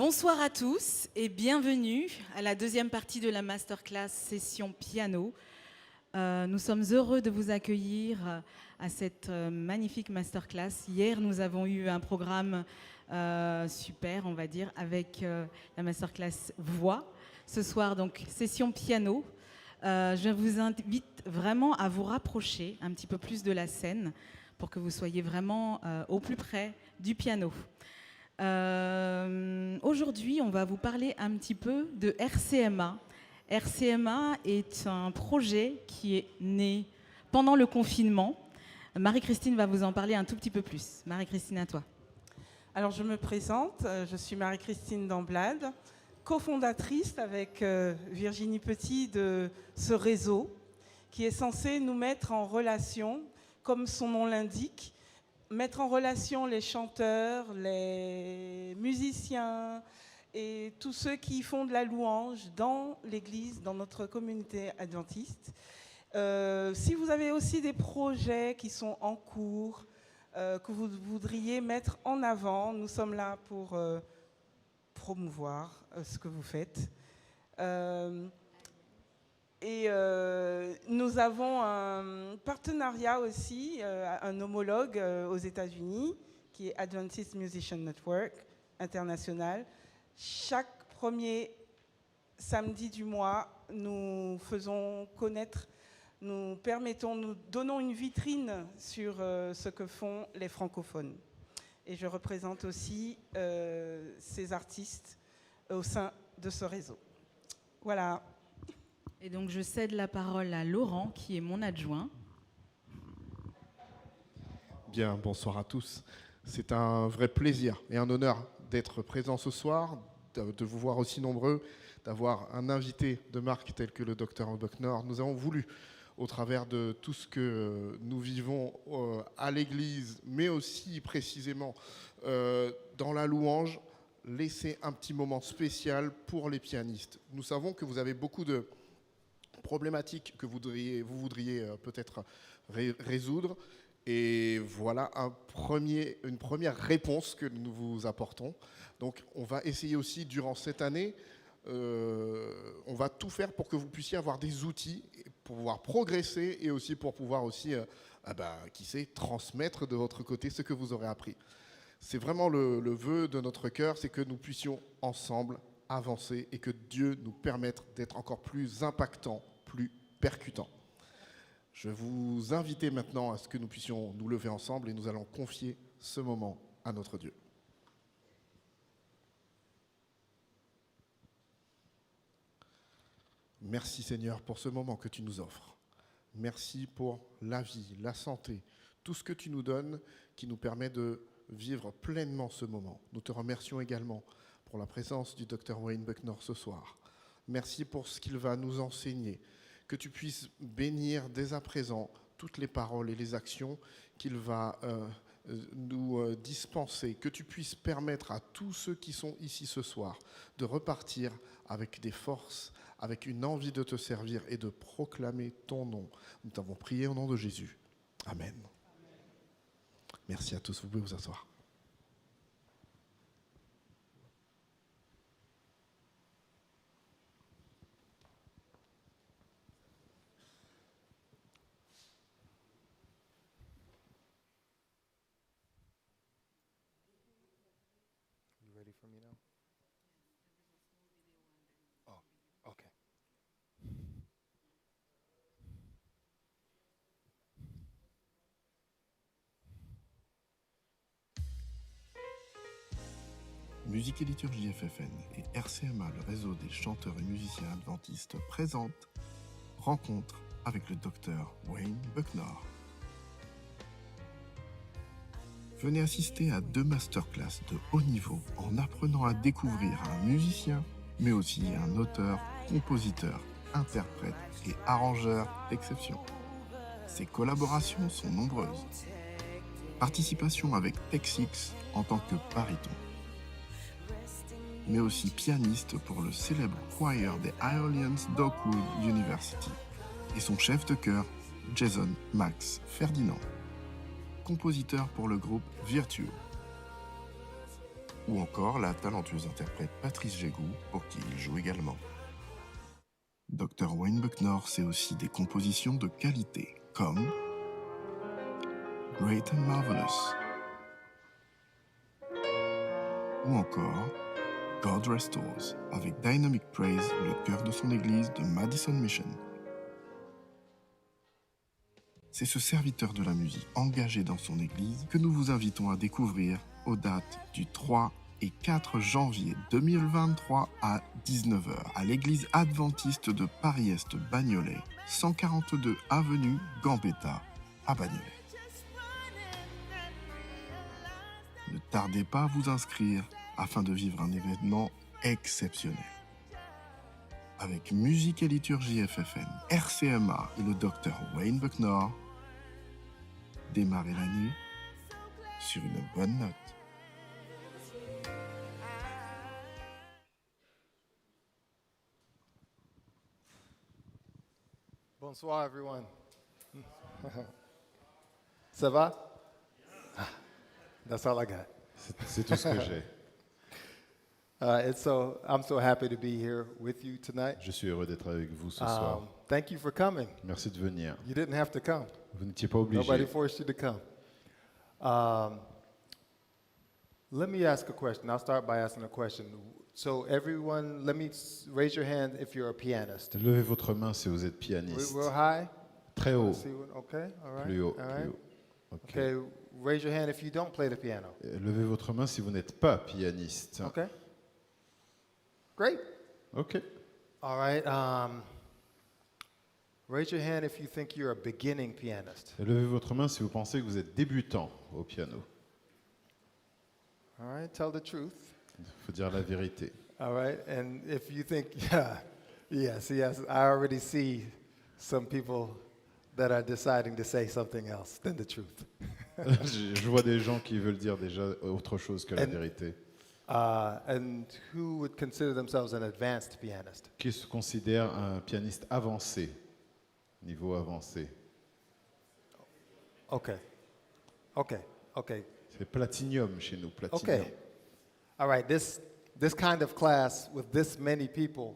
Bonsoir à tous et bienvenue à la deuxième partie de la masterclass session piano. Nous sommes heureux de vous accueillir à cette magnifique masterclass. Hier, nous avons eu un programme super, on va dire, avec la masterclass voix. Ce soir, donc, session piano. Je vous invite vraiment à vous rapprocher un petit peu plus de la scène pour que vous soyez vraiment au plus près du piano. Aujourd'hui, on va vous parler un petit peu de RCMA. RCMA est un projet qui est né pendant le confinement. Marie-Christine va vous en parler un tout petit peu plus. Marie-Christine, à toi. Alors, je me présente, je suis Marie-Christine Damblade, cofondatrice avec Virginie Petit de ce réseau qui est censé nous mettre en relation, comme son nom l'indique, mettre en relation les chanteurs, les musiciens et tous ceux qui font de la louange dans l'église, dans notre communauté adventiste. Si vous avez aussi des projets qui sont en cours, que vous voudriez mettre en avant, nous sommes là pour promouvoir ce que vous faites. Nous avons un partenariat aussi, un homologue aux États-Unis, qui est Adventist Musician Network International. Chaque premier samedi du mois, nous faisons connaître, nous donnons une vitrine sur ce que font les francophones. Et je représente aussi ces artistes au sein de ce réseau. Voilà. Et donc, je cède la parole à Laurent, qui est mon adjoint. Bien, bonsoir à tous. C'est un vrai plaisir et un honneur d'être présent ce soir, de vous voir aussi nombreux, d'avoir un invité de marque tel que le docteur Bucknor. Nous avons voulu, au travers de tout ce que nous vivons à l'Église, mais aussi précisément dans la louange, laisser un petit moment spécial pour les pianistes. Nous savons que vous avez beaucoup de problématiques que vous voudriez peut-être résoudre. Et voilà une première réponse que nous vous apportons. Donc on va essayer aussi durant cette année, on va tout faire pour que vous puissiez avoir des outils pour pouvoir progresser et aussi pour pouvoir aussi, qui sait, transmettre de votre côté ce que vous aurez appris. C'est vraiment le vœu de notre cœur, c'est que nous puissions ensemble avancer et que Dieu nous permette d'être encore plus impactants, plus percutants. Je vais vous inviter maintenant à ce que nous puissions nous lever ensemble et nous allons confier ce moment à notre Dieu. Merci Seigneur pour ce moment que tu nous offres. Merci pour la vie, la santé, tout ce que tu nous donnes qui nous permet de vivre pleinement ce moment. Nous te remercions également pour la présence du docteur Bucknor ce soir. Merci pour ce qu'il va nous enseigner. Que tu puisses bénir dès à présent toutes les paroles et les actions qu'il va nous dispenser. Que tu puisses permettre à tous ceux qui sont ici ce soir de repartir avec des forces, avec une envie de te servir et de proclamer ton nom. Nous t'avons prié au nom de Jésus. Amen. Merci à tous. Vous pouvez vous asseoir. Ready for me now? Oh, okay. Musique et liturgie FFN et RCMA, le réseau des chanteurs et musiciens adventistes, présente Rencontre avec le docteur Bucknor. Venez assister à 2 masterclass de haut niveau en apprenant à découvrir un musicien, mais aussi un auteur, compositeur, interprète et arrangeur d'exception. Ces collaborations sont nombreuses. Participation avec Texix en tant que baryton, mais aussi pianiste pour le célèbre choir des Ionians d'Oakwood University et son chef de chœur, Jason Max Ferdinand, compositeur pour le groupe Virtue. ou encore la talentueuse interprète Patrice Jégou, pour qui il joue également. Dr. Wayne Bucknor sait aussi des compositions de qualité, comme Great and Marvelous, ou encore God Restores, avec Dynamic Praise, le chœur de son église de Madison Mission. C'est ce serviteur de la musique engagé dans son église que nous vous invitons à découvrir aux dates du 3 et 4 janvier 2023 à 19h à l'église adventiste de Paris-Est Bagnolet, 142 avenue Gambetta à Bagnolet. Ne tardez pas à vous inscrire afin de vivre un événement exceptionnel. Avec Musique et Liturgie FFN, RCMA et le Dr. Wayne Bucknor, démarrez l'année sur une bonne note. Bonsoir, everyone. Ça va? That's all I got. C'est tout ce que j'ai. I'm so happy to be here with you tonight. Je suis heureux d'être avec vous ce soir. Thank you for coming. Merci de venir. You didn't have to come. Vous n'étiez pas obligé. Nobody forced you to come. Let me ask a question. I'll start by asking a question. So everyone, raise your hand if you're a pianist. Levez votre main si vous êtes pianiste. Real high? Très haut. Okay, all right. Plus haut, all right. plus haut. Okay, raise your hand if you don't play the piano. Levez votre main si vous n'êtes pas pianiste. Okay. Great. Ok. All right. Raise your hand if you think you're a beginning pianist. Levez votre main si vous pensez que vous êtes débutant au piano. All right. Tell the truth. Il faut dire la vérité. All right. And if you think, yes, I already see some people that are deciding to say something else than the truth. Je vois des gens qui veulent dire déjà autre chose que la vérité. And who would consider themselves an advanced pianist? Qui se considère un pianiste avancé, niveau avancé. Okay. C'est platinium chez nous, platinium. Okay. All right. This kind of class with this many people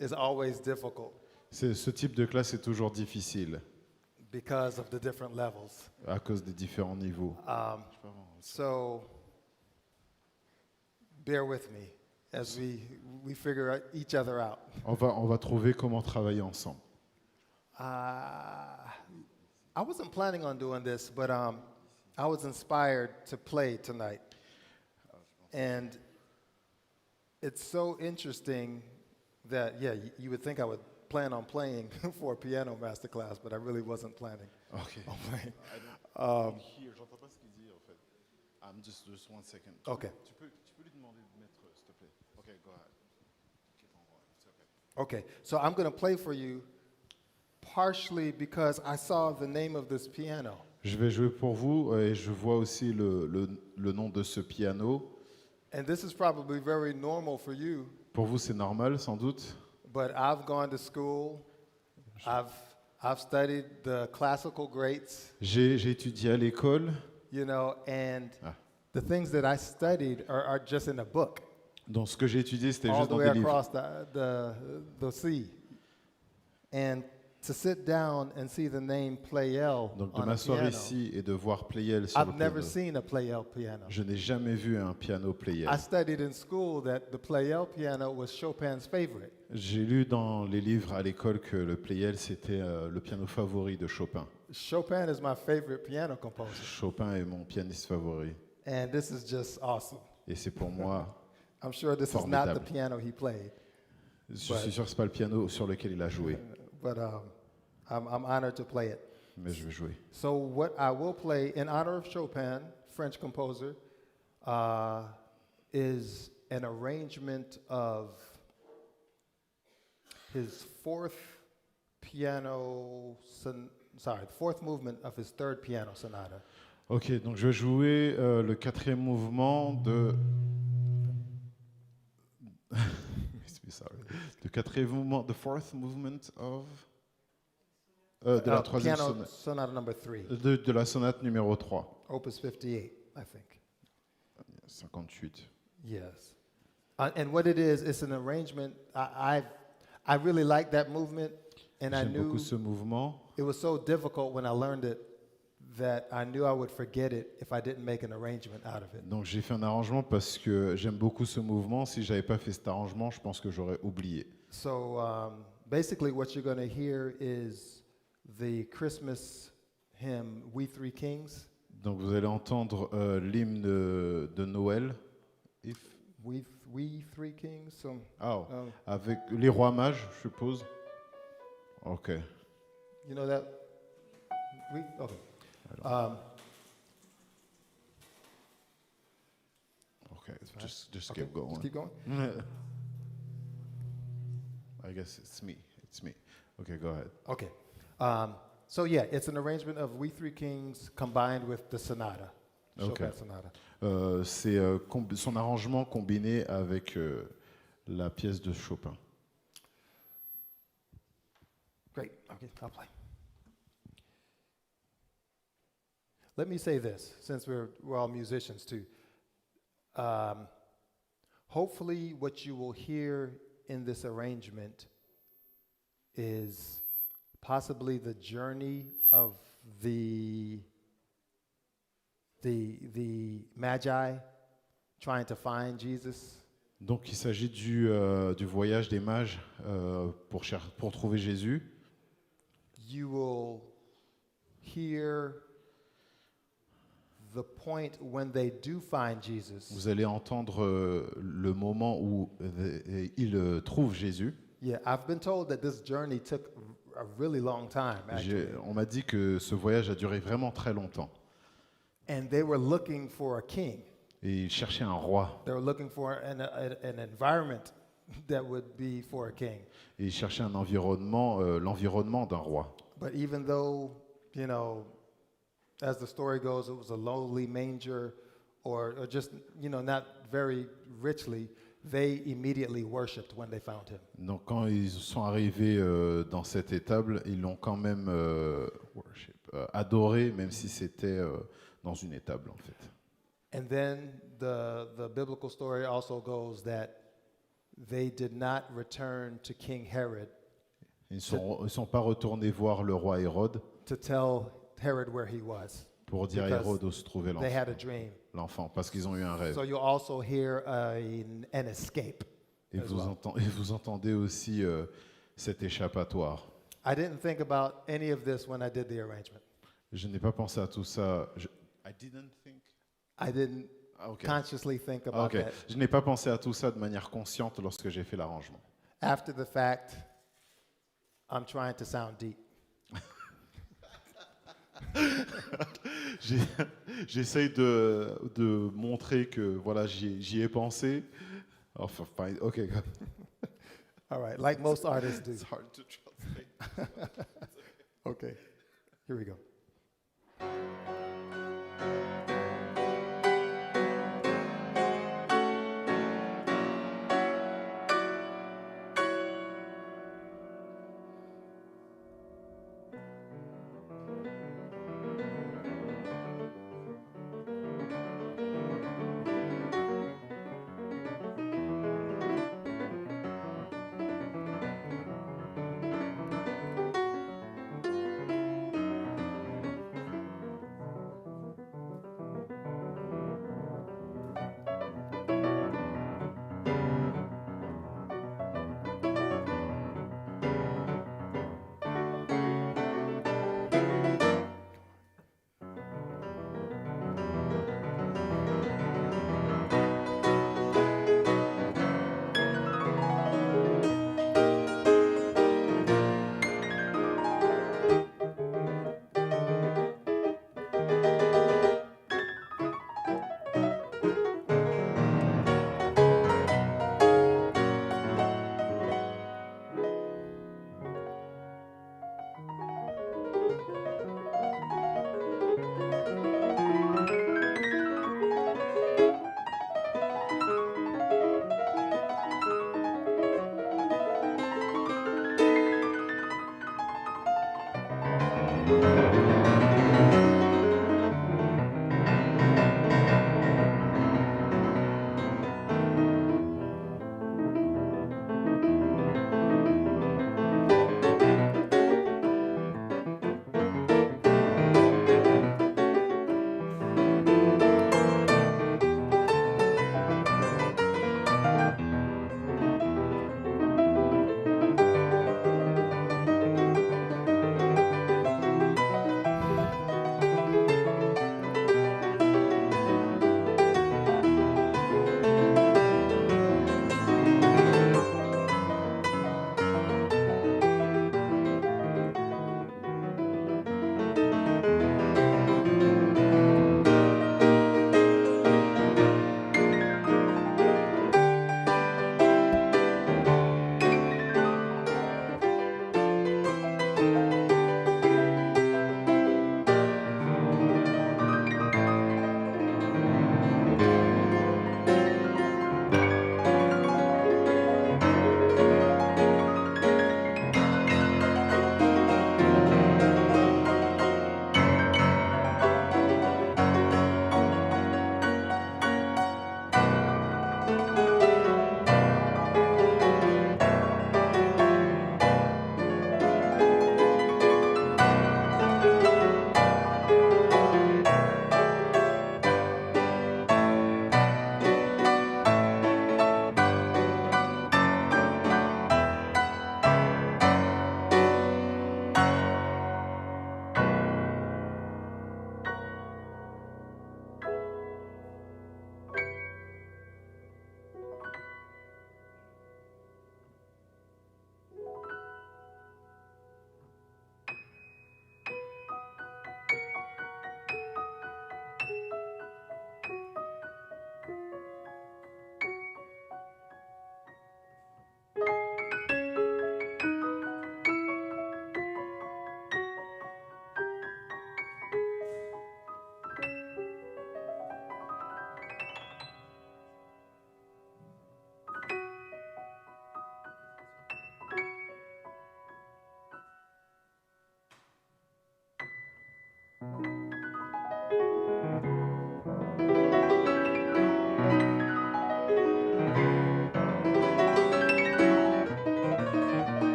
is always difficult Ce type de classe est toujours difficile because of the different levels. à cause des différents niveaux. So bear with me as we figure each other out. On va trouver comment travailler ensemble. I wasn't planning on doing this, but I was inspired to play tonight. And it's so interesting that, you would think I would plan on playing for a piano masterclass, but I really wasn't planning Okay. on playing. J'entends pas ce qu'il dit en fait. Just 1 second. Okay. Tu peux lui demander de mettre, s'il te plaît. Okay, go ahead. It's okay. Okay, so I'm going to play for you partially because I saw the name of this piano. Je vais jouer pour vous et je vois aussi le nom de ce piano. And this is probably very normal for you, Pour vous, c'est normal, sans doute. but I've gone to school. I've studied the classical greats, J'ai étudié à l'école. and Ah. the things that I studied are just in a book, Donc, ce que j'ai étudié, c'était all juste the dans way des livres. across the sea. And to sit down and see the name Pleyel Donc, de on a m'asseoir piano, ici et de voir Pleyel sur le I've never piano. seen a Pleyel piano. Je n'ai jamais vu un piano Pleyel. I studied in school that the Pleyel piano was Chopin's favorite. J'ai lu dans les livres à l'école que le Pleyel, c'était le piano favori de Chopin. Chopin is my favorite piano composer. Chopin est mon pianiste favori. And this is just awesome. Et c'est pour moi, I'm sure this is not the Formidable. piano he played, je suis sûr que ce n'est pas le piano sur lequel il a joué, but I'm honored to play it. mais je vais jouer. So what I will play in honor of Chopin, French composer, is an arrangement of his fourth movement of his third piano sonata. Ok, donc je vais jouer le 4e mouvement de... Sorry. Le 4e mouvement, the 4th movement of... de la 3e Piano sonate. sonata number 3, De la sonate numéro 3. opus 58, I think. 58. Yes. And what it is, it's an arrangement. I really like that movement, and I J'aime knew beaucoup ce mouvement. it was so difficult when I learned it that I knew I would forget it if I didn't make an arrangement out of it. Donc j'ai fait un arrangement parce que j'aime beaucoup ce mouvement. Si j'avais pas fait cet arrangement, je pense que j'aurais oublié. So basically, what you're going to hear is the Christmas hymn, We Three Kings. Donc vous allez entendre l'hymne de Noël. If- We Three Kings. So, Oh, avec les rois mages, je suppose. Ok. you know that? Okay. Okay, just Okay, keep going. Just keep going. I guess it's me. It's me. Okay, go ahead. Okay. So yeah, it's an arrangement of We Three Kings combined with the sonata. Okay. Chopin sonata. C'est son arrangement combiné avec la pièce de Chopin. Great. Okay, I'll play. Let me say this, since we're all musicians too. Hopefully, what you will hear in this arrangement is possibly the journey of the Magi trying to find Jesus. Donc il s'agit du voyage des mages pour trouver Jésus. You will hear the point when they do find Jesus. Vous allez entendre le moment où ils trouvent Jésus. Yeah, I've been told that this journey took a really long time, actually. On m'a dit que ce voyage a duré vraiment très longtemps. And they were looking for a king. Et ils cherchaient un roi. They were looking for an environment that would be for a king. Et ils cherchaient un environnement, l'environnement d'un roi. But even though, you know, as the story goes, it was a lowly manger or just, you know, not very richly, they immediately worshipped when they found him. Donc quand ils sont arrivés dans cette étable, ils l'ont quand même adoré, même si c'était dans une étable en fait. And then the biblical story also goes that they did not return to King Herod Ils ne sont pas retournés voir le roi Hérode to tell Herod where he was. pour dire à Because Hérode où se trouvait They had a dream. l'enfant, parce qu'ils ont eu un rêve. So you'll also hear an escape. Et as well. vous entendez aussi cet échappatoire. I didn't think about any of this when I did the arrangement. Je n'ai pas pensé à tout ça. I didn't Ok. consciously think about Ok. that. Je n'ai pas pensé à tout ça de manière consciente lorsque j'ai fait l'arrangement. After the fact, I'm trying to sound deep. J'essaye de montrer que voilà, j'y ai pensé. Enfin, fine. Ok. All right, like most artists do. It's hard to translate. Okay, here we go.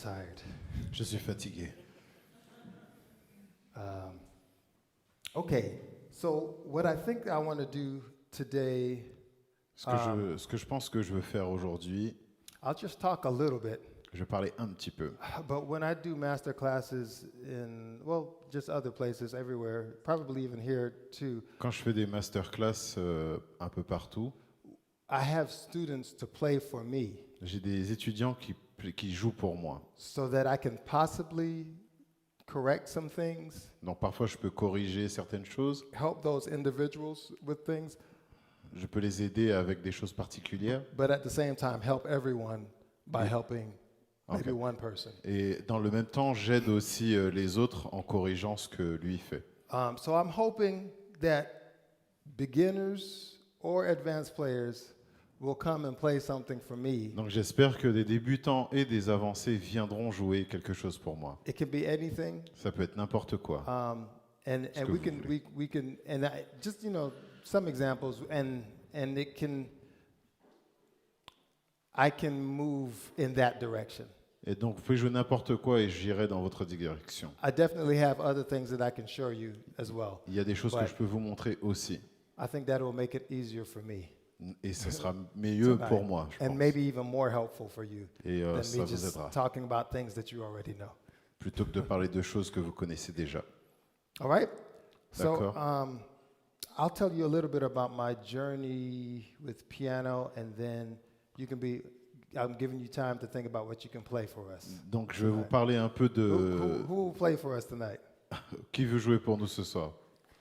tired. Je suis fatigué. Okay, so what I think I want to do today, Ce que je pense que je veux faire aujourd'hui, I'll just talk a little bit. je vais parler un petit peu. But when I do master classes in, well, just other places everywhere, probably even here too, Quand je fais des masterclass un peu partout, I have students to play for me j'ai des étudiants qui jouent pour moi. so that I can possibly correct some things, Donc parfois je peux corriger certaines choses, help those individuals with things, je peux les aider avec des choses particulières. but at the same time help everyone by helping maybe Okay. one person. Et dans le même temps, j'aide aussi les autres en corrigeant ce que lui fait. So I'm hoping that beginners or advanced players will come and play something for me. Donc j'espère que des débutants et des avancés viendront jouer quelque chose pour moi. It can be anything. Ça peut être n'importe quoi. And que we vous can voulez. we can and I, just some examples and it can I can move in that direction. Et donc vous pouvez jouer n'importe quoi et j'irai dans votre direction. I definitely have other things that I can show you as well. Il y a des choses que Ouais. je peux vous montrer aussi. I think that will make it easier for me. Et ce sera mieux tonight. pour moi, je And pense. maybe even more helpful for you Et than ça me vous just aidera. talking about things that you already know. Plutôt que de parler de choses que vous connaissez déjà. All right? So D'accord. I'll tell you a little bit about my journey with piano, and then I'm giving you time to think about what you can play for us. Donc je vais vous parler un peu de... Who will play for us tonight? Qui veut jouer pour nous ce soir?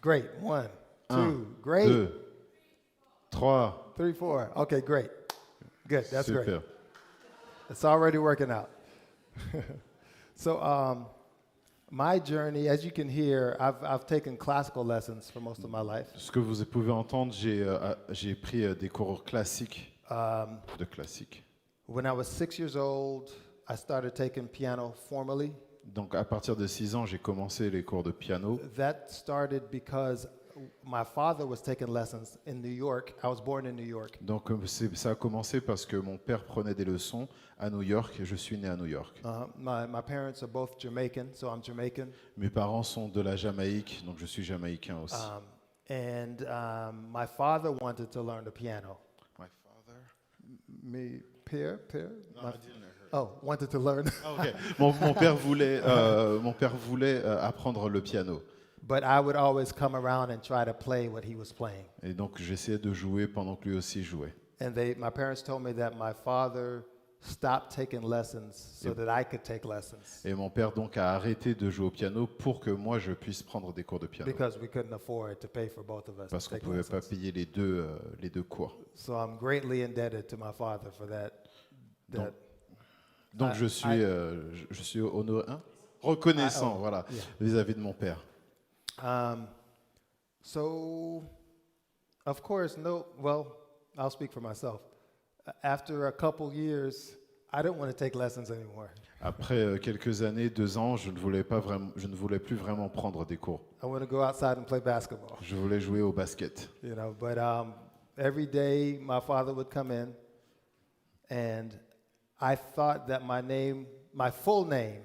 Great. 1, 2, Un, great. 2, 3. 3, 4. Okay, great. Good. That's Super. great. It's already working out. So my journey, as you can hear, I've taken classical lessons for most of my life. Ce que vous pouvez entendre, j'ai pris des cours classiques, de classique. When I was 6 years old, I started taking piano formally. Donc à partir de 6 ans, j'ai commencé les cours de piano. That started because my father was taking lessons in New York. I was born in New York. Donc ça a commencé parce que mon père prenait des leçons à New York et je suis né à New York. My parents are both Jamaican, so I'm Jamaican. Mes parents sont de la Jamaïque, donc je suis jamaïcain aussi. My father wanted to learn the piano. My father? Me, Pierre? No, My- I didn't hear. Oh, wanted to learn. Ah, ok. Mon père voulait apprendre le piano. But I would always come around and try to play what he was playing. Et donc j'essayais de jouer pendant que lui aussi jouait. And my parents told me that my father stopped taking lessons so that I could take lessons Et mon père donc a arrêté de jouer au piano pour que moi je puisse prendre des cours de piano. because we couldn't afford to pay for both of us Parce to qu'on ne take pouvait pas lessons. payer les deux cours. So I'm greatly indebted to my father for that. Donc je suis reconnaissant, I- voilà, yeah. vis-à-vis de mon père. So, of course, I'll speak for myself. After a couple years, I didn't want to take lessons anymore. Après quelques années, 2 ans, je ne voulais plus vraiment prendre des cours. I want to go outside and play basketball. Je voulais jouer au basket. But every day my father would come in, and I thought that my full name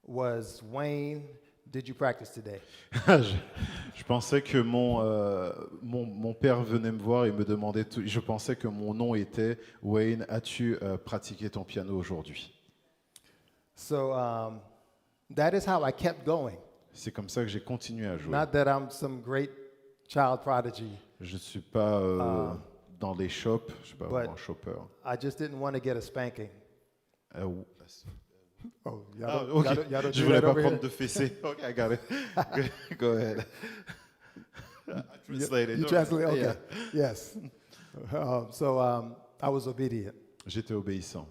was Wayne. Did you practice today? Je pensais que mon père venait me voir et me demandait tout. Je pensais que mon nom était Wayne, as-tu pratiqué ton piano aujourd'hui? So that is how I kept going. C'est comme ça que j'ai continué à jouer. Not that I'm some great child prodigy. Je ne suis pas dans les shops, je ne suis pas but- vraiment un shopper. I just didn't want to get a spanking. Oh, Ok. Je voulais pas prendre de de fessée. Ok, I got it. Go ahead. I translated. You translate? Okay. Yeah. Yes. I was obedient. J'étais obéissant.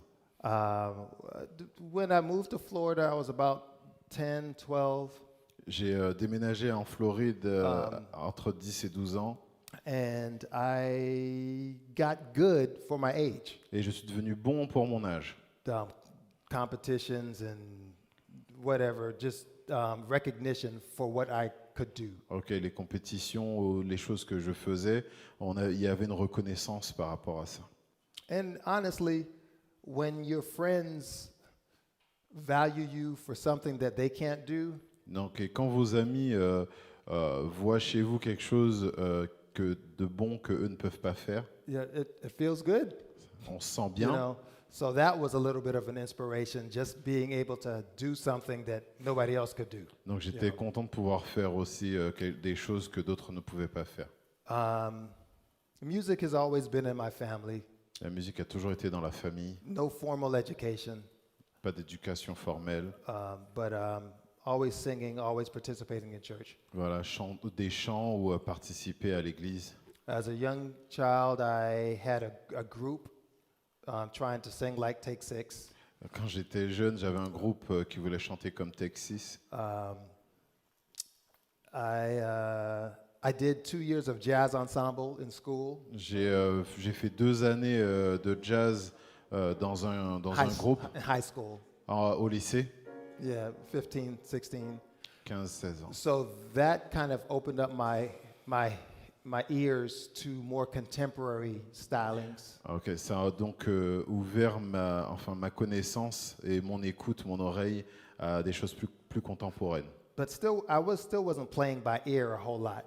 When I moved to Florida, I was about 10, 12, J'ai déménagé en Floride entre 10 et 12 ans and I got good for my age. et je suis devenu bon pour mon âge. Competitions and whatever, just recognition for what I could do. Ok, les compétitions ou les choses que je faisais, il y avait une reconnaissance par rapport à ça. And honestly, when your friends value you for something that they can't do, Donc, et quand vos amis voient chez vous quelque chose que de bon que eux ne peuvent pas faire, yeah, it feels good. on se sent You bien. know, so that was a little bit of an inspiration, just being able to do something that nobody else could do. Donc j'étais content de pouvoir faire aussi des choses que d'autres ne pouvaient pas faire. Music has always been in my family. La musique a toujours été dans la famille, No formal education, pas d'éducation formelle. but always singing, always participating in church. Voilà, des chants ou participer à l'église. As a young child, I had a group trying to sing like Take Six. Quand j'étais jeune, j'avais un groupe qui voulait chanter comme Texas. I did 2 years of jazz ensemble in school. J'ai fait 2 années de jazz dans un groupe High school. au lycée, Yeah, 15, 16. 15-16 ans. So that kind of opened up my ears to more contemporary stylings. Ok, ça a donc ouvert ma connaissance et mon écoute, mon oreille à des choses plus contemporaines. But still, I wasn't playing by ear a whole lot.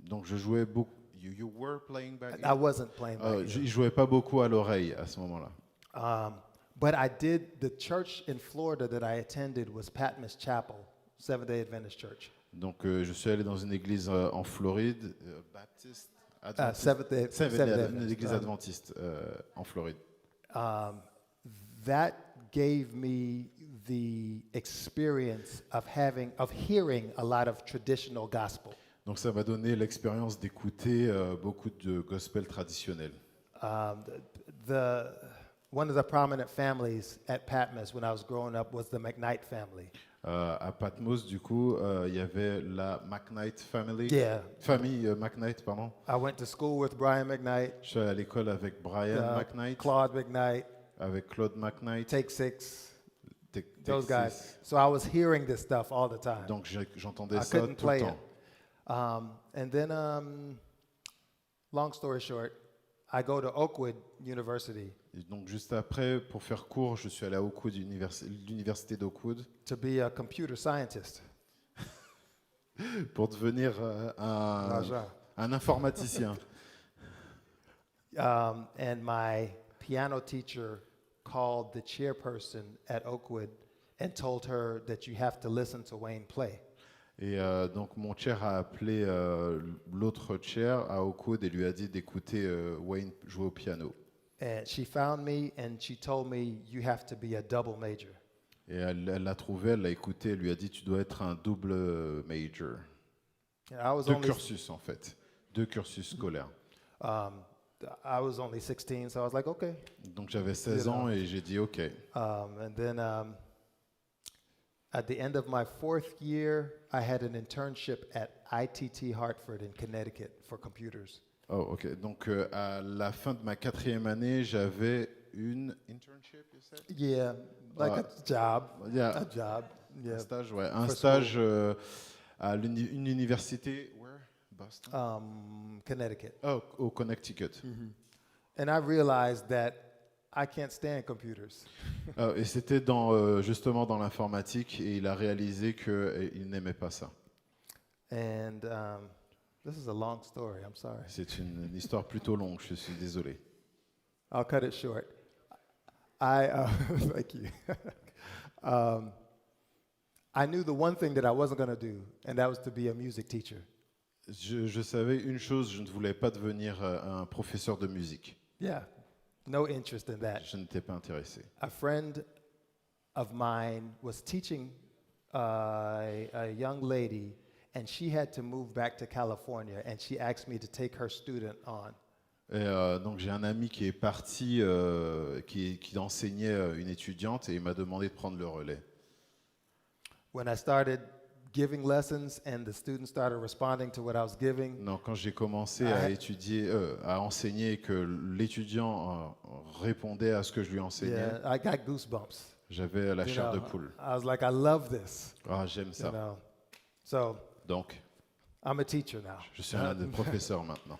Donc je jouais beaucoup. You were playing back. I wasn't playing by ear. Je jouais pas beaucoup à l'oreille à ce moment-là. But I did, the church in Florida that I attended was Patmos Chapel, Seventh-day Adventist Church. Donc je suis allé dans une église en Floride, baptiste, adventiste, Seventh-day une église adventiste en Floride. That gave me the experience of hearing a lot of traditional gospel. Donc ça m'a donné l'expérience d'écouter beaucoup de gospel traditionnel. One of the prominent families at Patmos when I was growing up was the McKnight family. À Patmos, du coup, il y avait la McKnight family. Yeah. Famille McKnight, pardon. I went to school with Brian McKnight, Je suis allé à l'école avec Brian McKnight, Claude McKnight, avec Claude McKnight. Take Six, those Texas. guys. So I was hearing this stuff all the time. Donc j'entendais I ça couldn't tout le play temps. it. And then, long story short, I go to Oakwood University Et donc juste après, pour faire court, je suis allé à Oakwood, l'université d'Oakwood, to be a computer scientist. pour devenir un informaticien. And my piano teacher called the chairperson at Oakwood and told her that you have to listen to Wayne play. Et donc mon chair a appelé l'autre chair à Oakwood et lui a dit d'écouter Wayne jouer au piano. And she found me and she told me you have to be a double major. Et elle l'a trouvé, elle l'a écouté, elle lui a dit tu dois être un double major. And I was 2 only cursus en fait, 2 cursus scolaires. I was only 16, so I was like, okay. Donc j'avais 16 ans et j'ai dit ok. And then at the end of my 4th year, I had an internship at ITT Hartford in Connecticut for computers. Oh, ok. Donc, à la fin de ma 4e année, j'avais une internship, you said? Yeah, like a job. Yeah. A job. Yeah. Un stage, ouais. Un For stage à une université, where? Boston? Connecticut. Oh, au Connecticut. And I realized that I can't stand computers. Et c'était justement dans l'informatique et il a réalisé qu'il n'aimait pas ça. And this is a long story, I'm sorry. C'est une histoire plutôt longue, je suis désolé. I'll cut it short. Thank you. I knew the one thing that I wasn't going to do, and that was to be a music teacher. Je savais une chose, je ne voulais pas devenir un professeur de musique. Yeah, no interest in that. Je n'étais pas intéressé. A friend of mine was teaching a young lady, and she had to move back to California, and she asked me to take her student on. Et donc j'ai un ami qui est parti, qui enseignait une étudiante et il m'a demandé de prendre le relais. When I started giving lessons and the students started responding to what I was giving, Non, quand j'ai commencé à étudier, à enseigner et que l'étudiant répondait à ce que je lui enseignais, yeah, I got goosebumps. j'avais la You chair de know, poule. I was like, I love this. Ah, j'aime You ça. know, so Donc, I'm a teacher now. je suis un professeur maintenant.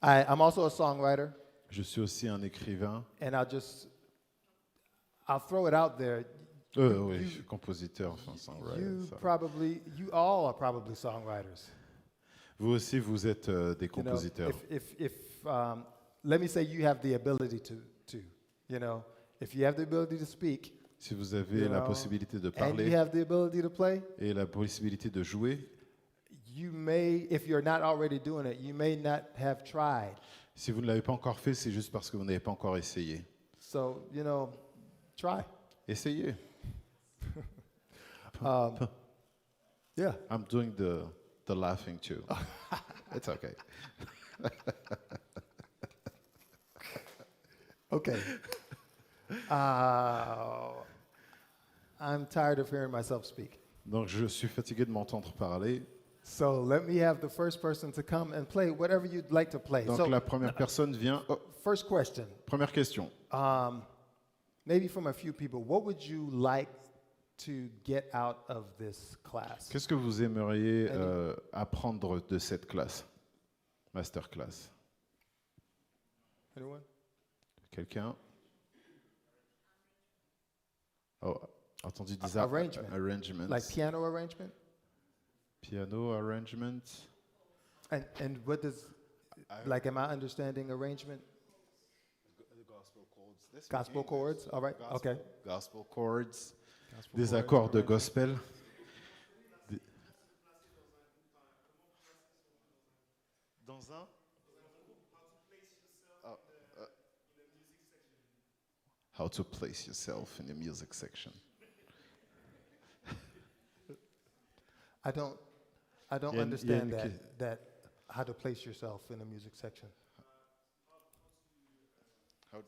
I'm also a songwriter, Je suis aussi un écrivain. and I'll throw it out there. Oui, je suis compositeur, enfin songwriter. ça. You all are probably songwriters. Vous aussi, vous êtes des You know, compositeurs. let me say you have the ability to, you know, if you have the ability to speak, Si vous avez you la know, possibilité de and parler you have the ability to play, et la possibilité de jouer, you may, if you're not already doing it, you may not have tried. si vous ne l'avez pas encore fait, c'est juste parce que vous n'avez pas encore essayé. So, you know, try. Essayez. Yeah. I'm doing the laughing too. It's okay. Okay. I'm tired of hearing myself speak. Donc je suis fatigué de m'entendre parler. So let me have the first person to come and play whatever you'd like to play. Donc So, la première personne vient. Oh, first question. première question. Maybe from a few people, what would you like to get out of this class? Qu'est-ce que vous aimeriez apprendre de cette classe, masterclass? Anyone? Quelqu'un? Oh, entendu dire Arrangement. arrangements. Like piano arrangement? Piano arrangement. And what does, like, am I understanding arrangement? Gospel chords. Gospel chords? All right, okay. Gospel chords. Gospel Des chords, accords de arrangement. gospel. Dans un? How to place yourself in the music section. I don't Il y a understand une that how to place yourself in the music section. How-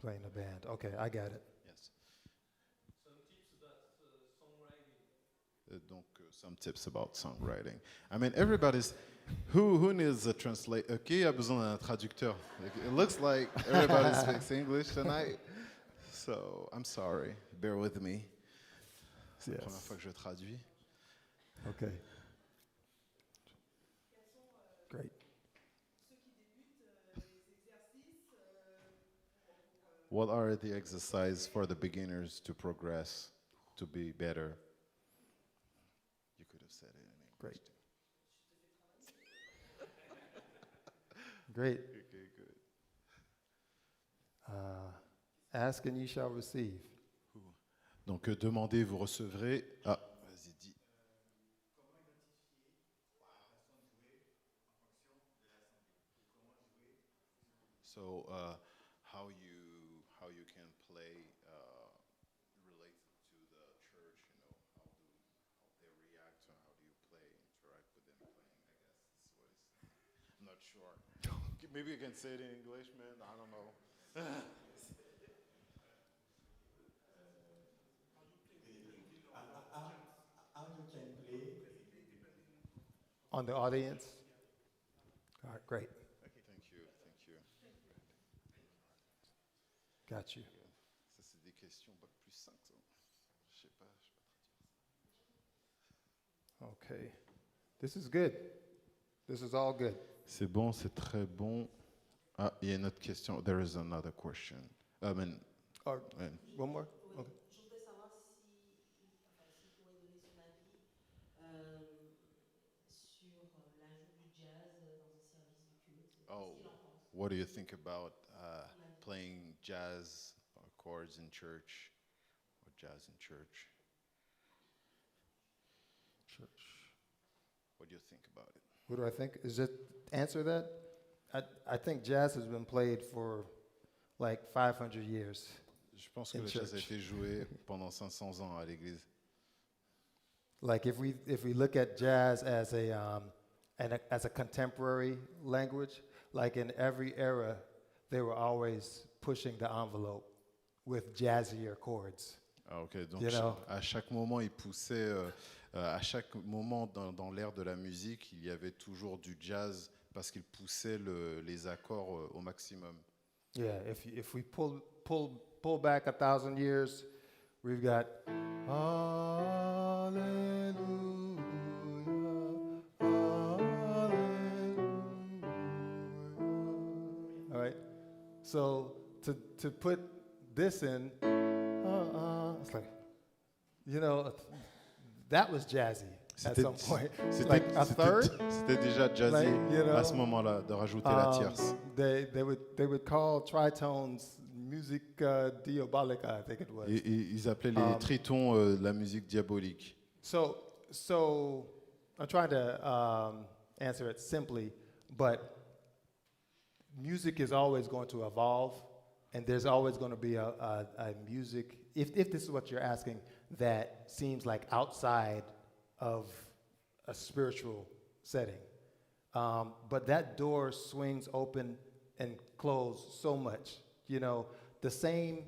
Play in a band. Okay, I got it. Yes. Donc, some tips about songwriting. I mean, everybody's. Who needs a translator? Qui a besoin d'un traducteur? It looks like everybody speaks English tonight. So, I'm sorry. Bear with me. C'est la Yes. première fois que je traduis. Okay. Great. What are the exercises for the beginners to progress, to be better? You could have said it in English. Great. Great. Okay, good. Ask and ye shall receive. Donc, demandez, vous recevrez. Ah, vas-y, dis. So, how you can play related to the church, you know, how they react, or how do you play, interact with them playing, I guess this was. I'm not sure. Maybe you can say it in English, man, I don't know. How you can play on the audience? All right, great. Thank you. Got you. Ça, c'est des questions bac plus 5, ça. Je sais pas. Okay. This is good. This is all good. C'est bon, c'est très bon. Ah, il y a une autre question. There is another question. I mean, Or one more? Okay. Je voudrais savoir si vous pouvez donner son avis sur l'ajout du jazz dans un service du culte. Oh. Qu'est-ce qu'il en pense? what do you think about playing jazz chords in church or jazz in church? Church. What do you think about it? What do I think? Is it answer that? I think jazz has been played for like 500 years. Je pense que In le jazz a church. été joué pendant 500 ans à l'église. Like if we look at jazz as a contemporary language, like in every era, they were always pushing the envelope with jazzier chords. Ah, ok, donc You know. à chaque moment, il poussait, à chaque moment dans l'ère de la musique, il y avait toujours du jazz parce qu'il poussait les accords au maximum. Yeah, if we pull back 1,000 years, we've got Hallelujah, Hallelujah. So to put this in, it's like, you know, that was jazzy at some point. Like a third. C'était déjà jazzy Like, you know, à ce moment-là de rajouter la tierce. They would call tritones music diabolica, I think it was. Et ils appelaient les tritons la musique diabolique. So I'm trying to answer it simply, but music is always going to evolve, and there's always going to be a music, if this is what you're asking, that seems like outside of a spiritual setting. But that door swings open and closed so much. You know, the same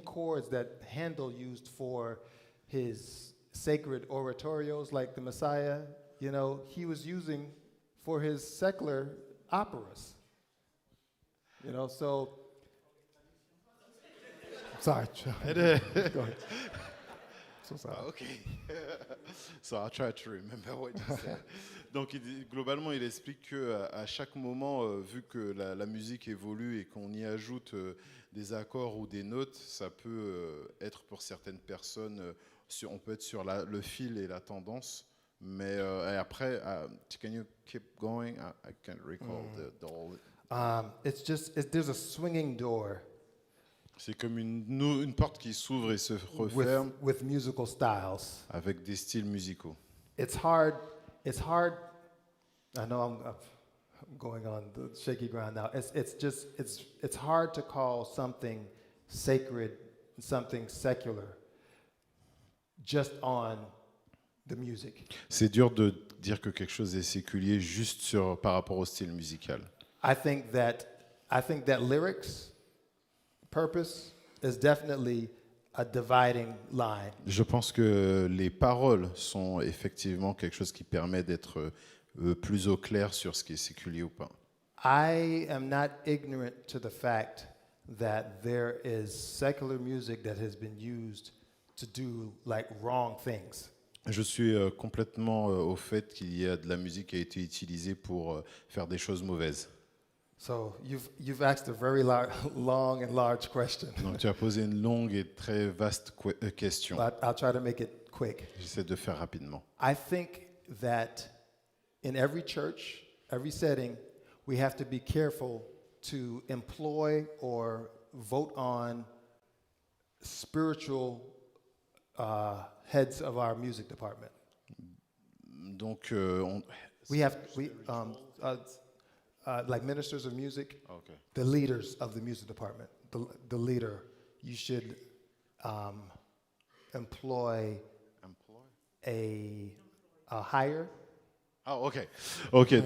chords that Handel used for his sacred oratorios, like the Messiah, you know, he was using for his secular operas. You know, so. Sorry. Go ahead. So sorry. Okay. So I'll try to remember what you said. Donc globalement, il explique que à chaque moment, vu que la musique évolue et qu'on y ajoute des accords ou des notes, ça peut être pour certaines personnes, on peut être sur le fil et la tendance. Mais et après, can you keep going? I can't recall the whole. There's a swinging door. C'est comme une porte qui s'ouvre et se referme with musical styles. avec des styles musicaux. It's hard. I know I'm going on the shaky ground now. It's hard to call something sacred, something secular, just on the music. C'est dur de dire que quelque chose est séculier juste par rapport au style musical. I think that lyrics, purpose is definitely a dividing line. Je pense que les paroles sont effectivement quelque chose qui permet d'être plus au clair sur ce qui est séculier ou pas. I am not ignorant to the fact that there is secular music that has been used to do like wrong things. Je suis complètement au fait qu'il y a de la musique qui a été utilisée pour faire des choses mauvaises. So you've asked a very long and large question. Donc tu as posé une longue et très vaste question. But I'll try to make it quick. J'essaie de faire rapidement. I think that in every church, every setting, we have to be careful to employ or vote on spiritual heads of our music department. Donc like ministers of music, okay. the leaders of the music department, the leader, you should employ a hire. Oh, ok. Ok.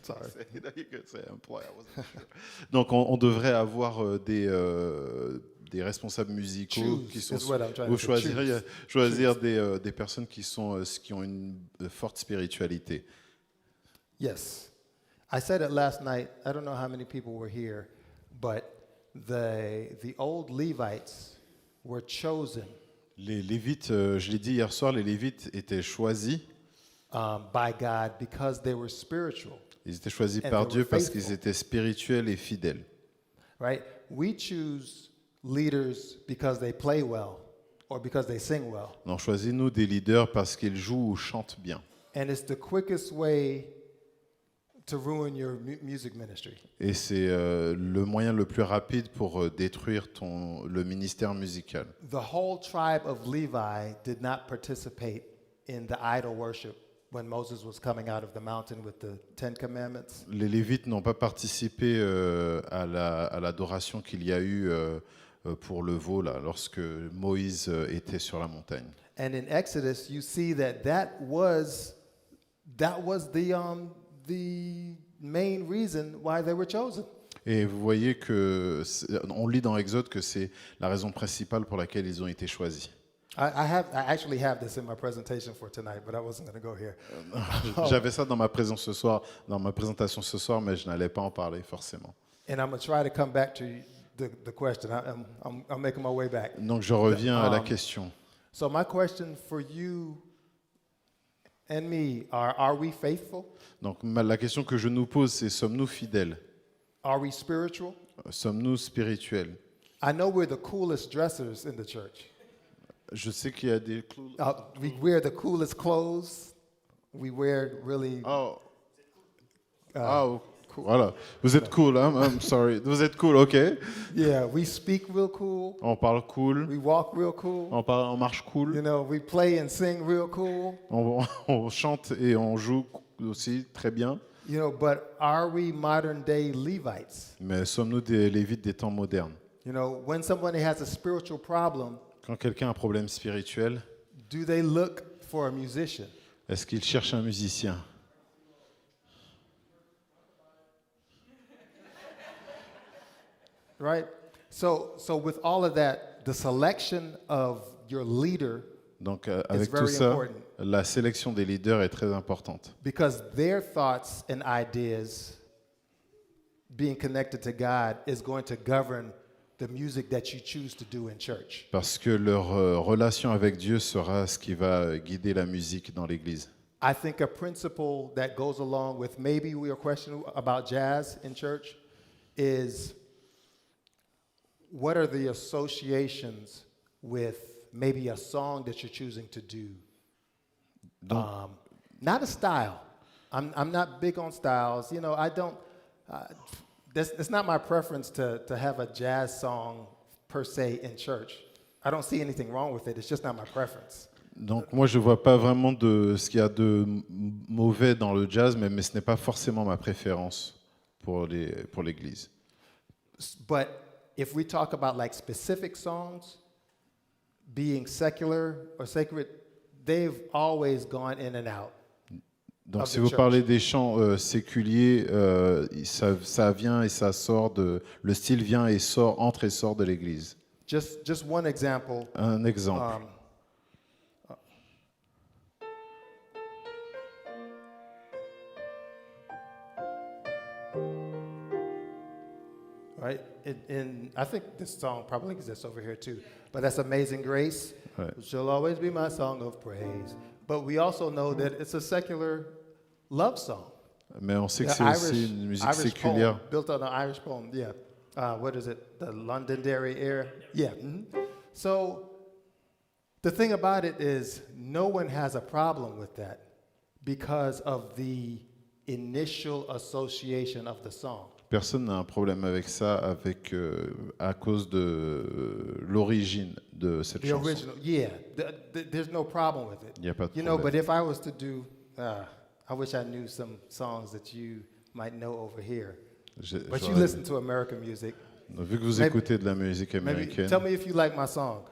Sorry. You could say employ, I wasn't sure. Donc, on devrait avoir des responsables musicaux qui sont ou choisir des personnes qui ont une forte spiritualité. Yes. I said it last night. I don't know how many people were here, but the old Levites were chosen. Les Lévites, je l'ai dit hier soir, les Lévites étaient choisis by God because they were spiritual. Ils étaient choisis par Dieu parce qu'ils étaient spirituels et fidèles. Right? We choose leaders because they play well or because they sing well. On choisit nous des leaders parce qu'ils jouent ou chantent bien. And it's the quickest way to ruin your music ministry. Et c'est le moyen le plus rapide pour détruire le ministère musical. The whole tribe of Levi did not participate in the idol worship when Moses was coming out of the mountain with the 10 commandments. Les Lévites n'ont pas participé à l'adoration qu'il y a eu pour le veau là, lorsque Moïse était sur la montagne. And in Exodus, you see that was the main reason why they were chosen. Et vous voyez que on lit dans Exode que c'est la raison principale pour laquelle ils ont été choisis. I actually have this in my presentation for tonight, but I wasn't going to go here. J'avais ça dans ma présentation ce soir, mais je n'allais pas en parler forcément. And I'm going to try to come back to the question. I'm making my way back. Donc je reviens à la question. So my question for you and me are we faithful? Donc la question que je nous pose, c'est sommes-nous fidèles? Are we spiritual? Sommes-nous spirituels? I know we're the coolest dressers in the church. Je sais qu'il y a des We wear the coolest clothes. We wear really. Oh. Cool. Voilà. Vous êtes cool, hein? I'm sorry. Vous êtes cool, ok. Yeah, we speak real cool. On parle cool. We walk real cool. On marche cool. You know, we play and sing real cool. On chante et on joue aussi très bien. You know, but are we modern day Levites? Mais sommes-nous des Lévites des temps modernes? You know, when somebody has a spiritual problem, Quand quelqu'un a un problème spirituel, do they look for a musician? est-ce qu'il cherche un musicien? Right? So with all of that, the selection of your leader, Donc avec very tout ça, important. la sélection des leaders est très importante. because their thoughts and ideas being connected to God is going to govern the music that you choose to do in church. Parce que leur relation avec Dieu sera ce qui va guider la musique dans l'Église. I think a principle that goes along with maybe we are questioning about jazz in church is what are the associations with maybe a song that you're choosing to do? Not a style. I'm not big on styles. You know, I don't. It's not my preference to have a jazz song per se in church. I don't see anything wrong with it. It's just not my preference. Donc moi je vois pas vraiment de ce qu'il y a de mauvais dans le jazz, mais ce n'est pas forcément ma préférence pour l'Église. But if we talk about like specific songs, being secular or sacred, they've always gone in and out. Donc Of si the vous church. parlez des chants séculiers, ça vient et ça sort le style vient et sort, entre et sort de l'Église. Just one example. Un exemple. Right? And I think this song probably exists over here too. But that's Amazing Grace. Ouais. She'll always be my song of praise. But we also know that it's a secular love song. Mais on sait que The c'est aussi une musique Irish séculière. poem, built on an Irish poem, yeah. What is it? The Londonderry air? Yeah. Mhm. So the thing about it is no one has a problem with that because of the initial association of the song. Personne n'a un problème avec ça, à cause de l'origine de cette The chanson. original, yeah. There's no problem with it. Il n'y a pas de You know, but problème. if I was to do, I wish I knew some songs that you might know over here. But you J'aurais- listen to American music. Vu que vous Maybe- écoutez de la musique Maybe américaine, tell me if you like my song.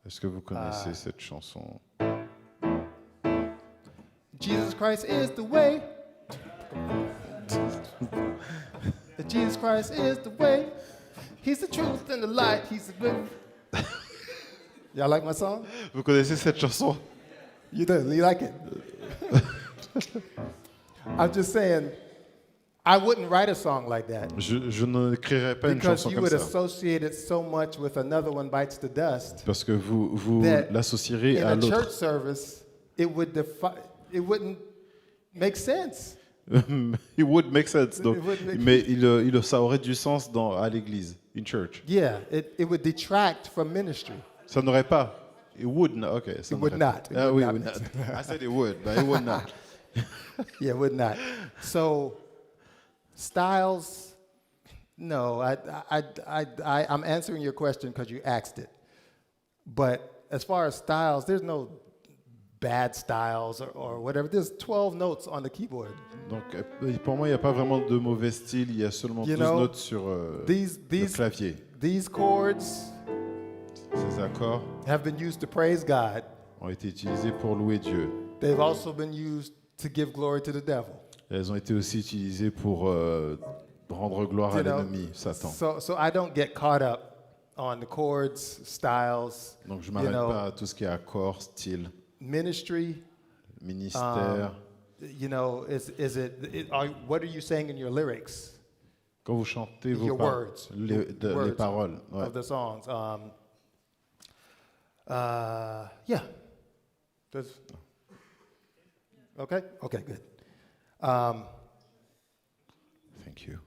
est-ce que vous connaissez cette chanson? Jesus Christ is the way. Jesus Christ is the way. He's the truth and the light. He's the way. Y'all like my song? Vous connaissez cette chanson? You do. You like it? I'm just saying, I wouldn't write a song like that Je n'écrirai pas une because chanson you comme would ça. associate it so much with another one bites the dust. Parce que vous That l'associerez In à a church l'autre. service, it wouldn't make sense. It would make sense. Donc, It would make- mais ça aurait du sens à l'église, in church. Yeah, it would detract from ministry. Ça n'aurait pas. It would not. Okay. ça It would n'aurait not. pas. It Ah would oui, not. would not. I said it would, but it would not. Yeah, it would not. So, styles, no, I'm answering your question because you asked it. But as far as styles, there's no bad styles or whatever. There's 12 notes on the keyboard. Donc, pour moi, il n'y a pas vraiment de mauvais style. Il y a seulement You 12 know, notes sur le These clavier. these chords Ces accords have been used to praise God. ont été utilisés pour louer Dieu. They've also been used to give glory to the devil. Et elles ont été aussi utilisées pour rendre gloire à You know, l'ennemi, Satan. So I don't get caught up on the chords, styles, Donc, je ne you m'arrête know, pas à tout ce qui est accord, style, ministry. ministère. You know, what are you saying in your lyrics? Quand vous chantez vos Your words, les words paroles. Ouais. of the songs. Yeah. Okay, good. Thank you.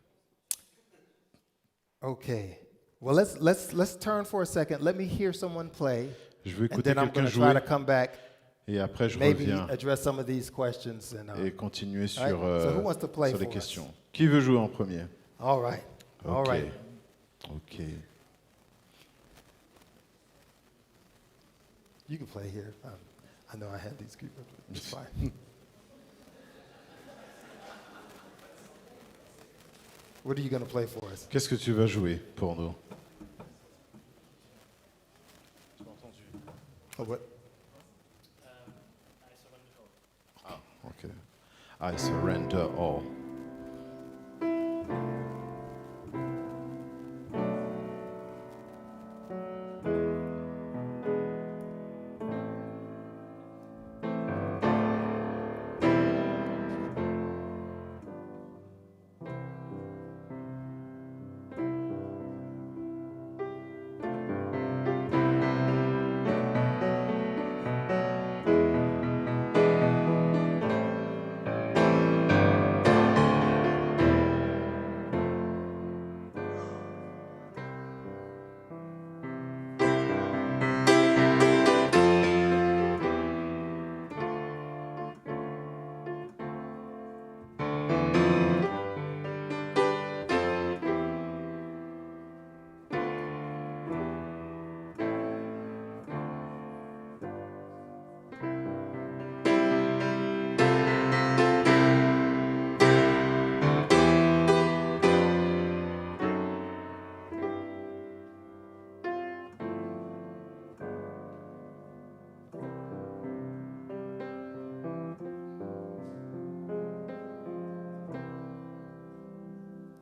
Okay. Well, let's turn for a second. Let me hear someone play, Je veux and écouter then I'm quelqu'un going to try jouer to come back, et après je maybe reviens address some of these questions. And et continuer sur, All right. So who wants to play sur les for us? questions. Qui veut jouer en premier? all right, all Ok. right. Ok. You can play here. I know I had these people. It's fine. What are you going to play for us? Qu'est-ce que tu vas jouer pour nous? Oh, what? Ok. I surrender all.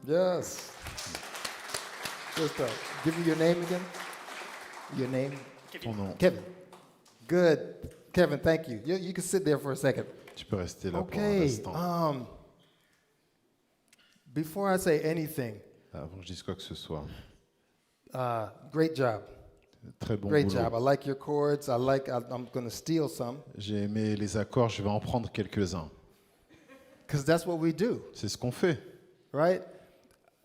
Yes. Good stuff. Give me your name again. Your name? Ton nom. Kevin. Good. Kevin, thank you. You can sit there for a second. Tu peux rester là pour un Okay. instant. Before I say anything, Avant que je dise quoi que ce soit. great job. Très bon Great boulot. job. I like your chords. I'm going to steal some J'ai aimé les accords, je vais en prendre quelques-uns. because that's what we do, C'est ce qu'on fait. right?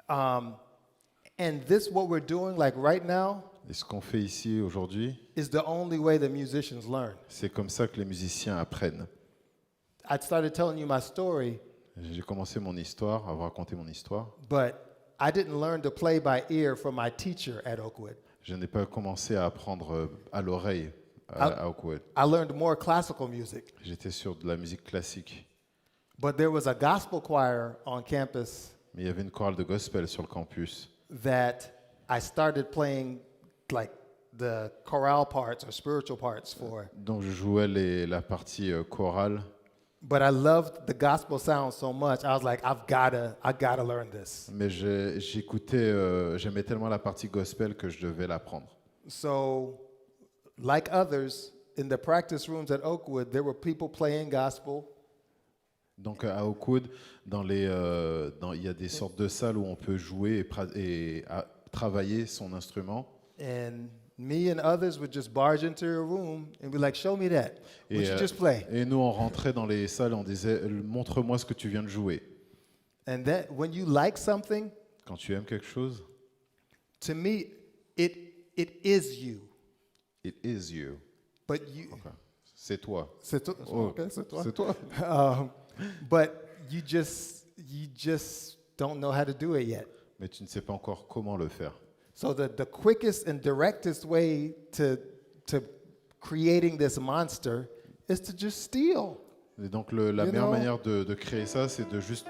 And this, what we're doing, like right now, Et ce qu'on fait ici aujourd'hui, is the only way the musicians learn. c'est comme ça que les musiciens apprennent. I started telling you my story, J'ai commencé mon histoire, à vous raconter mon histoire. but I didn't learn to play by ear from my teacher at Oakwood. Je n'ai pas commencé à apprendre à l'oreille à Oakwood. I learned more classical music, J'étais sur de la musique classique. but there was a gospel choir on campus Mais il y avait une chorale de gospel sur le campus. that I started playing like the chorale parts or spiritual parts for. Donc je jouais la partie chorale. But I loved the gospel sound so much. I was like, I gotta learn this. Mais j'écoutais, j'aimais tellement la partie gospel que je devais l'apprendre. So, like others, in the practice rooms at Oakwood, there were people playing gospel, Donc à Oakwood, il y a des sortes de salles où on peut jouer et travailler son instrument. and me and others would just barge into a room and be like, show me that. Would you just play? Et nous, on rentrait dans les salles et on disait, montre-moi ce que tu viens de jouer. And that when you like something, Quand tu aimes quelque chose, to me, it is you. it is you. But you, Okay. C'est toi. c'est toi. Oh, Okay, c'est toi. C'est toi. But you just don't know how to do it yet. Mais tu ne sais pas encore comment le faire. So the quickest and directest way to creating this monster is to just steal. Et donc la You meilleure know? manière de créer ça, c'est de juste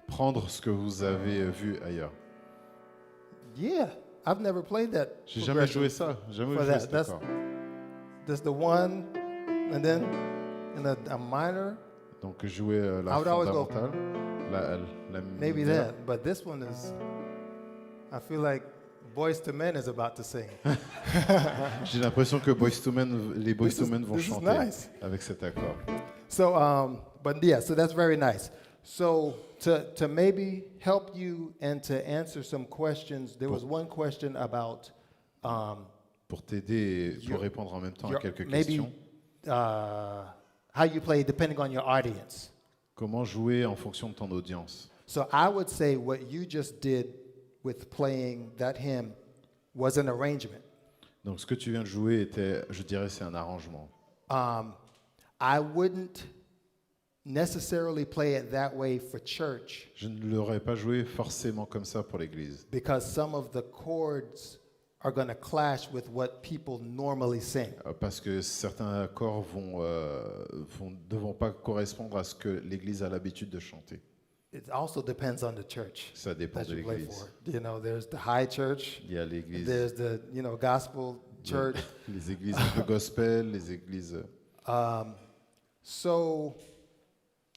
prendre ce que vous avez vu ailleurs. Yeah, I've never played that. J'ai jamais progression joué ça. Jamais for joué that. cet That's accord. there's the one, and then in a minor, Donc jouer I la would always go- fondamentale, la maybe mineure. that. But this one is, I feel like Boyz II Men is about to sing. J'ai l'impression que les Boyz II Men vont this is chanter nice. avec cet accord. So, but yeah, so that's very nice. So to maybe help you and to answer some questions, there was one question about Pour t'aider et Your- pour répondre en même temps à your- quelques maybe questions. how you play depending on your audience. Comment jouer en fonction de ton audience? So I would say what you just did with playing that hymn was an arrangement. Donc ce que tu viens de jouer était, je dirais, c'est un arrangement. I wouldn't necessarily play it that way for church Je ne l'aurais pas joué forcément comme ça pour l'église, because some of the chords are going to clash with what people normally sing. parce que certains accords ne vont pas correspondre à ce que l'église a l'habitude de chanter. It also depends on the church Ça dépend that de you play l'église. for. You know, there's the high church, Il y a l'église, there's the, gospel church. les églises un peu gospel, les églises. So,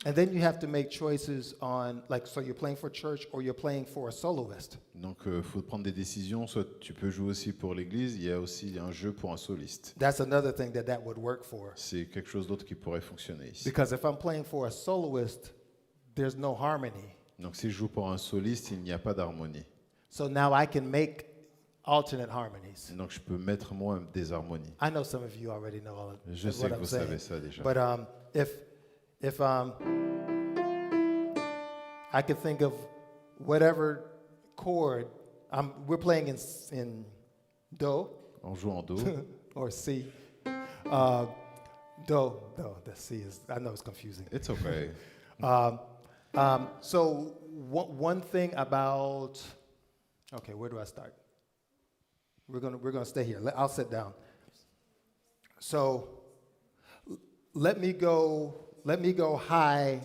and then you have to make choices on, so you're playing for church or you're playing for a soloist. Donc il faut prendre des décisions, soit tu peux jouer aussi pour l'église, il y a aussi un jeu pour un soliste. That's another thing that would work for. C'est quelque chose d'autre qui pourrait fonctionner ici. Because if I'm playing for a soloist, there's no harmony. Donc si je joue pour un soliste, il n'y a pas d'harmonie. So now I can make alternate harmonies. Donc je peux mettre moi des harmonies. I know some of you already know all of Je sais what que I'm vous saying. savez ça déjà. But if I could think of whatever chord, we're playing in Do On joue en do. or C. The C is, I know it's confusing. It's okay. So one thing about, okay, where do I start? We're gonna stay here. I'll sit down. So let me go high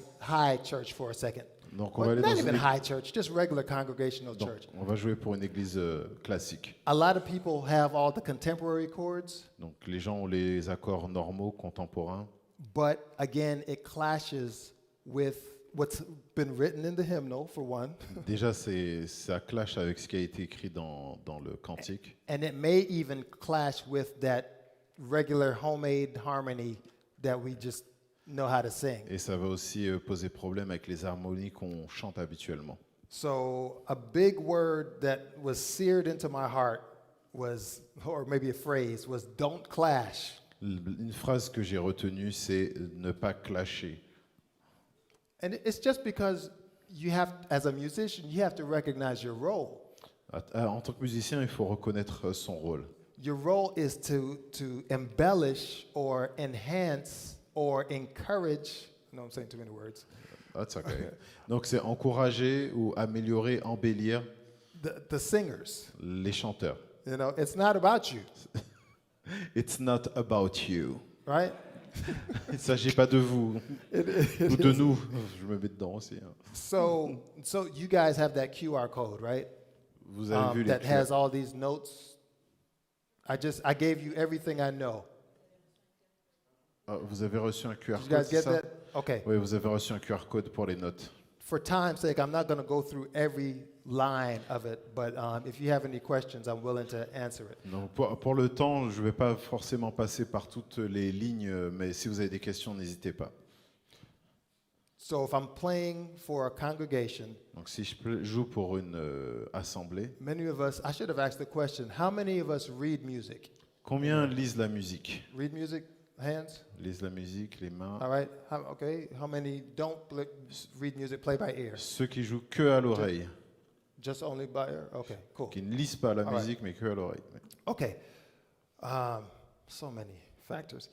church for a second. Donc on va aller Not dans even une high church, just regular congregational Donc, church. on va jouer pour une église classique. A lot of people have all the contemporary chords, Donc les gens ont les accords normaux, contemporains. but again, it clashes with what's been written in the hymnal, for one. Déjà, ça clash avec ce qui a été écrit dans le cantique. And it may even clash with that regular homemade harmony that we just know how to sing. Et ça va aussi poser problème avec les harmonies qu'on chante habituellement. So a big word that was seared into my heart was, or maybe a phrase, was don't clash. Une phrase que j'ai retenue, c'est ne pas clasher. And it's just because you have, as a musician, you have to recognize your role. En tant que musicien, il faut reconnaître son rôle. Your role is to embellish or enhance or encourage. No, I'm saying too many words. That's okay. Donc c'est encourager ou améliorer, embellir The singers. les chanteurs. You know, it's not about you, It's not about you. right? Il ne s'agit pas de vous ou de nous. Je me mets dedans aussi. Hein. So you guys have that QR code, right? Vous avez vu les That has all these notes. I gave you everything I know. Vous avez reçu un QR Did you code, guys c'est get ça? that? Okay. Oui, vous avez reçu un QR code pour les notes. For time's sake, I'm not going to go through every line of it, but if you have any questions, I'm willing to answer it. Donc pour le temps, je ne vais pas forcément passer par toutes les lignes, mais si vous avez des questions, n'hésitez pas. So if I'm playing for a congregation, Donc si je joue pour une assemblée, many of us, I should have asked the question, how many of us read music? combien lisent la musique? Read music? Hands? Lisent la musique, les mains. All right. Okay. How many don't read music, play by ear? Ceux qui jouent que à l'oreille, Just only by ear? Okay, cool. qui ne lisent pas la All right. musique, mais que à l'oreille. Okay. So many factors.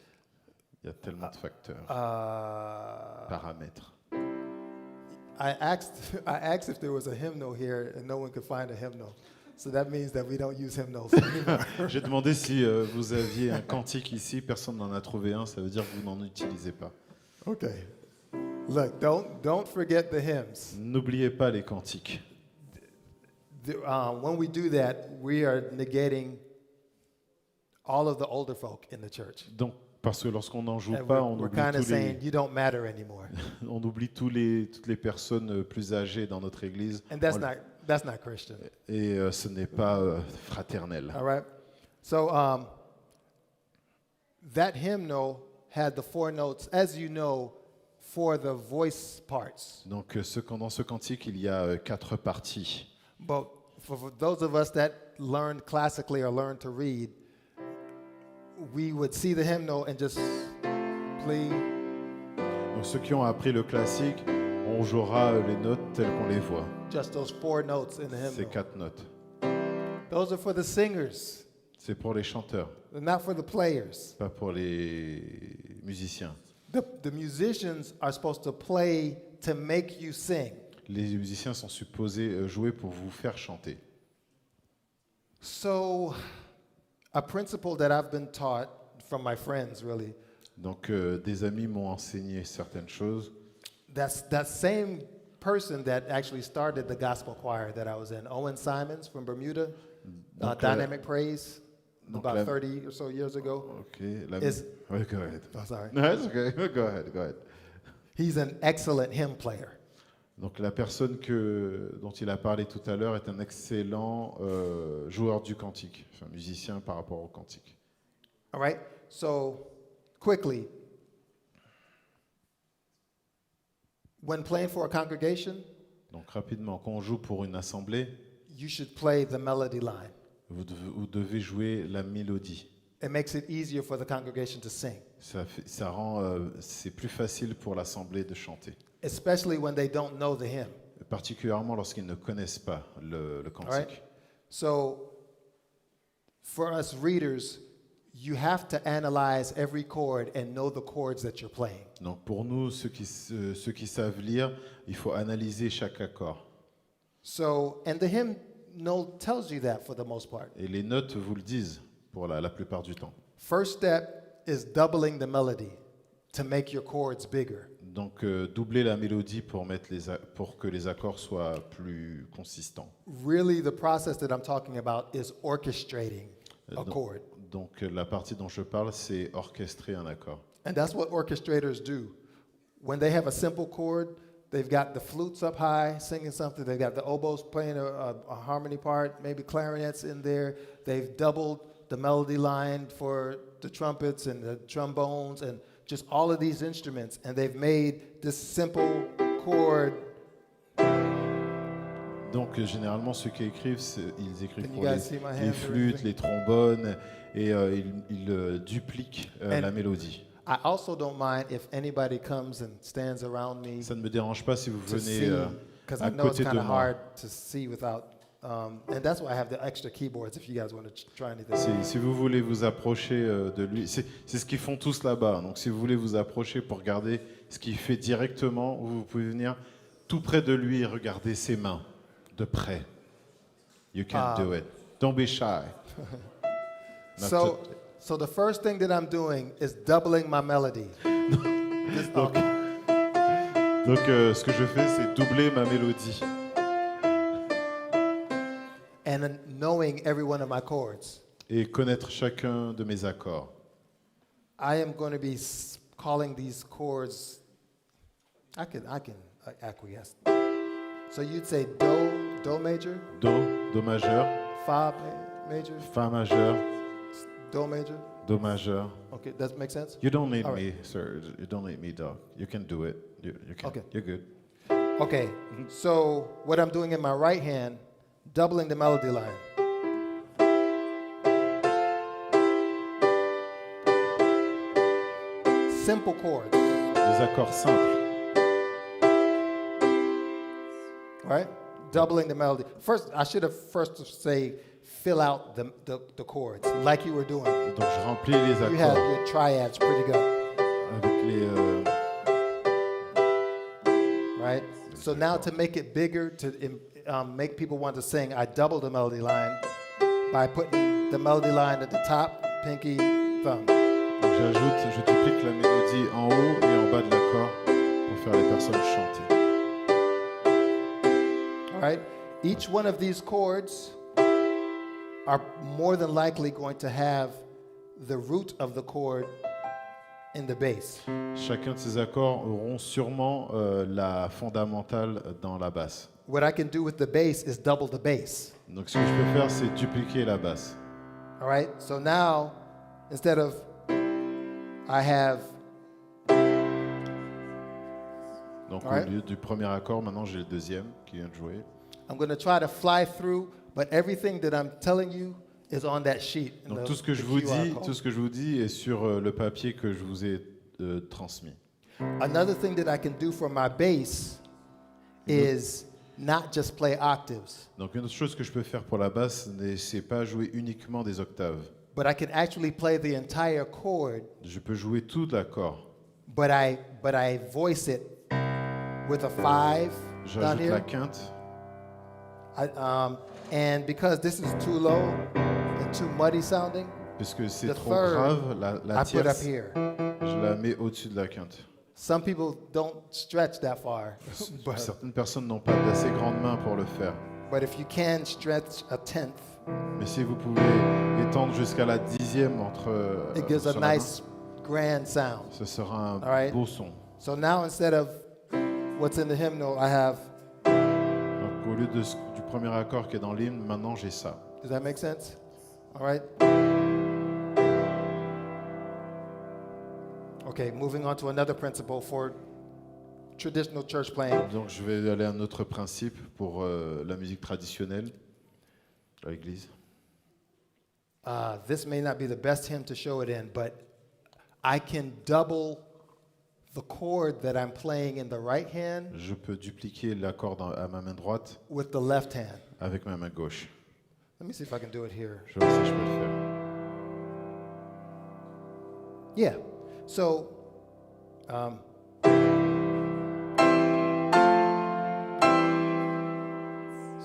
Il y a tellement de facteurs, Uh, paramètres. I asked if there was a hymnal here, and no one could find a hymnal. So that means that we don't use hymnals anymore. J'ai demandé si vous aviez un cantique ici, personne n'en a trouvé un, ça veut dire que vous n'en utilisez pas. Okay. Look, don't forget the hymns. N'oubliez pas les cantiques. When we do that, we are negating all of the older folk in the church. Donc, parce que lorsqu'on n'en joue And pas, we're kind of saying you don't matter anymore. on oublie toutes les personnes plus âgées dans notre église. And that's not Christian. Et ce n'est pas fraternel. All right. So that hymnal had the four notes, as you know, for the voice parts. Donc, dans ce cantique, il y a 4 parties. But for those of us that learned classically or learned to read, we would see the hymnal and just play. Donc, ceux qui ont appris le classique, On jouera les notes telles qu'on les voit. Just those 4 notes in the Ces hymnal. 4 notes. Those are for the singers, C'est pour les chanteurs, not for the players. pas pour les musiciens. The musicians are supposed to play to make you sing. Les musiciens sont supposés jouer pour vous faire chanter. So, a principle that I've been taught from my friends, really, Donc des amis m'ont enseigné certaines choses. that's that same person that actually started the gospel choir that I was in, Owen Simons from Bermuda, Donc, Dynamic Praise, donc about la- 30 or so years ago. Ok. Is- Ouais, go ahead. Oh, sorry. No, it's okay. Go ahead. Go ahead. He's an excellent hymn player. Donc la personne dont il a parlé tout à l'heure est un excellent joueur du cantique, enfin musicien par rapport au cantique. All right? So, quickly, when playing for a congregation, Donc rapidement, quand on joue pour une assemblée, you should play the melody line. vous devez jouer la mélodie. It makes it easier for the congregation to sing, Ça rend, c'est plus facile pour l'assemblée de chanter, especially when they don't know the hymn. particulièrement lorsqu'ils ne connaissent pas le All cantique. right? So, for us readers, you have to analyze every chord and know the chords that you're playing. Donc pour nous, ceux qui savent lire, il faut analyser chaque accord. So, and the hymn tells you that for the most part. Et les notes vous le disent pour la plupart du temps. First step is doubling the melody to make your chords bigger. Donc doubler la mélodie pour que les accords soient plus consistants. Really, the process that I'm talking about is orchestrating a chord. Donc la partie dont je parle, c'est orchestrer un accord. And that's what orchestrators do. When they have a simple chord, they've got the flutes up high singing something, they've got the oboes playing a harmony part, maybe clarinets in there. They've doubled the melody line for the trumpets and the trombones and just all of these instruments, and they've made this simple chord. Donc généralement, ceux qui écrivent, ils écrivent Can you pour guys see my les hands or flûtes, anything? les trombones, et ils dupliquent And- la mélodie. I also don't mind if anybody comes and stands around me Ça ne me dérange pas si vous to venez see, because I à know it's côté de kind of moi. hard to see without. And that's why I have the extra keyboards if you guys want to try anything. Si vous voulez vous approcher de lui, c'est ce qu'ils font tous là-bas. Donc si vous voulez vous approcher pour regarder ce qu'il fait directement, vous pouvez venir tout près de lui et regarder ses mains de près. You can do it. Don't be shy. So the first thing that I'm doing is doubling my melody. Donc ce que je fais, c'est doubler ma mélodie And then knowing every one of my chords. et connaître chacun de mes accords. I am going to be calling these chords. I can acquiesce. So you'd say do major, Do majeur, fa major, fa majeur, do major. do majeur. Okay, does that make sense? You don't need All me, sir. You don't need me, dog. You can do it. You can. Okay. You're good. Okay, so what I'm doing in my right hand, doubling the melody line. Simple chords, Des accords simples. right? Doubling the melody. First, I should have first say fill out the chords like you were doing. Donc je remplis les You have accords your triads pretty good, avec les. right? So now to make it bigger, to make people want to sing, I double the melody line by putting the melody line at the top, pinky, thumb. Donc je duplique la mélodie en haut et en bas de l'accord pour faire les personnes chanter. All right? Each one of these chords are more than likely going to have the root of the chord in the bass. Chacun de ces accords auront sûrement la fondamentale dans la basse. What I can do with the bass is double the bass. Donc ce que je peux faire, c'est dupliquer la basse. All right? So now, instead of I have, Donc Alright. au lieu du premier accord, maintenant j'ai le deuxième qui vient de jouer. I'm going to try to fly through, but everything that I'm telling you is on that sheet. in Donc the- tout ce que the je vous QR dis, code. tout ce que je vous dis est sur le papier que je vous ai transmis. Another thing that I can do for my bass is not just play octaves, Donc une autre chose que je peux faire pour la basse, c'est pas jouer uniquement des octaves. but I can actually play the entire chord, Je peux jouer tout l'accord. but I voice it with a 5 down J'ajoute here. la quinte. And because this is too low and too muddy sounding, Puisque c'est the trop third grave, la I put up tierce, here. je la mets au-dessus de la quinte. Some people don't stretch that far, Certaines personnes n'ont pas d'assez grandes mains pour le faire. but if you can stretch a tenth, Mais si vous pouvez étendre jusqu'à la 10e it gives a sur la main, nice grand sound. ce sera un All right. beau son. So now instead of what's in the hymnal, I have, Donc au lieu du premier accord qui est dans l'hymne, maintenant j'ai ça. does that make sense? All right. Okay, moving on to another principle for traditional church playing. Donc je vais aller à un autre principe pour la musique traditionnelle à l'église. This may not be the best hymn to show it in, but I can double the chord that I'm playing in the right hand Je peux dupliquer l'accord à ma main droite with the left hand. avec ma main gauche. Let me see if I can do it here. Je vois si je peux le faire. Yeah. So,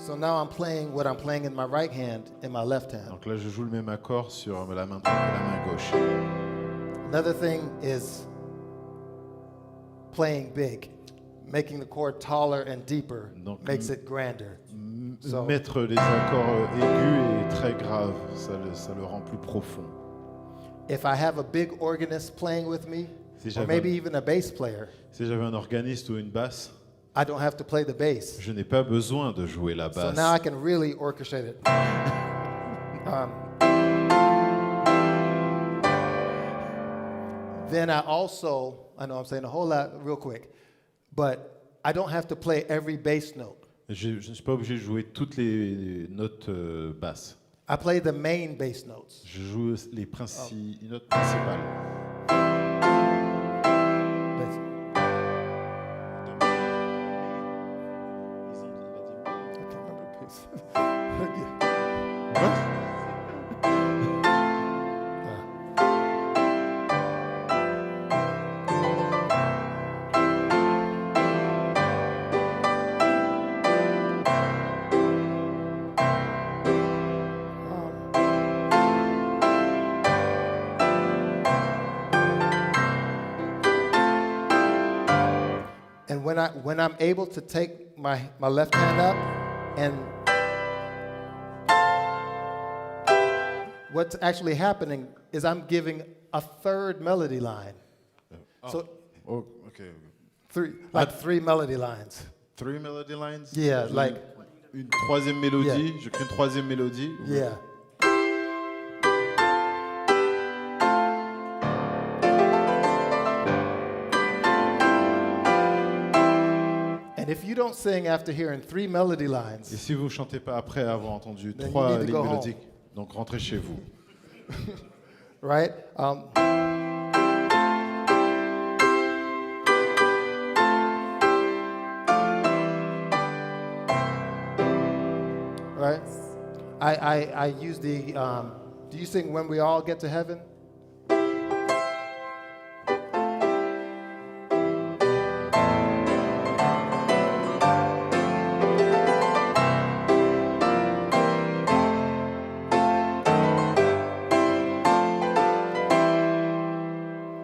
so now I'm playing what I'm playing in my right hand in my left hand. Donc là, je joue le même accord sur la main droite et la main gauche. Another thing is playing big, making the chord taller and deeper Donc, makes it grander. So- Mettre les accords aigus est très grave, ça le rend plus profond. If I have a big organist playing with me, Si or j'avais maybe un- even a bass player, Si j'avais un organiste ou une basse, I don't have to play the bass. je n'ai pas besoin de jouer la So basse. now I can really orchestrate it. Then I also, I know I'm saying a whole lot real quick, but I don't have to play every bass note. Je ne suis pas obligé de jouer toutes les notes basses. I play the main bass notes. Je joue les notes principales. Bass. I can't remember the piece. Yeah. And when I'm able to take my left hand up, and what's actually happening is I'm giving a third melody line. So Oh, okay. three melody lines. 3 melody lines? Yeah, like Une troisième mélodie, je crée une troisième mélodie. yeah. And if you don't sing after hearing 3 melody Et lines, si vous ne chantez pas après avoir entendu Then you 3 need to lignes go home. mélodiques, donc rentrez chez vous. right? Right? I use the, do you sing When We All Get to Heaven?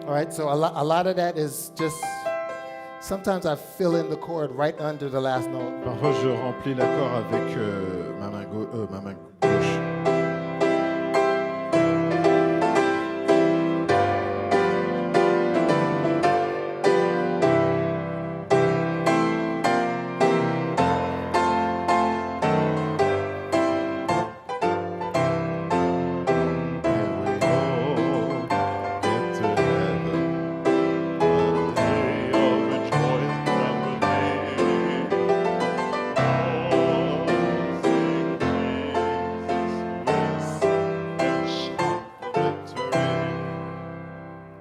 All right, so a lot of that is just, sometimes I fill in the chord right under the last note. Parfois, je remplis l'accord avec ma main gauche.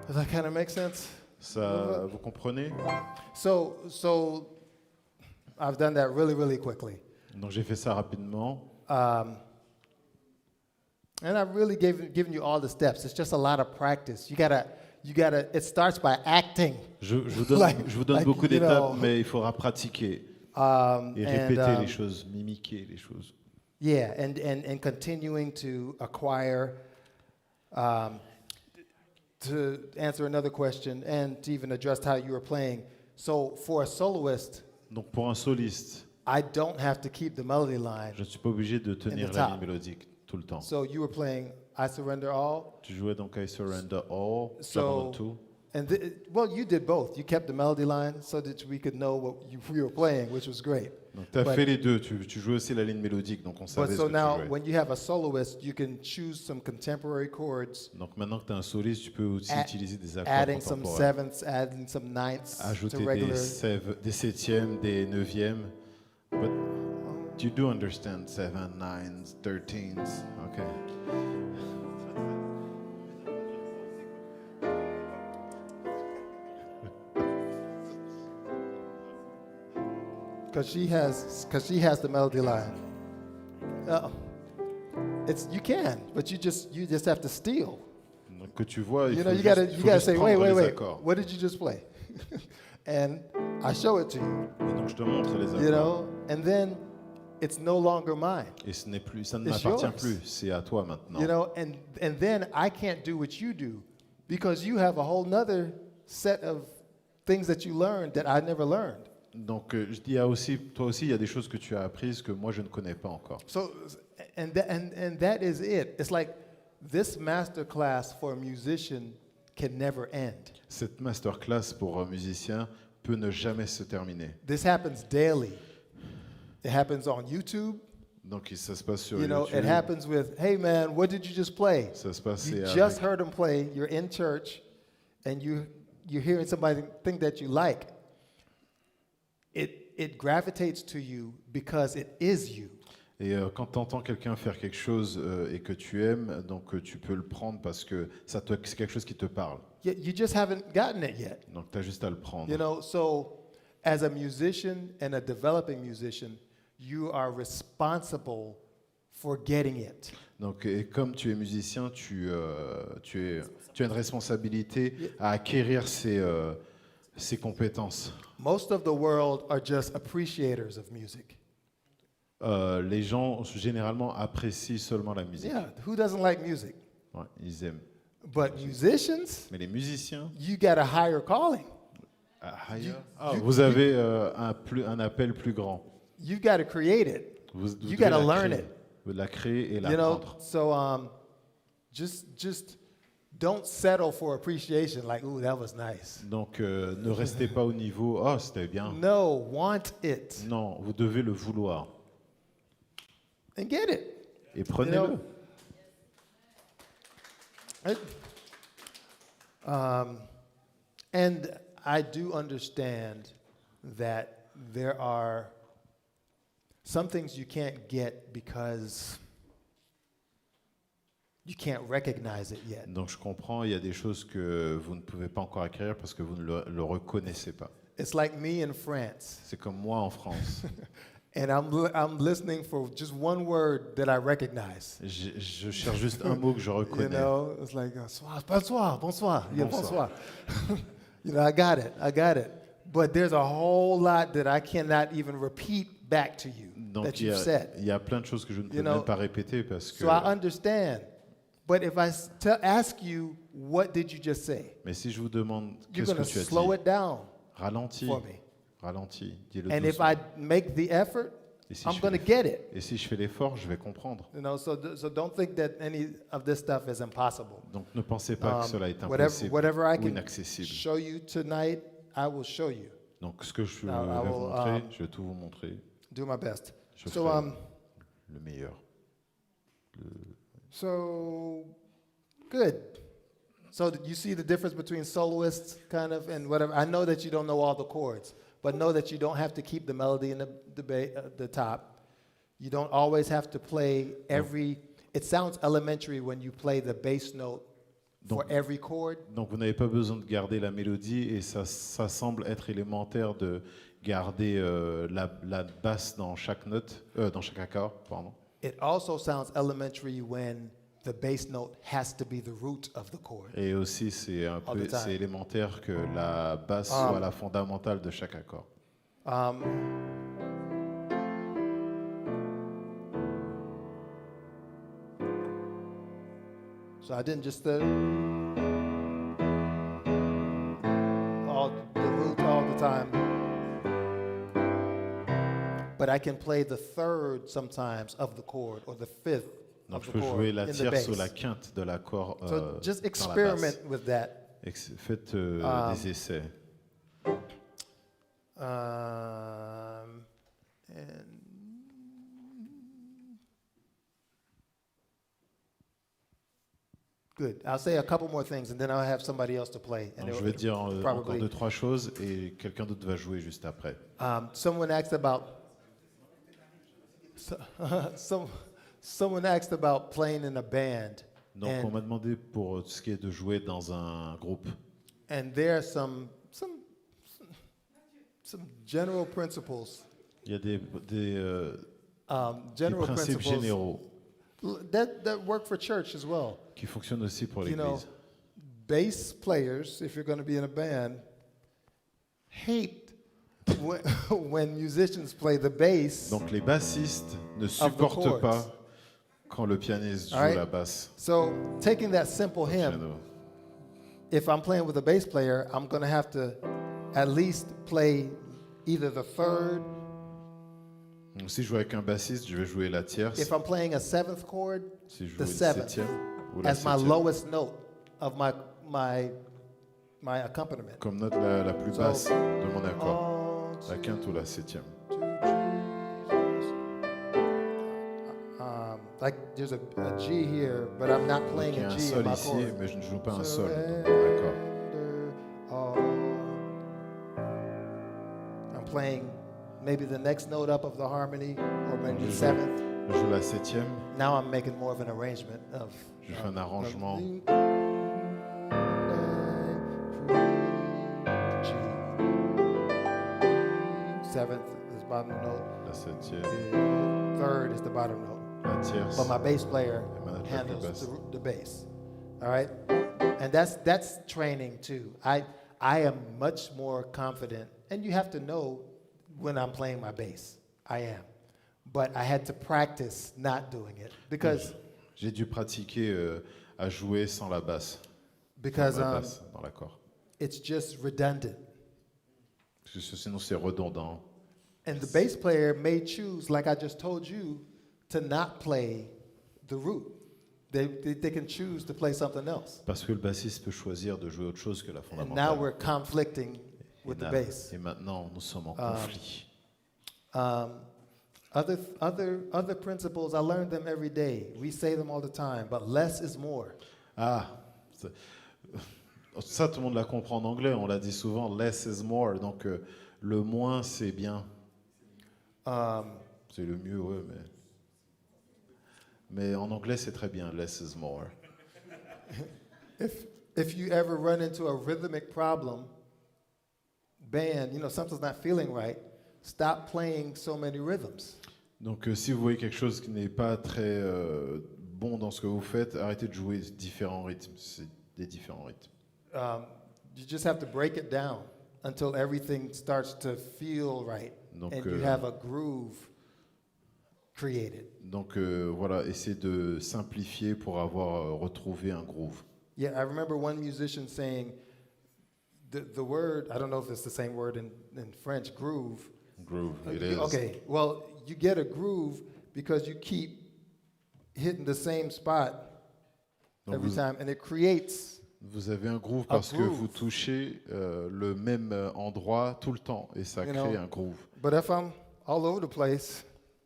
Does that kind of make sense? Ça, vous comprenez? So I've done that really, really quickly. Donc j'ai fait ça rapidement. And I've really given you all the steps. It's just a lot of practice. You gotta. It starts by acting. Je vous donne beaucoup d'étapes, mais il faudra pratiquer et répéter les choses, mimiquer les choses. Yeah, and continuing to acquire. To answer another question and to even address how you were playing. So for a soloist, Donc pour un soliste, I don't have to keep the melody line. je ne suis pas obligé de tenir the la top. ligne mélodique tout le temps. So you were playing I Surrender All. Tu jouais donc I Surrender All, So- j'abandonne tout. And well, you did both. You kept the melody line so that we could know what you were playing, which was great. Donc tu as But- fait les deux, tu jouais aussi la ligne mélodique, donc on But savait ce so que now, tu jouais. when you have a soloist, you can choose some contemporary chords, Donc maintenant que tu es un soliste, tu peux aussi Add- utiliser des accords adding some contemporains. sevenths, adding some ninths to Ajouter regular. des septièmes, des neuvièmes. But you do understand 7, 9s, 13s, okay. Because she has the melody line. You can, but you just have to steal. Donc que tu vois, il You faut know, you juste, gotta faut juste say, prendre les wait. accords. What did you just play? And I show it to you. Et donc je te montre les accords. You know, and then it's no longer mine. Et ça ne It's m'appartient yours. plus, c'est à toi maintenant. You know, and then I can't do what you do because you have a whole nother set of things that you learned that I never learned. Donc je dis toi aussi, il y a des choses que tu as apprises que moi je ne connais pas encore. So, and that is it. It's like this master class for a musician can never end. Cette masterclass pour un musicien peut ne jamais se terminer. This happens daily. It happens on YouTube. Donc ça se passe sur You know, YouTube. it happens with, hey man, what did you just play? Ça se passe You avec- just heard him play. You're in church, and you're hearing somebody think that you like. It gravitates to you because it is you. Et quand tu entends quelqu'un faire quelque chose et que tu aimes, donc tu peux le prendre parce que c'est quelque chose qui te parle. You just haven't gotten it yet. Donc tu as juste à le prendre. You know, so as a musician and a developing musician, you are responsible for getting it. Donc, et comme tu es musicien, tu as une responsabilité à acquérir ces compétences. Most of the world are just appreciators of music. Les gens généralement apprécient seulement la musique. Yeah, who doesn't like music? Ouais, ils aiment. But musicians, Mais les musiciens, you got a higher calling. vous avez un appel plus grand. You've got to create it. Vous You devez got to la learn créer. it. Vous la créer et You know, l'apprendre. so just don't settle for appreciation like, ooh, that was nice. Donc ne restez pas au niveau « Oh, c'était bien No, want it ». Non, vous devez le vouloir. and get it. Et prenez-le. And I do understand that there are some things you can't get because you can't recognize it yet. Donc je comprends, il y a des choses que vous ne pouvez pas encore acquérir parce que vous ne le reconnaissez pas. It's like me in France, C'est comme moi en France. and I'm listening for just one word that I recognize. Je cherche juste un mot que je You reconnais. know, it's like bonsoir, bonsoir, yeah, Bonsoir. bonsoir. You know, I got it. But there's a whole lot that I cannot even repeat back to you Donc that il you've said. y a plein de choses que je ne peux You know, même pas répéter parce que. So I understand. But if I ask you, what did you just say? Mais si je vous demande You're qu'est-ce going que to tu as slow dit, it down ralentis, for me. ralentis, dis-le And if doucement. I make the effort, Et si I'm je going to fais get it. Et si je fais l'effort, je vais comprendre. You know, so don't think that any of this stuff is impossible. Donc ne pensez pas que cela est Whatever, impossible whatever I ou can inaccessible. show you tonight, I will show you. Donc ce que je vais I will, vous montrer, je vais tout vous montrer. Do my best. Je So, ferai le meilleur. So, good. So you see the difference between soloists, kind of, and whatever. I know that you don't know all the chords, but know that you don't have to keep the melody in the top. You don't always have to play every. It sounds elementary when you play the bass note for every chord. Donc vous n'avez pas besoin de garder la mélodie et ça semble être élémentaire de garder la basse dans chaque note, dans chaque accord, pardon. It also sounds elementary when the bass note has to be the root of the chord. Et aussi, c'est un All peu, the time. c'est élémentaire que la basse soit la fondamentale de chaque accord. So I didn't just all the root all the time, but I can play the third sometimes of the chord or the fifth Donc of je the peux chord jouer la in the tierce ou bass. la quinte de l'accord So just dans la experiment basse. with that. Faites des essais. And good. I'll say a couple more things, and then I'll have somebody else to play. And Donc, je it'll- vais dire encore probably- 2-3 choses et quelqu'un d'autre va jouer juste après. Someone asked about. Someone asked about playing in a band, Donc on m'a demandé pour ce qui est de jouer dans un groupe. and there are some general principles. Il y a des General principes principles généraux that work for church as well. qui fonctionnent aussi pour You know, l'Église. bass players, if you're going to be in a band, hate when, when musicians play the bass. Donc les bassistes ne the supportent chords. pas quand le pianiste joue All right. la basse. So taking that simple au hymn, piano. if I'm playing with a bass player, I'm going to have to at least play either the third. Donc, si je joue avec un bassiste, je vais jouer la tierce. If I'm playing a seventh chord, Si je joue the une seventh septième ou la as my septième, lowest note of my accompaniment. comme note la plus So, basse de mon accord, all la quinte ou la septième. to Jesus. Like there's a G here, but I'm not Donc, playing il y a a un G in sol my ici, chord. mais je ne joue pas un sol dans mon accord. Surrender all. I'm playing maybe the next note up of the harmony, or maybe the seventh. Je joue la septième, Now I'm making more of an arrangement of. je fais un arrangement. G. Seventh is bottom note. La septième, The third is the bottom note. la tierce. But my bass player Et ma note la plus handles basse. the bass. All right, and that's training too. I am much more confident, and you have to know when I'm playing my bass. I am, but I had to practice not doing it because J'ai dû pratiquer à jouer sans la basse. because Sans la basse dans l'accord. it's just redundant. Parce que sinon c'est redondant. And the bass player may choose, like I just told you, to not play the root. They can choose to play something else. Parce que le bassiste peut choisir de jouer autre chose que la And now fondamentale. we're conflicting with the bass. Et maintenant, nous sommes en conflit. Other principles, I learn them every day. We say them all the time, but less is more. Ça, tout le monde la comprend en anglais. On l'a dit souvent, less is more. Donc, le moins, c'est bien. C'est le mieux, ouais, mais en anglais, c'est très bien, less is more. If you ever run into a rhythmic problem, band, something's not feeling right, stop playing so many rhythms. Donc, si vous voyez quelque chose qui n'est pas très bon dans ce que vous faites, arrêtez de jouer différents rythmes. C'est des différents rythmes. You just have to break it down until everything starts to feel right. Donc, and you have a groove created. Donc voilà, essayez de simplifier pour avoir retrouvé un groove. Yeah, I remember one musician saying the word, I don't know if it's the same word in French, groove. Groove, it is. Okay, well, you get a groove because you keep hitting the same spot Donc every vous, time, and it creates. vous avez un groove parce que vous touchez le même endroit tout le temps et ça crée un groove. But if I'm all over the place,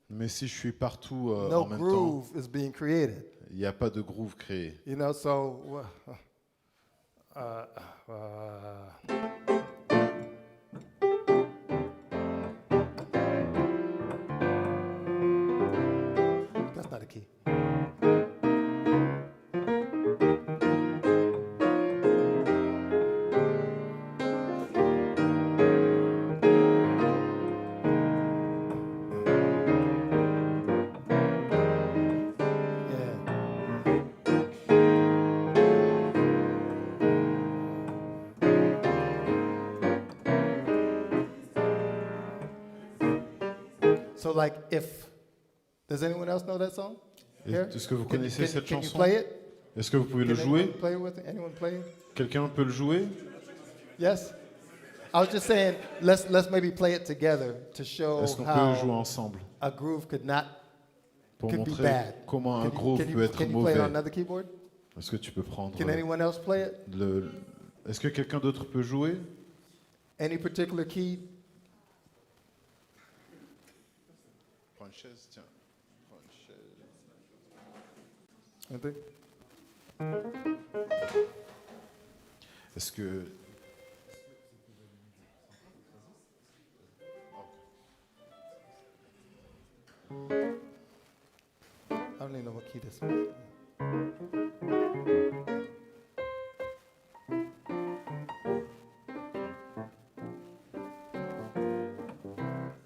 Mais si je suis partout no en même temps, groove is being created. il n'y a pas de groove créé. So that's not a key. So like if, does anyone else know that song? Here? Est-ce que vous Can- connaissez can- cette can you chanson? play it? Est-ce que vous pouvez le Can jouer? anyone play it with it? Anyone play it? Quelqu'un peut le jouer? Yes? I was just saying, let's maybe play it together to show Est-ce qu'on peut jouer how ensemble a groove could pour be montrer bad. comment un Can you- groove can you- peut être can you play it on mauvais? another keyboard? Est-ce que tu peux prendre Can anyone else play it? Est-ce que quelqu'un d'autre peut jouer? Any particular key? Prends une chaise, tiens. Prends une chaise. Anything? Est-ce que I don't even know what key this is.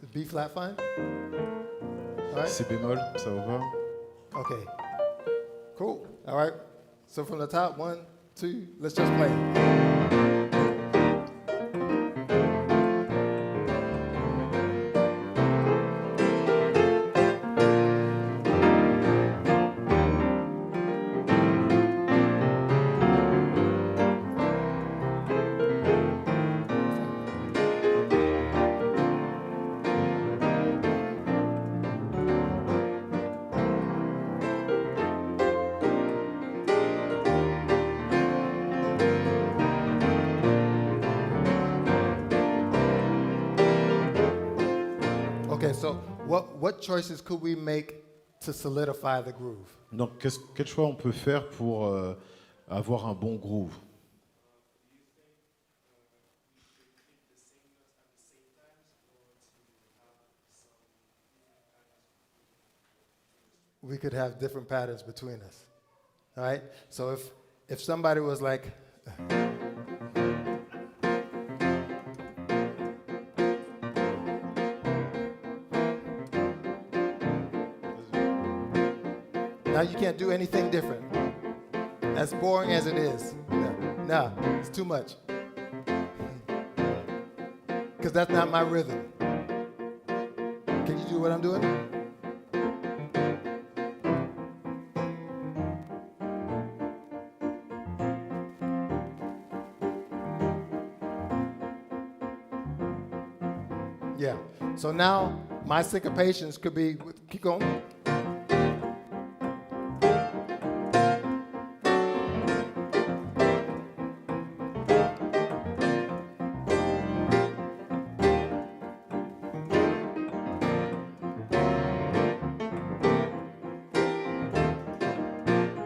Is B flat fine? All right. C bémol, ça vous va? Okay. Cool. All right. So from the top, 1, 2, let's just play. Okay, so what choices could we make to solidify the groove? Donc, quel choix on peut faire pour avoir un bon groove? We could have different patterns between us. All right? So if somebody was like now you can't do anything different. As boring as it is. No, it's too much. Because that's not my rhythm. Can you do what I'm doing? Yeah. So now my syncopations could be, keep going.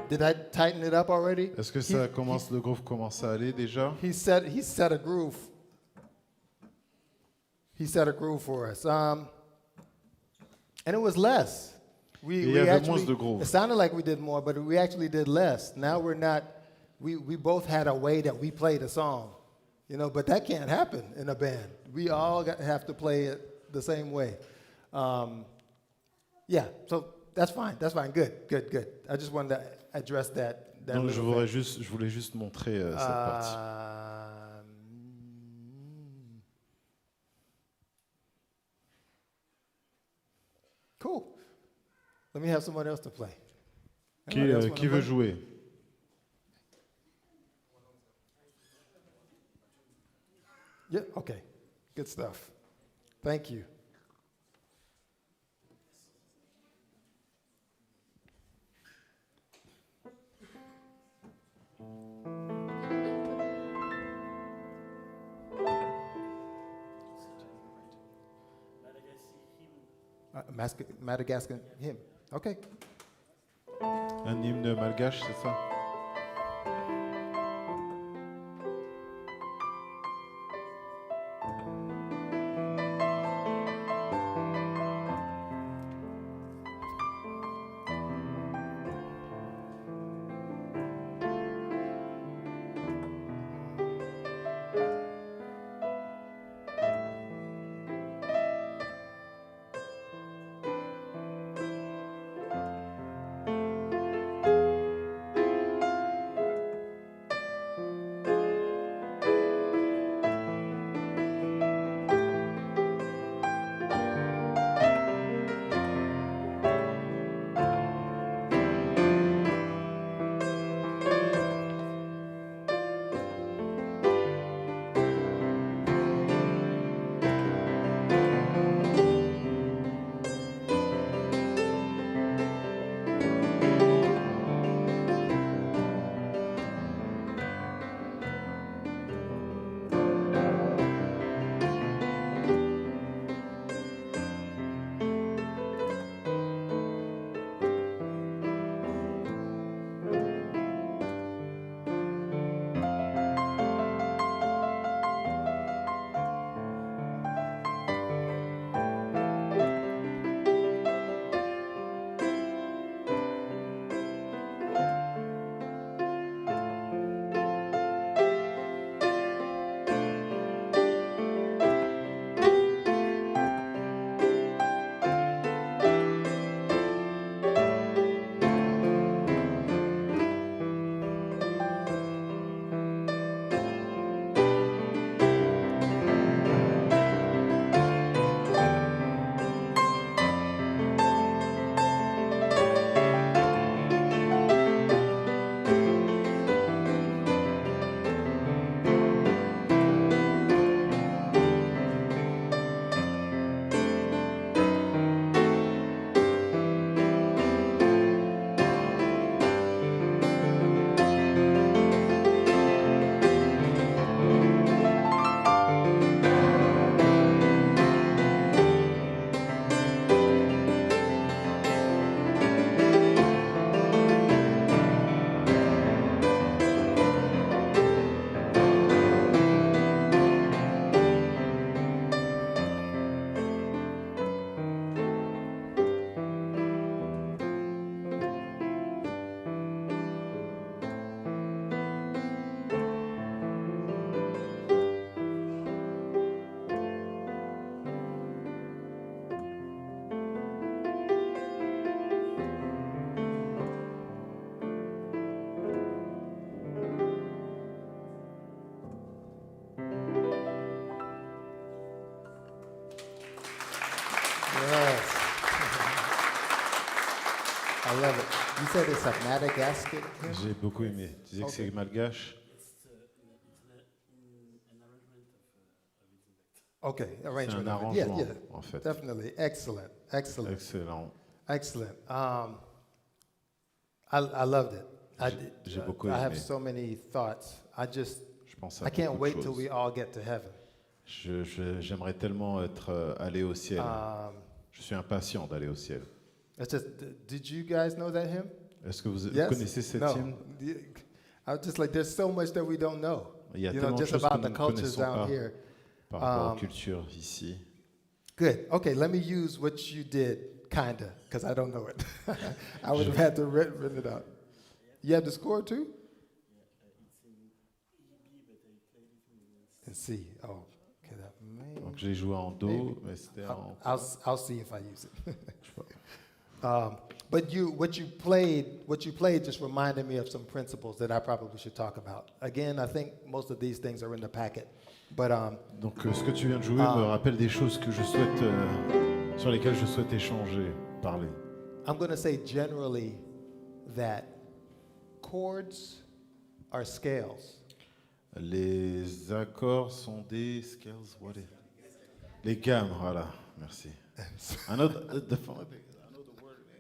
Did I tighten it up already? Est-ce que ça commence, le groove commence à aller déjà? He set a groove. He set a groove for us. And it was less. Et il y avait moins de groove. It sounded like we did more, but we actually did less. Now we're not, we both had a way that we played a song, you know, but that can't happen in a band. We all have to play it the same way. Yeah, so that's fine, good. I just wanted to address that. Donc je little thing. voulais juste montrer cette partie. Cool. Let me have someone else to play. Qui, Anyone else wanna qui veut play? jouer? Yeah, okay. Good stuff. Thank you. Madagascar hymn. Okay. Un hymne malgache, c'est ça? I love it. You said it's a Madagascar? J'ai beaucoup aimé. Tu disais que c'est malgache. Okay, C'est arrangement. un of it. arrangement, Yeah, en fait. definitely. Excellent, excellent, Excellent. excellent. I loved it. J'ai beaucoup I have aimé. so many thoughts. Je pense à I can't beaucoup de wait till choses. we all get to heaven. J'aimerais tellement être allé au ciel. Je suis impatient d'aller au ciel. It's just, did you guys know that hymn? Est-ce que vous Yes? connaissez cette No. hymne? I was just like, there's so much that we don't know. Il y a You know, tellement de just choses que about nous the ne cultures connaissons down pas here. par rapport aux cultures ici. Good. Okay, let me use what you did, kinda, because I don't know it. I would have had to written it out. You have the score too? And C. Oh, okay. That may. Donc j'ai joué en do, Maybe. mais c'était en. I'll see if I use it. But what you played just reminded me of some principles that I probably should talk about. Again, I think most of these things are in the packet, but Donc ce que tu viens de jouer me rappelle des choses que je souhaite, sur lesquelles je souhaite échanger, parler. I'm going to say generally that chords are scales. Les accords sont des scales, what is? Les gammes, voilà, merci. I know the funny thing is, I know the word in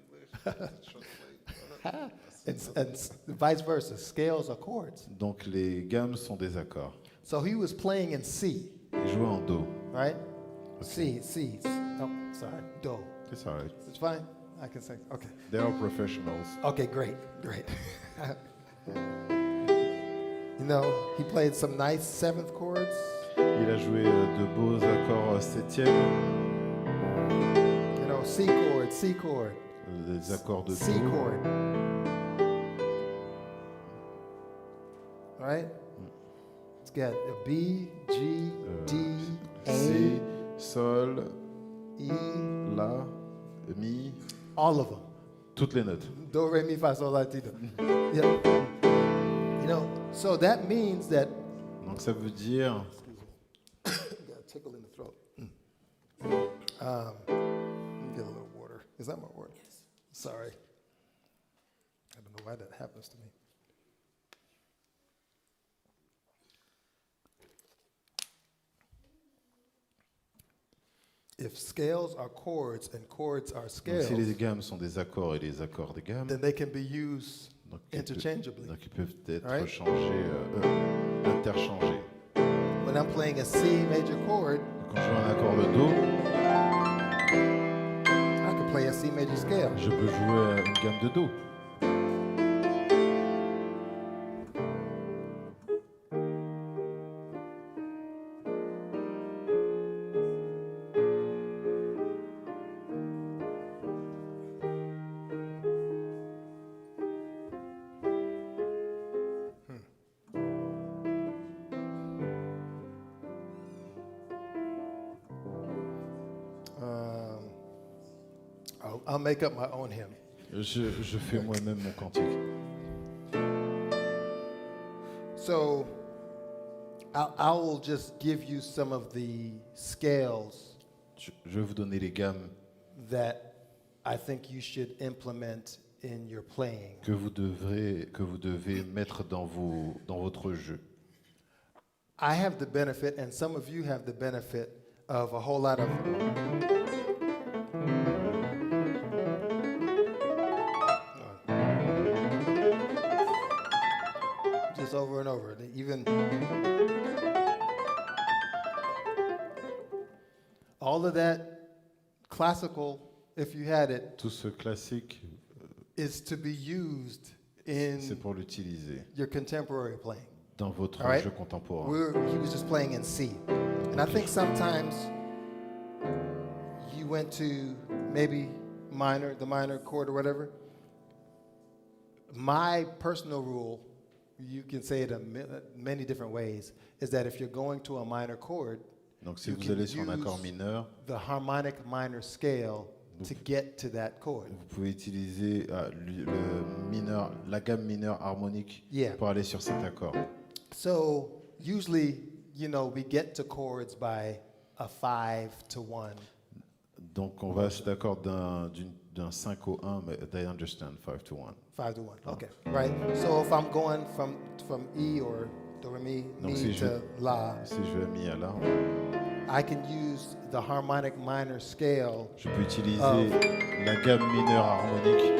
English. And vice versa, scales are chords. Donc les gammes sont des accords. So he was playing in C, Il jouait en do. right? C. Oh, sorry, do. It's all right. It's fine. I can say. Okay. They are professionals. Okay, great. You know, he played some nice seventh chords. Il a joué de beaux accords septièmes, You know, C chord, des accords de C do. chord. Right? It's got a B, G, D, C, A, sol, E, la, mi, all of them. toutes les notes. Do, re, mi, fa, sol, la, ti, do. Yeah. You know, so that means that. Donc ça veut dire, Got a tickle in the throat. Let me get a little water. Is that my water? Yes. Sorry. I don't know why that happens to me. If scales are chords and chords are donc scales, si les gammes sont des accords et les accords des gammes, then they can be used donc interchangeably. donc ils peuvent être Right? changés, interchangés. When I'm playing a C major chord, Donc, quand je joue un accord de do, I can play a C major scale. je peux jouer une gamme de do. I'll make up my own hymn. Je fais moi-même mon cantique. So I will just give you some of the scales Je vais vous donner les gammes that I think you should implement in your playing. que vous devez mettre dans votre jeu. I have the benefit, and some of you have the benefit of a whole lot of just over and over. Even all of that classical, if you had it, Tout ce classique, is to be used in c'est pour l'utiliser your contemporary playing. dans votre All right. jeu contemporain. He was just playing in C. And I think sometimes you went to maybe the minor chord or whatever. My personal rule, you can say it many different ways, is that if you're going to a minor chord, Donc si you vous can allez sur un accord use mineur, the harmonic minor scale to get to that chord. vous pouvez utiliser la gamme mineure harmonique Yeah. pour aller sur cet accord. So usually, we get to chords by a 5 to 1. Donc on va à cet accord d'un 5 au 1, mais they understand 5 to 1. 5 to 1. Okay, right. So if I'm going from E or do re mi, Donc mi si je, to la, si je vais à mi à la, I can use the harmonic minor scale je peux utiliser la gamme mineure harmonique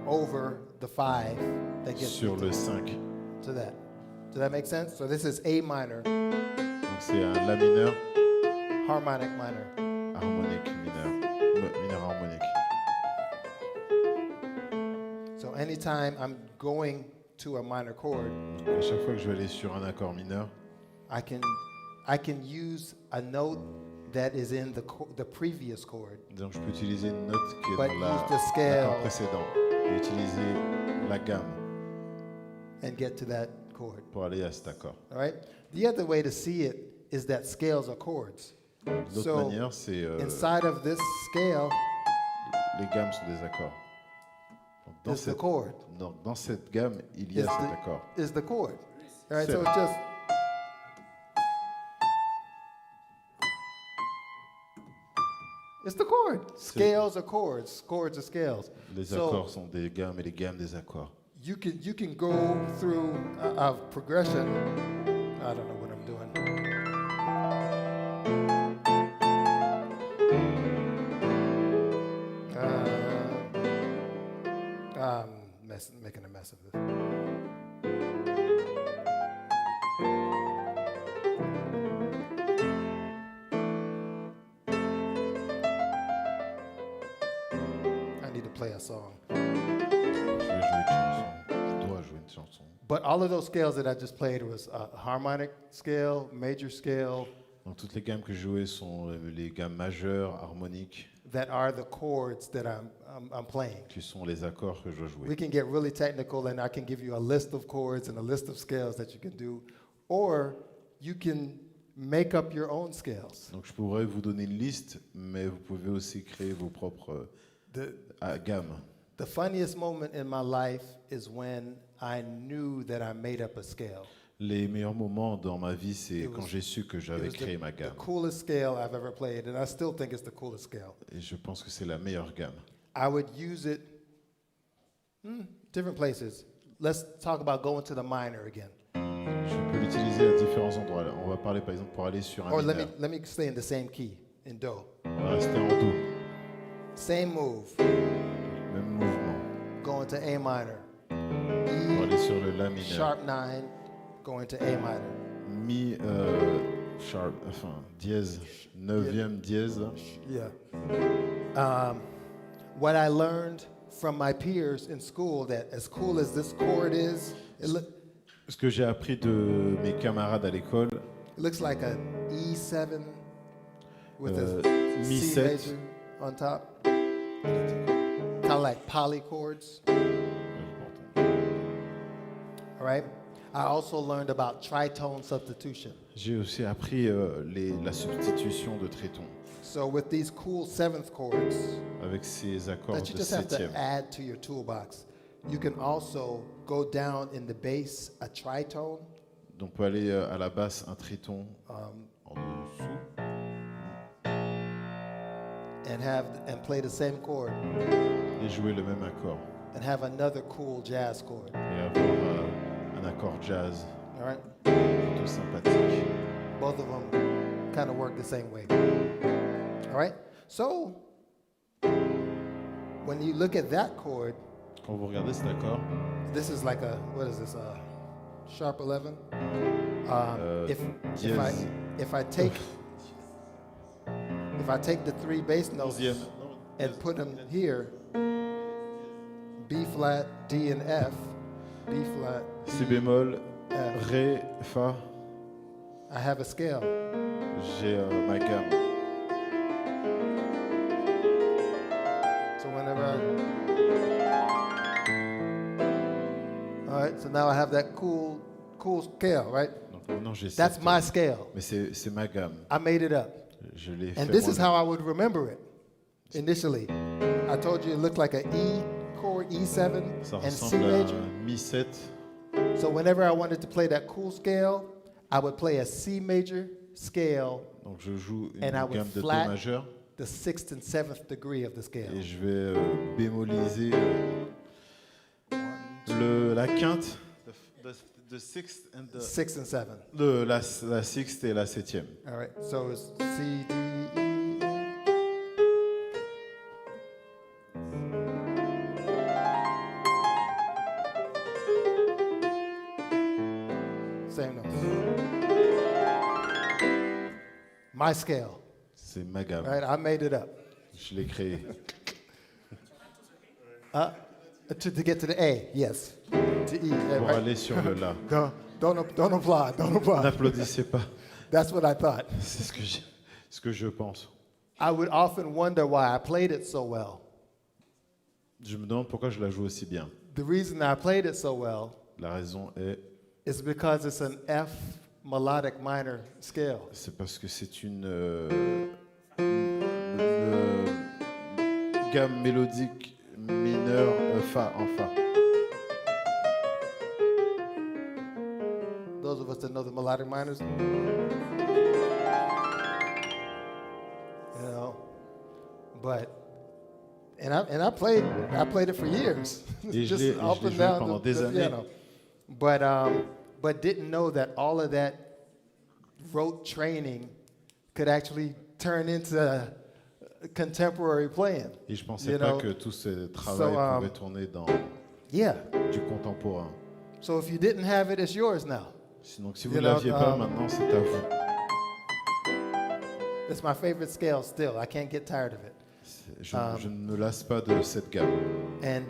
over the 5 that gets sur me le 5. to that. Does that make sense? So this is A minor, Donc c'est un la mineur harmonic minor. harmonique mineur, mineur harmonique. So anytime I'm going to a minor chord, Donc à chaque fois que je vais aller sur un accord mineur, I can use a note that is in the previous chord, donc je peux utiliser une note qui est but dans use the scale l'accord précédent et utiliser la gamme and get to that chord. pour aller à cet accord. All right. The other way to see it is that scales are chords. L'autre So manière, c'est inside of this scale les gammes sont des accords. Donc, is the chord. dans cette gamme, il y a Is cet the, accord. is the chord. All right. So Seven. it's just. It's the chord. Scales are chords. Chords are scales. Les So accords sont des gammes et les gammes des accords. you can go through a progression. I don't know what I'm doing. I'm making a mess of this. I need to play a song. Je vais jouer une chanson. Je dois jouer une chanson. But all of those scales that I just played was a harmonic scale, major scale, Donc toutes les gammes que je jouais sont les gammes majeures, harmoniques, that are the chords that I'm playing. qui sont les accords que je dois jouer. We can get really technical and I can give you a list of chords and a list of scales that you can do, or you can make up your own scales. Donc je pourrais vous donner une liste, mais vous pouvez aussi créer vos propres gammes. The funniest moment in my life is when I knew that I made up a scale. Les meilleurs moments dans ma vie, c'est It quand was- j'ai su que It j'avais was créé ma the gamme. coolest scale I've ever played, and I still think it's the coolest scale. Et je pense que c'est la meilleure gamme. I would use it different places. Let's talk about going to the minor again. Je peux l'utiliser à différents endroits. Là, on va parler par exemple pour aller sur un Or mineur. let me stay in the same key, in Do. On va rester en Do. Same move, Même mouvement. going to A minor. Pour aller sur le La mineur. Sharp 9, going to A minor. Mi sharp, enfin dièse, 9e dièse. Yeah. What I learned from my peers in school, that as cool as this chord is, Ce que j'ai appris de mes camarades à l'école, it looks like a E7 with a Mi C 7. major on top. Kind of like polychords. All right. I also learned about tritone substitution. j'ai aussi appris la substitution de tritons So with these cool seventh chords avec ces accords that you de just have to septième. add to your toolbox, you can also go down in the bass a tritone. Donc on peut aller à la basse un triton en dessous and play the same chord et jouer le même accord and have another cool jazz chord. et avoir un accord jazz All right. plutôt sympathique. Both of them kind of work the same way. All right. So when you look at that chord, Quand vous regardez cet accord, this is like a, what is this? Sharp 11. If dièse. if I take the three bass notes 11e. and put them here, B flat, D, and F, B flat, Si bémol, F, Ré, Fa, I have a scale. j'ai ma gamme. So whenever all right, so now I have that cool scale, right? Donc maintenant j'ai That's cette my gamme. scale. Mais c'est ma gamme. I made it up. Je l'ai fait And this is moi-même. how I would remember it initially. I told you it looked like an E chord, E7, Ça and C ressemble à major. un Mi7. So whenever I wanted to play that cool scale, I would play a C major scale Donc je joue une And I would gamme de Do flat- majeur the 6th and 7th degree of the scale. Et je vais bémoliser la quinte, the sixth and the 6th and 7th. la sixth et la septième. All right, so it's C, D, E, F. Same notes. My scale, C'est ma gamme. right? I made it up. Je l'ai créé. To get to the A, yes. To E, Pour right? aller sur le la. Don't applaud, don't applaud. N'applaudissez pas. That's what I thought. C'est ce que je pense. I would often wonder why I played it so well. Je me demande pourquoi je la joue aussi bien. The reason I played it so well La raison est, is because it's an F melodic minor scale. c'est parce que c'est une gamme mélodique mineure fa en fa. Those of us that know the melodic minors, but I played it for years, Et je l'ai joué pendant des années. piano. But didn't know that all of that rote training could actually turn into contemporary playing. Et je pensais You pas know, que tout ce travail pouvait tourner dans Yeah. du contemporain. So if you didn't have it, it's yours now. Sinon, si vous You ne know, l'aviez pas, maintenant c'est à vous. It's my favorite scale still. I can't get tired of it. Je ne me lasse pas de cette gamme. And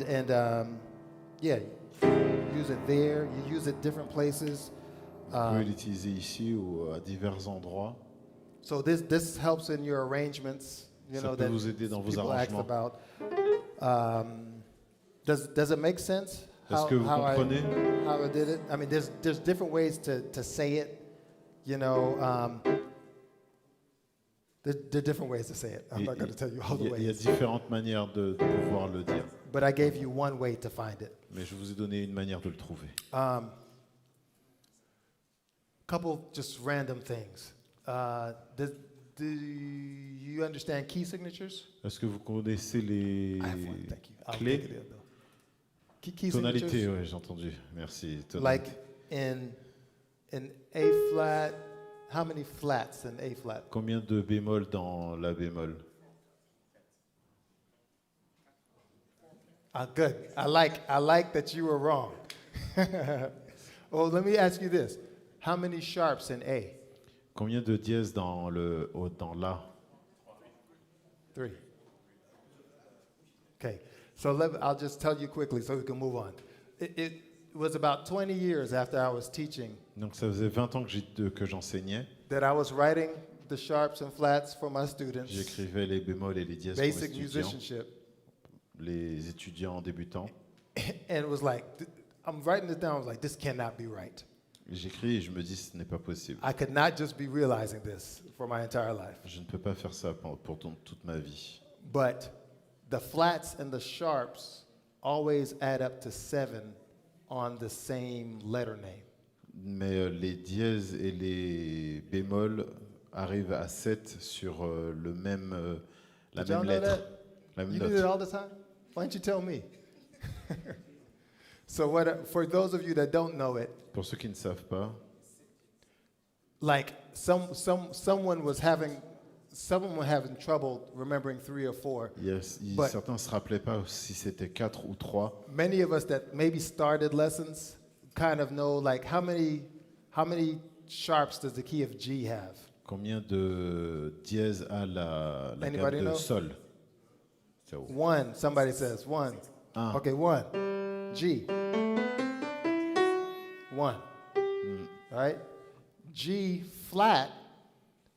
yeah, you use it there. You use it different places. Vous pouvez l'utiliser ici ou à divers endroits. So this helps in your arrangements. You Ça know peut that vous aider dans vos people asked arrangements. about. Does it make sense? Est-ce que vous comprenez? How I did it? I mean, there's different ways to say it. You know, there are different ways to say it. I'm not going to tell you all the Il y a ways. différentes manières de pouvoir le dire. But I gave you one way to find it. Mais je vous ai donné une manière de le trouver. Couple just random things. Do you understand key signatures? Est-ce que vous connaissez les I have one, thank you. I'll clés? take it in, though. Key Tonalité, signatures? oui, j'ai entendu. Merci. Like Tonalité. in A flat, how many flats in A flat? Combien de bémols dans la bémol? Good. I like that you were wrong. Well, let me ask you this. How many sharps in A? Combien de dièses dans la? 3. Okay. So I'll just tell you quickly so we can move on. It was about 20 years after I was teaching Donc ça faisait 20 ans que j'enseignais. that I was writing the sharps and flats for my students. J'écrivais les bémols et les dièses pour Basic les étudiants, musicianship. les étudiants débutants. And it was like, I'm writing this down. I was like, this cannot be right. J'écris et je me dis ce n'est pas possible. I could not just be realizing this for my entire life. Je ne peux pas faire ça pour toute ma vie. But the flats and the sharps always add up to 7 on the same letter name. Mais les dièses et les bémols arrivent à 7 sur la Did même y'all know lettre, that? la même You do note. it all the time? Why don't you tell me? So for those of you that don't know it, Pour ceux qui ne savent pas, like someone was having trouble remembering 3 or 4. But- certains ne se rappelaient pas si c'était 4 ou 3. Many of us that maybe started lessons kind of know like how many sharps does the key of G have? Combien de dièses a la Anybody gamme de know? sol? So, 1, somebody says 1. Ah. Okay, 1. G. 1. All right? G flat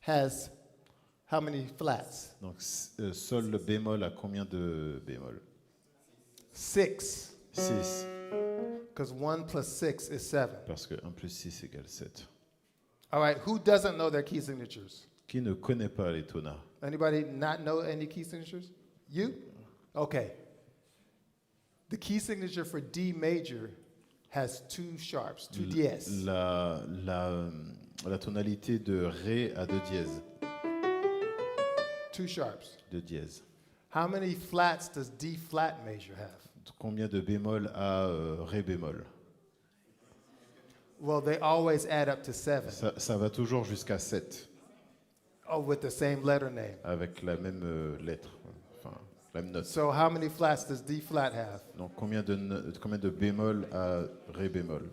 has how many flats? Donc sol bémol a combien de bémol? 6. 6. Because 1 plus 6 is 7. Parce que 1 plus 6 égale 7. All right, who doesn't know their key signatures? Qui ne connaît pas les tonards? Anybody not know any key signatures? You? Okay. The key signature for D major has 2 sharps, 2 dièses. La tonalité de Ré a 2 dièses. 2 sharps. de dièse. How many flats does D flat major have? Combien de bémol a Ré bémol? Well, they always add up to 7. Ça va toujours jusqu'à 7, Oh, with the same letter name. avec la même lettre, enfin la même note. So how many flats does D flat have? Donc combien de bémol a Ré bémol?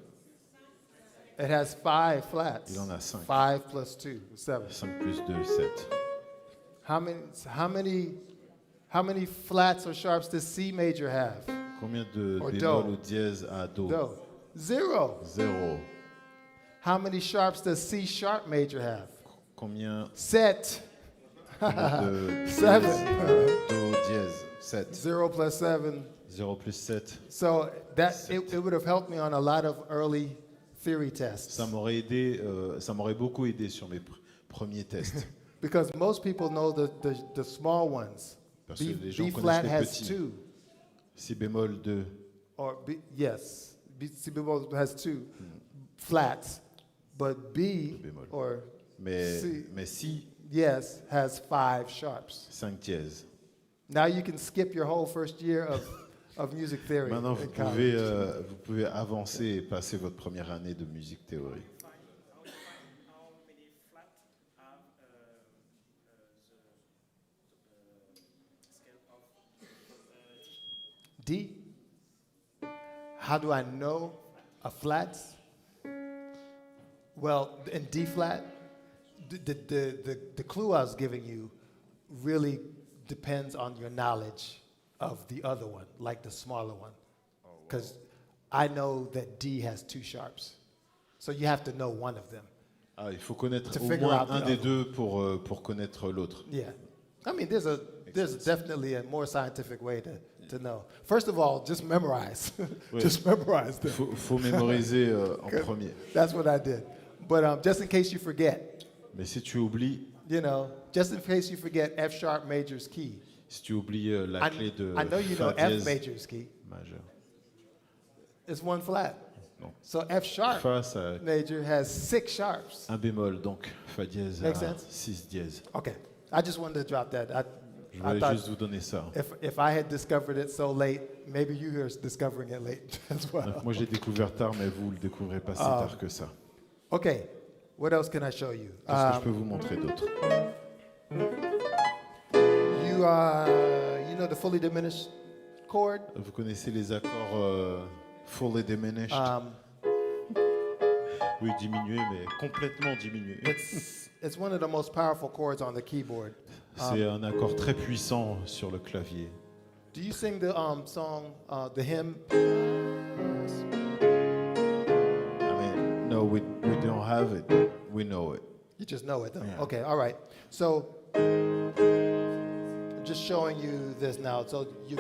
It has 5 flats. Il en a 5. 5 plus 2, 7. 5 plus 2, 7. How many flats or sharps does C major have? Combien de Or bémol do. ou dièse a Do? No. 0. 0. How many sharps does C sharp major have? Combien 7. de 7. dièse? Do dièse, 7. 0 plus 7. 0 plus 7. So it would have helped me on a lot of early theory tests. Ça m'aurait beaucoup aidé sur mes premiers tests. Because most people know the small ones. Parce que les gens B connaissent flat les has petits. 2. Si bémol 2. Or yes, C bemol has 2 flats, but B bémol. or Mais C, si, yes, has 5 sharps. 5 dièses. Now you can skip your whole first year of music theory. Maintenant, in vous college. pouvez avancer et passer votre première année de musique théorie. D. How do I know a flat? Well, in D flat, the clue I was giving you really depends on your knowledge of the other one, like the smaller one. Because I know that D has 2 sharps. So you have to know one of them. Ah, il faut connaître To au figure moins out the un des other. deux pour connaître l'autre. Yeah. I mean, there's definitely a more scientific way to know. First of all, just memorize. Oui. Just memorize them. Faut mémoriser en premier. That's what I did. But just in case you forget, Mais si tu oublies, just in case you forget F sharp major's key. si tu oublies la clé de I know you know Fa F dièse major's key. majeur. It's 1 flat. Non. So F sharp Fa, ça major has 6 sharps. un bémol, donc Fa dièse Make a sense? 6 dièses. Okay. I just wanted to drop that. Je I voulais thought juste vous donner ça. if I had discovered it so late, maybe you are discovering it late as well. Donc, moi, j'ai découvert tard, mais vous le découvrez pas si tard que ça. Okay. What else can I show you? Qu'est-ce que je peux vous montrer d'autre? You know the fully diminished chord? Vous connaissez les accords fully diminished? Oui, diminué, mais complètement diminué. It's one of the most powerful chords on the keyboard. C'est un accord très puissant sur le clavier. Do you sing the song, the hymn? I mean, no, we don't have it. We know it. You just know it, though. Yeah. Okay, all right. So, I'm just showing you this now. So you,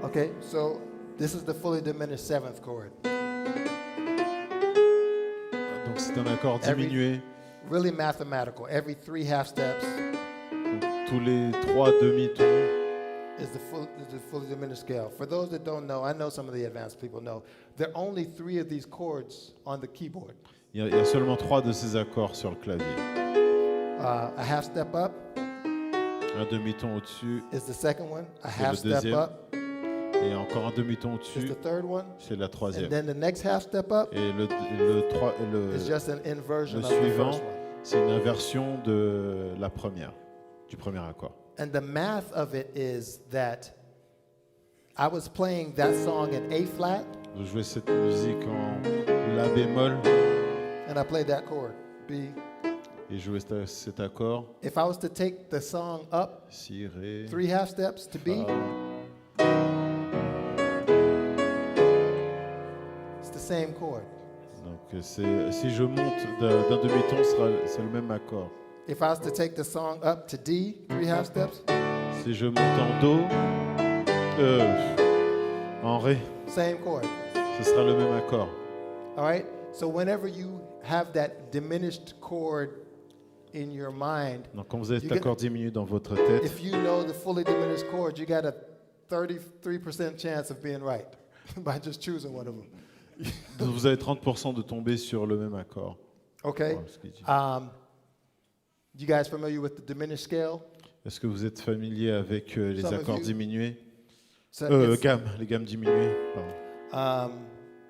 okay. So this is the fully diminished 7th chord. Donc c'est un accord diminué. Really mathematical. Every 3 half steps Donc, tous les 3 demi-tons. is the fully diminished scale. For those that don't know, I know some of the advanced people know, there are only 3 of these chords on the keyboard. Il y a seulement 3 de ces accords sur le clavier. A half step up Un demi-ton au-dessus is the second one. A C'est half le step deuxième. up et encore un demi-ton is au-dessus. the third one. C'est la And troisième. then the next half step up Et le is just an inversion le of the suivant, first one. c'est une inversion de la première, du premier accord. And the math of it is that I was playing that song in A flat, Vous jouez cette musique en La bémol and I played that chord, B. et jouez cet accord, If I was to take the song up Si, Ré, 3 half steps to B, Fa. it's the same chord. Donc si je monte d'un demi-ton, c'est le même accord. If I was to take the song up to D, 3 half steps, Si je monte en Do, en Ré, same chord. ce sera le même accord. All right? So whenever you have that diminished chord in your mind, Donc quand vous avez You cet get- accord diminué dans votre tête, if you know the fully diminished chord, you got a 33% chance of being right by just choosing one of them. vous avez 30% de tomber sur le même accord. Okay. Ouais, ce qu'il dit. You guys familiar with the diminished scale? Est-ce que vous êtes familier avec les Some of accords you- diminués? So it's- Les gammes diminuées. Pardon.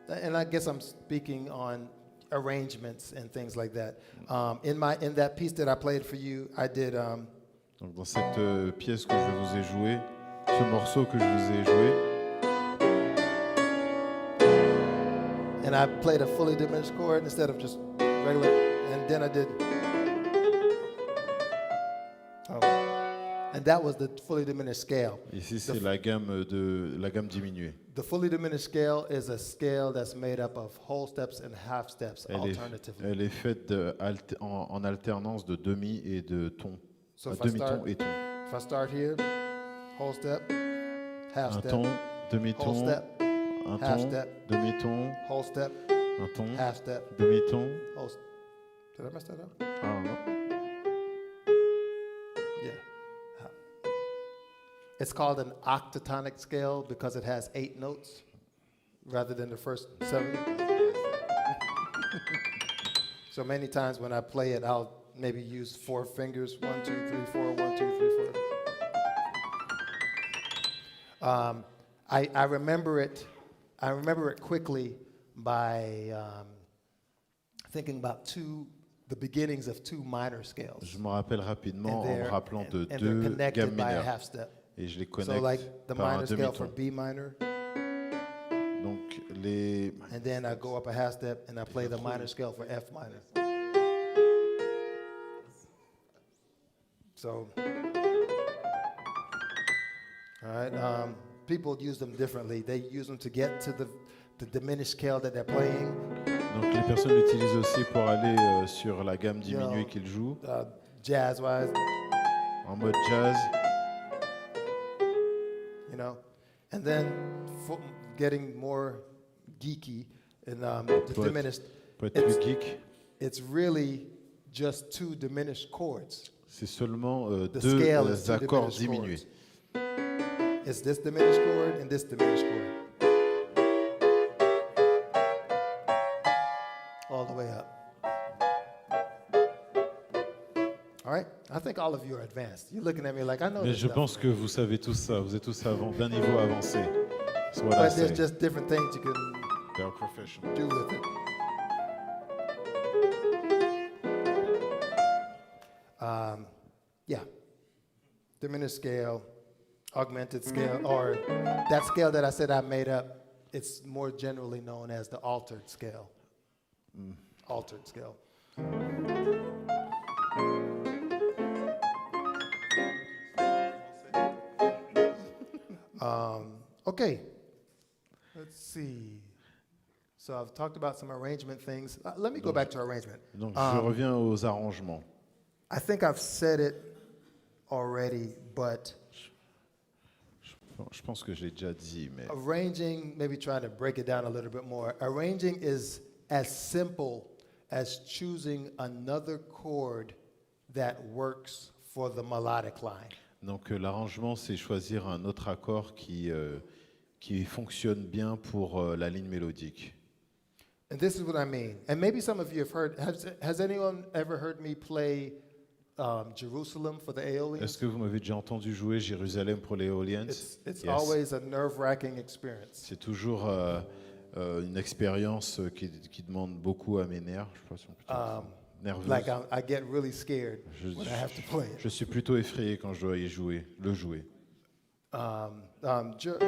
And I guess I'm speaking on arrangements and things like that. In that piece that I played for you, I did. Donc dans cette pièce que je vous ai jouée, ce morceau que je vous ai joué, And I played a fully diminished chord instead of just regular. And then I did. Oh. And that was the fully diminished scale. ici c'est la gamme diminuée. The fully diminished scale is a scale that's made up of whole steps and half steps alternatively. Elle est faite en alternance de demi et de ton. So if I Demi-ton start, et ton. if I start here, whole step, half Un step, ton, whole demi-ton, step, un half ton, step, demi-ton, whole step, un ton, half step, demi-ton. whole step. Did I mess that up? Ah, non. Yeah. It's called an octatonic scale because it has 8 notes rather than the first 7. So many times when I play it, I'll maybe use 4 fingers, 1, 2, 3, 4, 1, 2, 3, 4. I remember it. I remember it quickly by thinking about the beginnings of 2 minor scales. Je me rappelle rapidement And en me they're- rappelant de and they're deux connected gammes by a mineures. half step. Et je les So connecte like the par un minor scale for demi-ton. B minor, Donc les... and then I go up a half step and I play the minor scale for F minor. So, all right, people use them differently. They use them to get to the diminished scale that they're playing. Donc les personnes l'utilisent aussi pour aller sur la gamme diminuée Yo. qu'ils jouent, Jazz-wise, en mode jazz. you know, and then getting more geeky and the Pour diminished. être plus It's- geek, It's really just 2 diminished chords. c'est seulement The deux scale is 2 accords diminished diminués. chords. It's this diminished chord and this diminished chord. All the way up. All right? I think all of you are advanced. You're looking at me like I know Mais this je stuff. pense que vous savez tous ça, vous êtes tous d'un niveau avancé. C'est what I But say. there's just different things you can They're professional. do with it. Yeah. Diminished scale, augmented scale, or that scale that I said I made up, it's more generally known as the altered scale. Altered scale. Okay. Let's see. So I've talked about some arrangement things. Let me go back to arrangement. Donc je reviens aux arrangements. I think I've said it already, but Je pense que je l'ai déjà dit, mais arranging, maybe trying to break it down a little bit more. Arranging is as simple as choosing another chord that works for the melodic line. donc l'arrangement, c'est choisir un autre accord qui fonctionne bien pour la ligne mélodique. And this is what I mean. And maybe some of you have heard, has anyone ever heard me play Jerusalem for the Aeolians? Est-ce que vous m'avez déjà entendu jouer Jérusalem pour les Eolians? It's Yes. always a nerve-wracking experience. C'est toujours une expérience qui demande beaucoup à mes nerfs. Je sais pas si on peut dire ça. Nerveuse. Like I get really scared Je- when I have to play it. Je suis plutôt effrayé quand je dois y jouer, le jouer. George.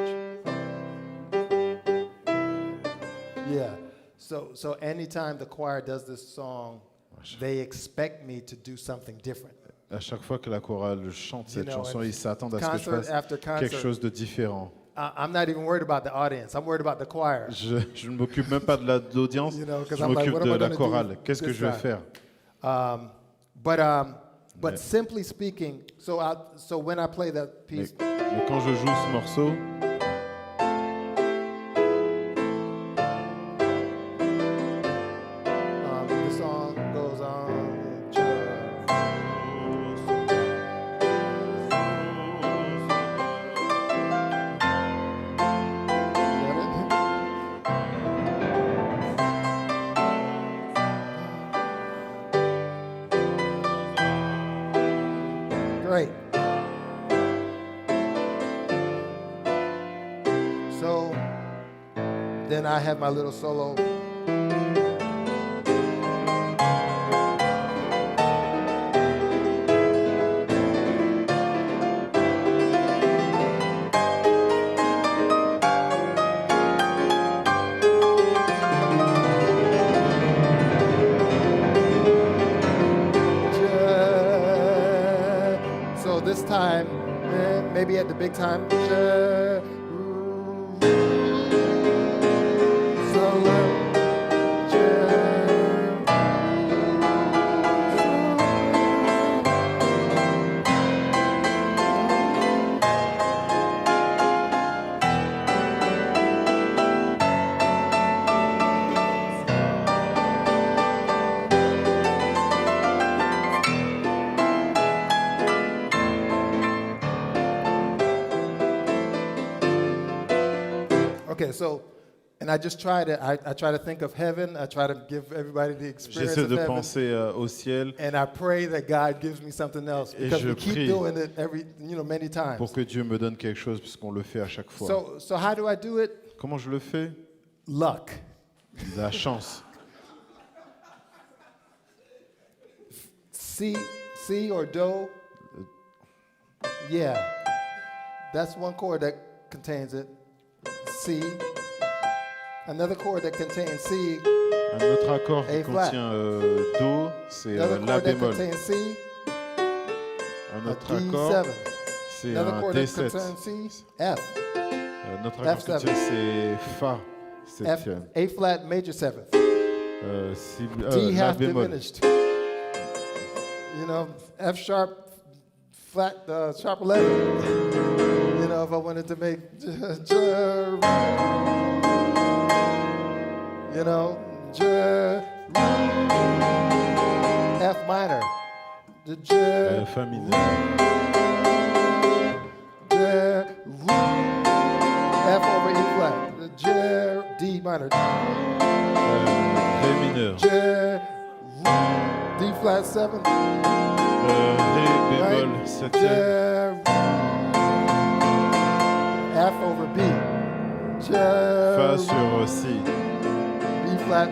Yeah. So anytime the choir does this song, they expect me to do something different. À chaque fois que la chorale chante cette know, chanson, and ils s'attendent à ce que je concert fasse after concert. quelque chose de différent. I'm not even worried about the audience. I'm worried about the choir. Je ne m'occupe même pas de l'audience, You know, 'cause je I'm like, m'occupe what am de I la gonna do chorale. Qu'est-ce que this je vais time? faire? But Mais- simply speaking, so when I play that Mais, piece, mais quand je joue ce morceau, the song goes on. then I have my little solo. So this time, maybe at the big time. Okay, so, and I just try to, I try to think of heaven. I try to give everybody the experience J'essaie of de heaven. penser au ciel And I pray that God gives me something else Et because je we keep prie doing it many times. pour que Dieu me donne quelque chose puisqu'on le fait à chaque fois. So how do I do it? Comment je le fais? Luck. La chance. C or do. Yeah, that's one chord that contains it. C. Another chord that contains C. Un autre accord qui A flat. contient Do, c'est Another La chord that bémol. contains C. Un A autre accord, D7. c'est Another un chord that D7. contains C. F. Notre accord F7. septième, c'est Fa F. septième. A flat major seventh. D La half bémol. diminished. You know, F sharp, flat, sharp 11. You know, if I wanted to make, you know, F minor. Fa mineur. F over E flat. D minor. Ré mineur. D flat 7. Ré bémol septième. F over B. Fa sur C. B flat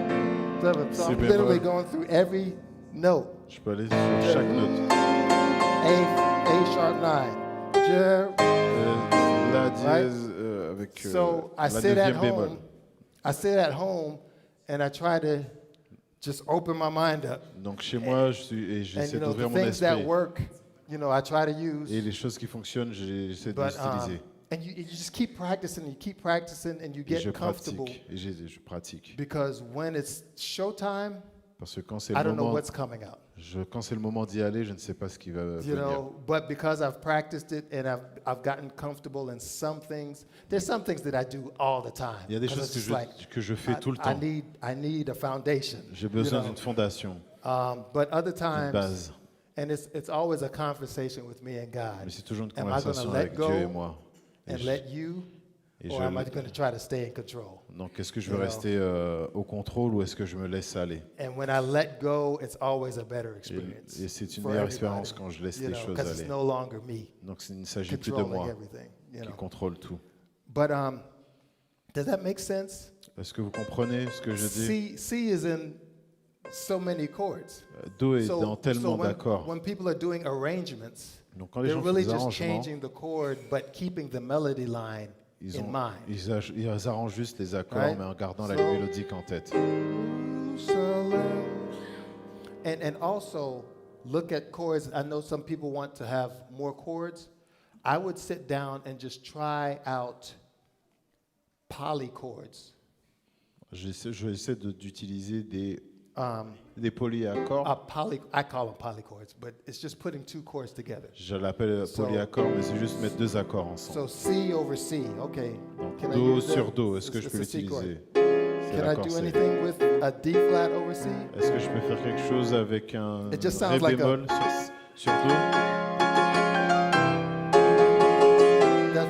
7. So Si I'm bémol. literally going through every note. Je peux aller sur chaque note. A sharp 9. La dièse avec So I la sit at neuvième bémol. home. I sit at home and I try to just open my mind up. Donc chez moi, And j'essaie you know, the d'ouvrir mon things that esprit. work, you know, I try to use. Et les choses qui fonctionnent, j'essaie de But les utiliser. and you just keep practicing and you Et get je comfortable pratique. Et je pratique. because when it's showtime, Parce que quand c'est I le don't know moment, what's coming out. quand c'est le moment d'y aller, je ne sais pas ce qui va You venir. know, but because I've practiced it and I've gotten comfortable in some things, there's some things that I do all the time. Il y a des 'Cause choses it's que just que je fais tout le I temps. need a foundation. J'ai besoin you know. d'une fondation, But other d'une times, base. and it's always a conversation with me and God. Mais c'est toujours une Am I conversation gonna let avec Dieu et go moi. Et and je- let you, et or je- am I going to try to stay in control? Donc, est-ce que je you veux know. rester au contrôle ou est-ce que je me laisse aller? And when I let go, it's always a better experience. Et c'est une for meilleure everybody, expérience quand je laisse you les know, choses 'cause it's aller. no longer me Donc, il ne s'agit plus de controlling moi everything. You qui know. contrôle tout. But does that make sense? Est-ce que vous comprenez ce que je dis? C is in so many chords. Do est dans tellement when, d'accords. when people are doing arrangements, Donc, quand les they're gens font really des just arrangements, changing the chord, but keeping the melody line in mind. ils arrangent juste les accords, Right? mais en gardant la So- mélodique en tête. And also look at chords. I know some people want to have more chords. I would sit down and just try out polychords. J'essaie d'utiliser des polyaccords. I call them polychords, but it's just putting two chords together. Je l'appelle So- polyaccord, mais c'est juste mettre deux accords ensemble. So C over C, okay. Donc, Can I Do use that? sur Do, est-ce que je It's peux a C chord. l'utiliser? C'est Can I l'accord do C. anything with a D flat over C? Est-ce que je peux faire quelque chose avec un It just Ré sounds like bémol sur Do?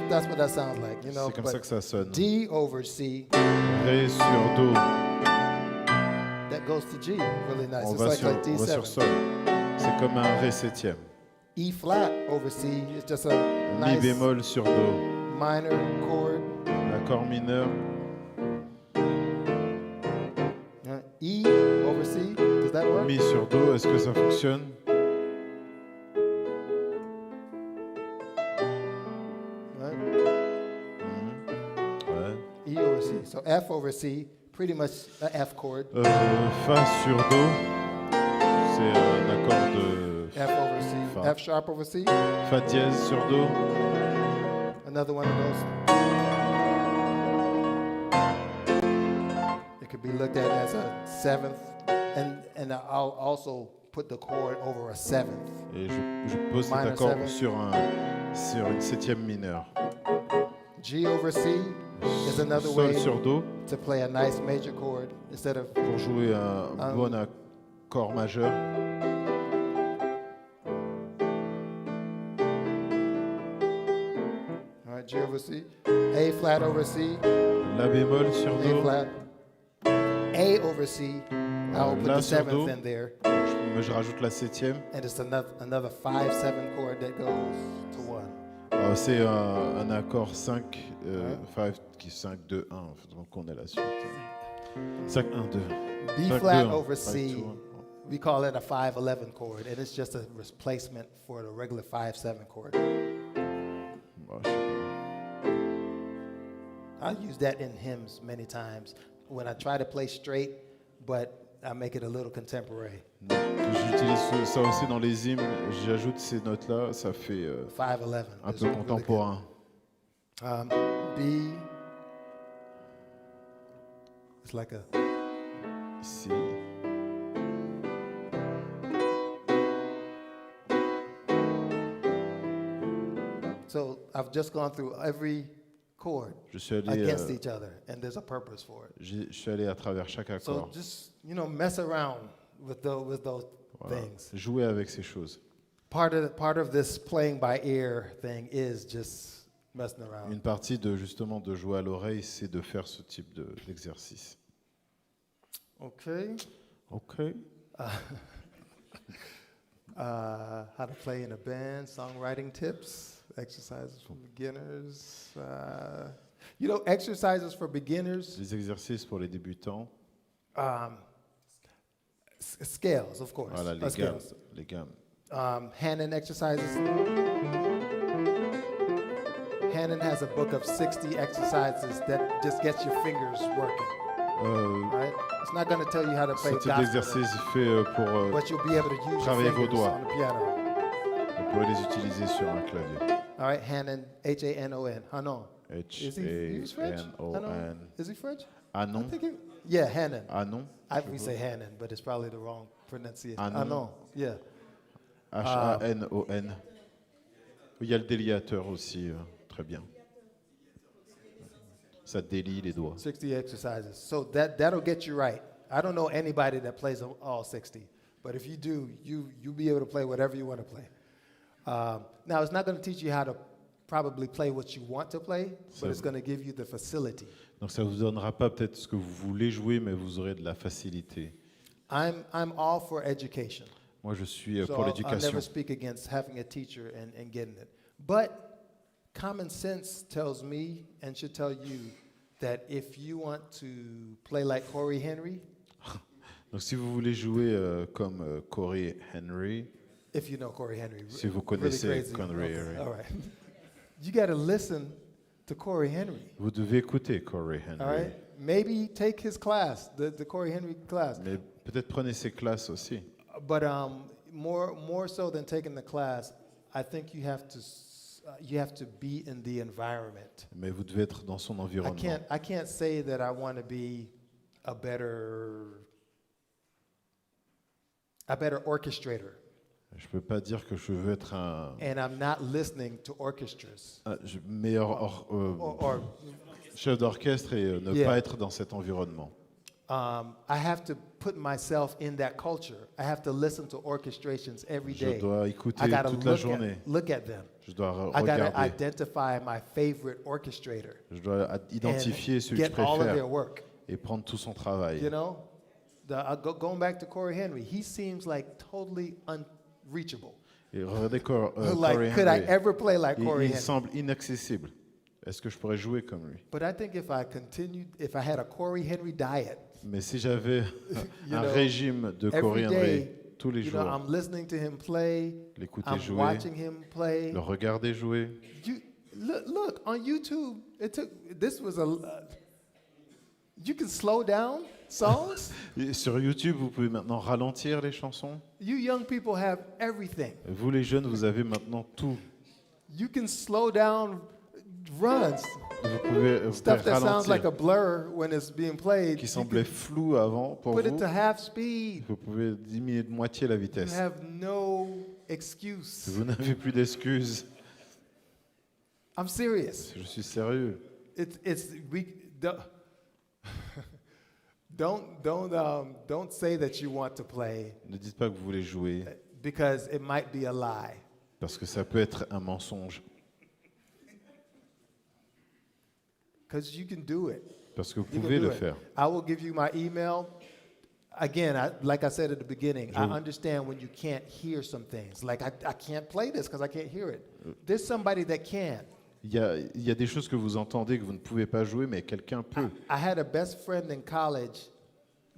That's what that sounds like, you know. C'est comme but ça que ça sonne. D over C, Ré sur Do, that goes to G, really nice. on It's va like, sur, like on va sur D7. Sol. C'est comme un Ré septième. E flat over C is just a Mi nice bémol sur Do, minor chord. accord mineur. E over C. Does that work? Mi sur Do, est-ce que ça fonctionne? Right? Ouais. E over C. So F over C, pretty much a F chord. Fa sur Do, c'est un accord de F over C. Fa. F sharp over C. Fa dièse sur Do. Another one of those. It could be looked at as a seventh, and I'll also put the chord over a seventh. Et je pose cet Minor accord seven. sur une septième mineure. G over C is another Sol way sur Do, to play a nice major chord instead of pour jouer un bon accord majeur. all right, G over C, A flat over C, La bémol sur A Do, flat, A over C. I'll put La the sur seventh Do. in there, je rajoute la septième. and it's another 5/7 chord that goes to 1. Alors, c'est un accord 5, 5, 2, 1. Donc on est la suite. 5, 1, 2. B 5, flat 2, 1. over 5, C, 2, 1. we call it a 5/11 chord, and it's just a replacement for the regular 5/7 chord. Bon, je sais I use that in hymns many times when I try to play straight, but I make it a little contemporary. pas. J'utilise ça aussi dans les hymnes. J'ajoute ces notes-là. Ça fait 5/11. un is peu really good. contemporain. B. It's like a Ici. so I've just gone through every chord Je suis allé, against each other, and there's a purpose for it. je suis allé à travers chaque So accord. just mess around with those Voilà. things. Jouer avec ces choses. Part of this playing by ear thing is just messing around. Une partie de justement de jouer à l'oreille, c'est de faire ce type d'exercice. Okay. Ok. How to play in a band, songwriting tips, exercises for beginners. Exercises for beginners, Les exercices pour les débutants. scales, of course. Voilà, les gammes. Scales. Les gammes. Hannon exercises. Hannon has a book of 60 exercises that just gets your fingers working. Right? It's not going to tell you how to play Ce type gospel, d'exercice est fait pour but you'll be able to use your travailler vos fingers doigts. on the piano. vous pouvez les utiliser sur un clavier. All right, Hannon, Hanon. Hanon. Is he French? H-A-N-O-N. Is he French? Anon. I think yeah, Hannon. Anon. We say Hannon, but it's probably the wrong pronunciation. Hanon. Hanon, yeah. H-A-N-O-N. Il y a le déliateur aussi, très bien. Ça délie les doigts. 60 exercises. So that'll get you right. I don't know anybody that plays all 60, but if you do, you'll be able to play whatever you want to play. Now, it's not going to teach you how to probably play what you want to play, but it's going to give you the facility. Donc ça vous donnera pas peut-être ce que vous voulez jouer, mais vous aurez de la facilité. I'm all for education. Moi, je suis So pour I'll l'éducation. never speak against having a teacher and getting it. But common sense tells me and should tell you that if you want to play like Corey Henry, Donc si vous voulez jouer comme Corey Henry, if you know Corey Henry, si vous really connaissez crazy. Corey Okay, Henry, all right. You got to listen to Corey Henry. vous devez écouter Corey All Henry. right. Maybe take his class, the Corey Henry class. Mais peut-être prenez ses classes aussi. But more so than taking the class, I think you have to be in the environment. Mais vous devez être dans son environnement. I can't say that I want to be a better orchestrator, Je peux pas dire que je veux être un and I'm not listening to orchestras. meilleur Or chef d'orchestre et ne Yeah. pas être dans cet environnement. I have to put myself in that culture. I have to listen to orchestrations every Je day. dois écouter I gotta toute la journée. look at them. Je dois I gotta regarder. identify my favorite orchestrator. Je dois identifier and celui que je get all of their préfère work. et prendre tout son travail. You know, going back to Corey Henry, he seems like totally unreachable. Et regardez Corey Like, could I Henry. ever play like Corey Il Henry? semble inaccessible. Est-ce que je pourrais jouer comme lui? But I think if I had a Corey Henry diet, Mais si j'avais You un know, régime de every Corey Henry day, tous les you know, jours, I'm listening to him play. l'écouter I'm jouer, watching him play. le regarder jouer. You look on YouTube. This was you can slow down songs. Et sur YouTube, vous pouvez maintenant ralentir les chansons. You young people have everything. Vous les jeunes, vous avez maintenant tout. You can slow down runs. Vous pouvez Stuff that sounds like a ralentir, blur when it's being played. qui You semblait can flou avant pour put it vous. to half speed. Vous pouvez diminuer de moitié la You vitesse. have no excuse. Vous n'avez plus d'excuses. I'm serious. Je suis sérieux. Don't say that you want to play Ne dites pas que vous voulez jouer, because it might be a lie. parce que ça peut être un mensonge. Because you can do it. Parce que vous You can pouvez do le it. faire. I will give you my email. Again, like I said at the beginning, I understand when you can't hear some things. Like, I can't play this because I can't hear it. There's somebody that can. Il y a des choses que vous entendez que vous ne pouvez pas jouer, mais quelqu'un peut. I had a best friend in college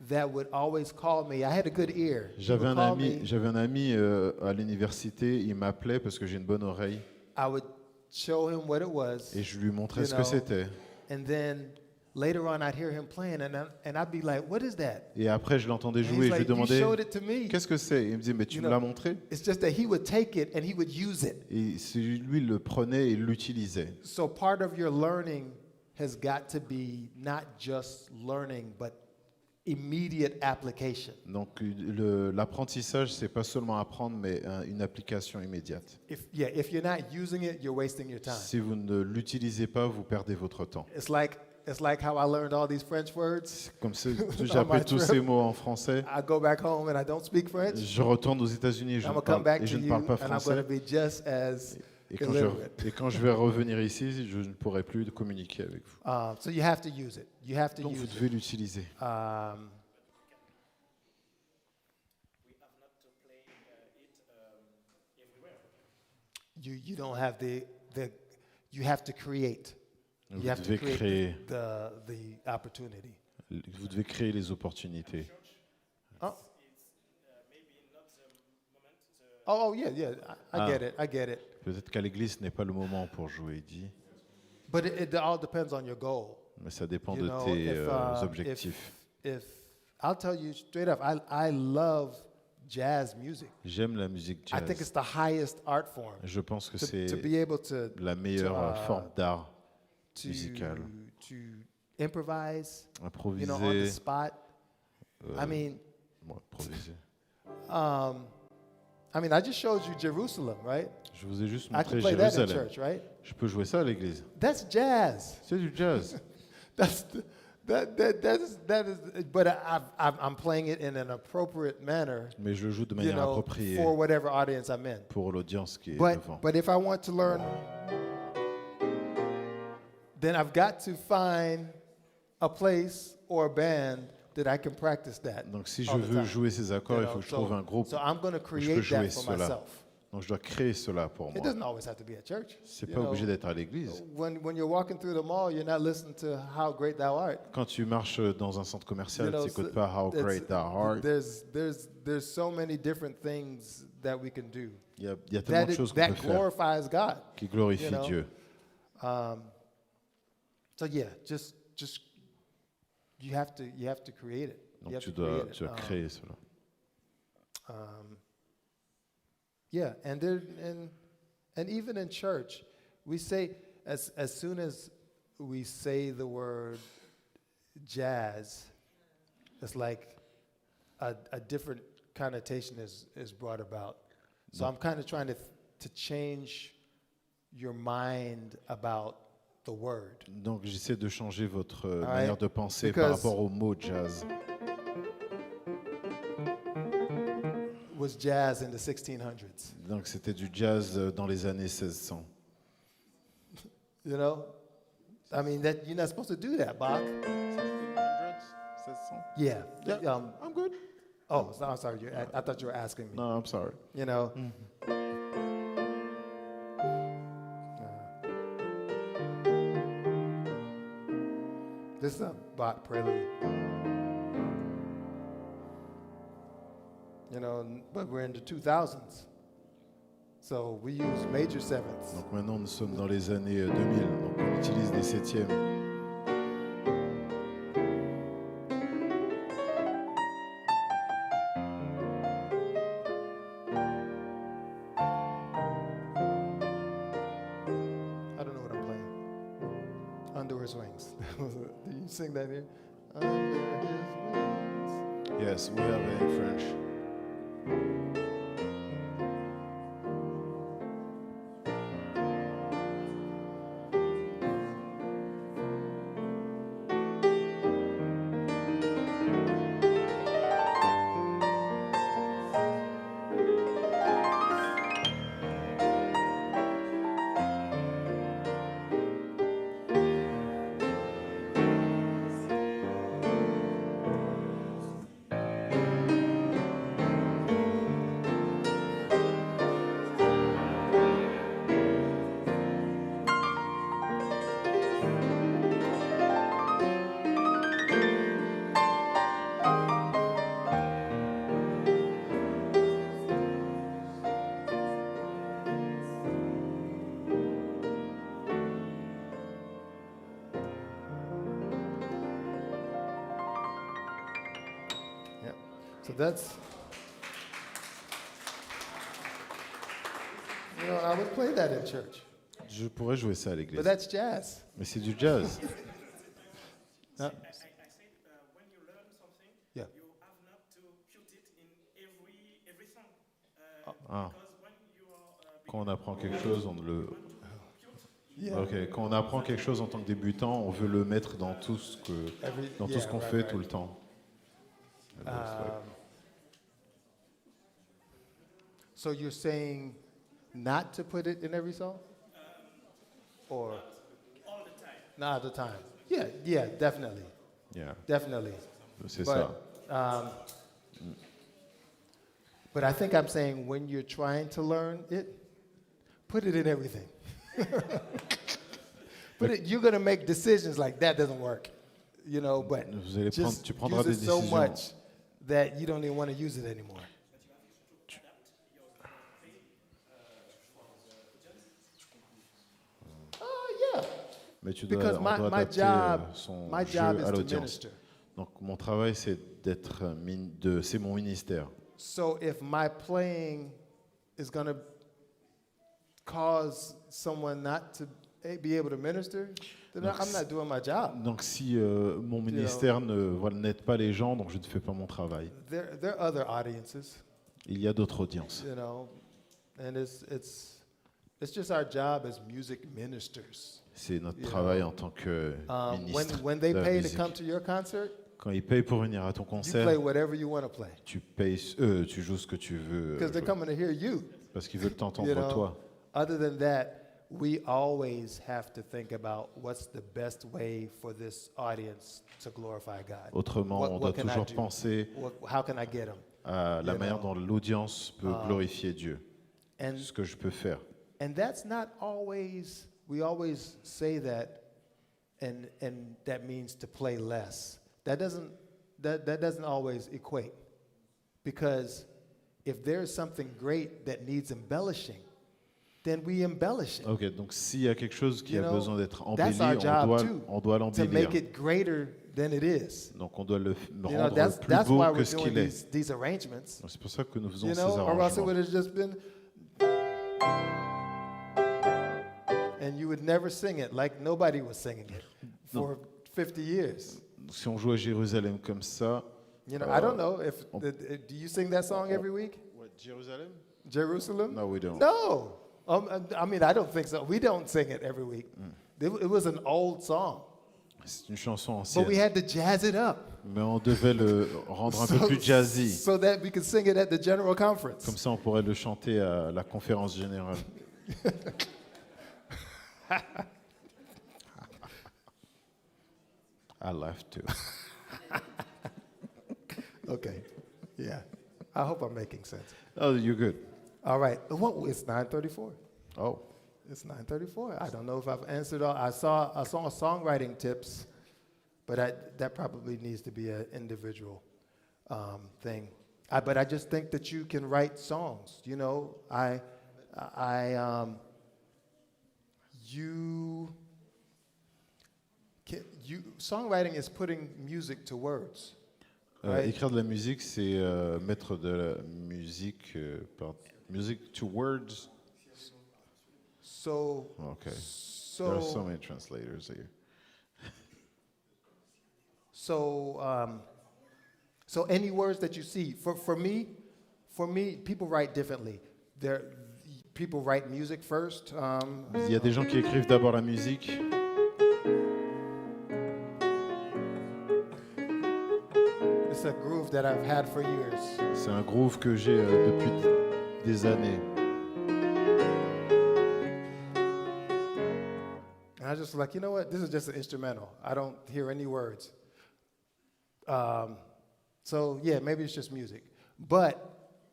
that would always call me. I had a good ear. He J'avais would un call ami, me. j'avais un ami à l'université, il m'appelait parce que j'ai une bonne oreille I would show him what it was. et je lui montrais You ce que know. c'était. And then later on, I'd hear him playing, and I'd be like, "What is that?" Et après, je l'entendais And jouer he's et je lui like, "You demandais showed it to me." qu'est-ce que c'est. Et il me disait mais tu You me know. l'as montré. It's just that he would take it and he would use it. Et lui il le prenait et l'utilisait. So part of your learning has got to be not just learning, but immediate application. Donc l'apprentissage, c'est pas seulement apprendre, mais une application immédiate. If you're not using it, you're wasting your time. Si vous ne l'utilisez pas, vous perdez votre temps. It's like how I learned all these French words. Comme j'ai appris tous ces mots en français. I go back home and I don't speak French. Je retourne aux États-unis et I'm gonna come back to je ne you parle pas and I'm going français. to be just as Et illiterate. quand je vais revenir ici, je ne pourrai plus communiquer avec vous. So you have to use it. You have to Donc vous use devez it. l'utiliser. You don't have you have to create. Vous You have to devez create créer. the opportunity. Vous devez créer les opportunités. Oh yeah. I get it. I get it. Peut-être qu'à l'église, ce n'est pas le moment pour jouer, il dit. But it all depends on your goal. Mais ça dépend You de know, tes objectifs. if I'll tell you straight up, I love jazz music. J'aime la musique I think it's jazz. the highest art form. Je pense que c'est To be able to la meilleure forme d'art musical. to improvise, on the Improviser. spot. I mean, Improviser. I just showed you Jerusalem, right? Je vous ai juste I montré can play that in Jérusalem. church, right? Je peux jouer ça à l'église. That's jazz. C'est du jazz. That is. But I'm playing it in an appropriate manner, Mais je le joue de you manière know, appropriée for whatever audience I'm in. pour l'audience qui est But devant. if I want to learn, then I've got to find a place or a band that I can practice that. Donc si je all the veux time. jouer ces accords, You il know, faut que je trouve un groupe So I'm going to où je peux create jouer that for cela. myself. Donc je dois créer cela pour It moi. doesn't always have to be at church. C'est You pas know, obligé d'être à l'église. when you're walking through the mall, you're not listening to how great thou art. Quand tu marches dans un centre commercial, You know, tu n'écoutes so pas How it's- Great Thou Art. There's so many different things that we can do Il y a tellement de choses qu'on that peut faire glorifies God. qui glorifient you know. Dieu. So yeah, just you have to create it. You Donc have tu to dois create it. créer cela. Yeah, and even in church, we say as soon as we say the word jazz, it's like a different connotation is brought about. So I'm kind of trying to change your mind about the word. Donc j'essaie de changer votre right. manière de penser par Because- rapport au mot jazz. Was jazz in the 1600s, Donc c'était du jazz dans les années 1600. you know? I mean, that you're not supposed to do that, Bach. 1600? Yeah. Yeah. I'm good. Oh, so, I'm sorry. I thought you were asking me. No, I'm sorry. You know. This is a Bach prelude. but we're in the 2000s. So we use major sevenths. Donc maintenant, nous sommes dans les années 2000, donc on utilise des septièmes. I don't know what I'm playing. Under His Wings. Do you sing that here? Under His Wings. Yes, we have it in French. So that's, I would play that in church, Je pourrais jouer ça à l'église. but that's jazz. Mais c'est du jazz. Huh? I said when you learn something, Yeah. you have not to put it in every song. Ah. Because when you are Quand on apprend quelque chose, on le... Yeah. Ok, quand on apprend quelque chose en tant que débutant, on veut le mettre dans tout ce qu'on fait tout le temps. So you're saying not to put it in every song? Or all the time. not all the time? Yeah, definitely. Yeah, Definitely. c'est ça. But I think I'm saying when you're trying to learn it, put it in everything. You're going to make decisions like that doesn't work, but Vous allez just tu prendras use des it so décisions. much that you don't even want to use it anymore. Yeah. Mais tu Because dois, on doit my adapter job, son my jeu job à is to l'audience. minister. Donc mon travail, c'est c'est mon ministère. So if my playing is going to cause someone not to be able to minister, then Donc, I'm not doing my job. Donc si mon ministère n'aide pas les gens, donc je ne fais pas mon travail. There are other audiences, Il y a d'autres audiences. and it's just our job as music ministers. C'est notre travail en tant que ministre When they de la pay to musique. come to your concert, Quand ils payent pour venir à ton you play concert, whatever you want to play tu joues ce que tu veux because they're jouer. coming to hear you. Parce qu'ils veulent t'entendre You know? toi. Other than that, we always have to think about what's the best way for this audience to glorify God. Autrement, on doit what can I toujours do? penser How can I get them? à la You manière know, dont l'audience peut glorifier Dieu. And Ce que je peux faire. and that's not always. We always say that, and that means to play less. That doesn't always equate, because if there's something great that needs embellishing, then we embellish it. Ok, donc s'il y a quelque chose qui You a know, besoin d'être that's embelli, our job too, on doit to l'embellir. make it greater than it is. Donc on doit le You know, rendre that's plus beau why que we're ce doing qu'il est. these arrangements. Donc, c'est pour ça que nous faisons You ces know, or else it arrangements. would have just been, and you would never sing it like nobody was singing it for 50 years. Si on joue à Jérusalem comme ça. I don't know if do you sing that song every week? What, Jérusalem? Jerusalem? No, we don't. No. I mean, I don't think so. We don't sing it every week. It was an old song, C'est une chanson but we ancienne. had to jazz it up Mais on devait le rendre un peu plus jazzy. so that we could sing it at the general conference. Comme ça, on pourrait le chanter à la conférence générale. I laughed too. Okay. Yeah. I hope I'm making sense. Oh, you're good. All right. It's 9:34. Oh. It's 9:34. I don't know if I've answered all. I saw songwriting tips, but that probably needs to be an individual thing. But I just think that you can write songs. You know, songwriting is putting music to words. Right. Écrire de la musique, c'est mettre de la musique, music to words. So, Okay. There are so many translators here. So any words that you see, for me, people write differently. People write music first. Il y a des gens qui écrivent d'abord la musique. It's a groove that I've had for years. C'est un groove que j'ai depuis des années. And I was just like, you know what? This is just an instrumental. I don't hear any words. So yeah, maybe it's just music. But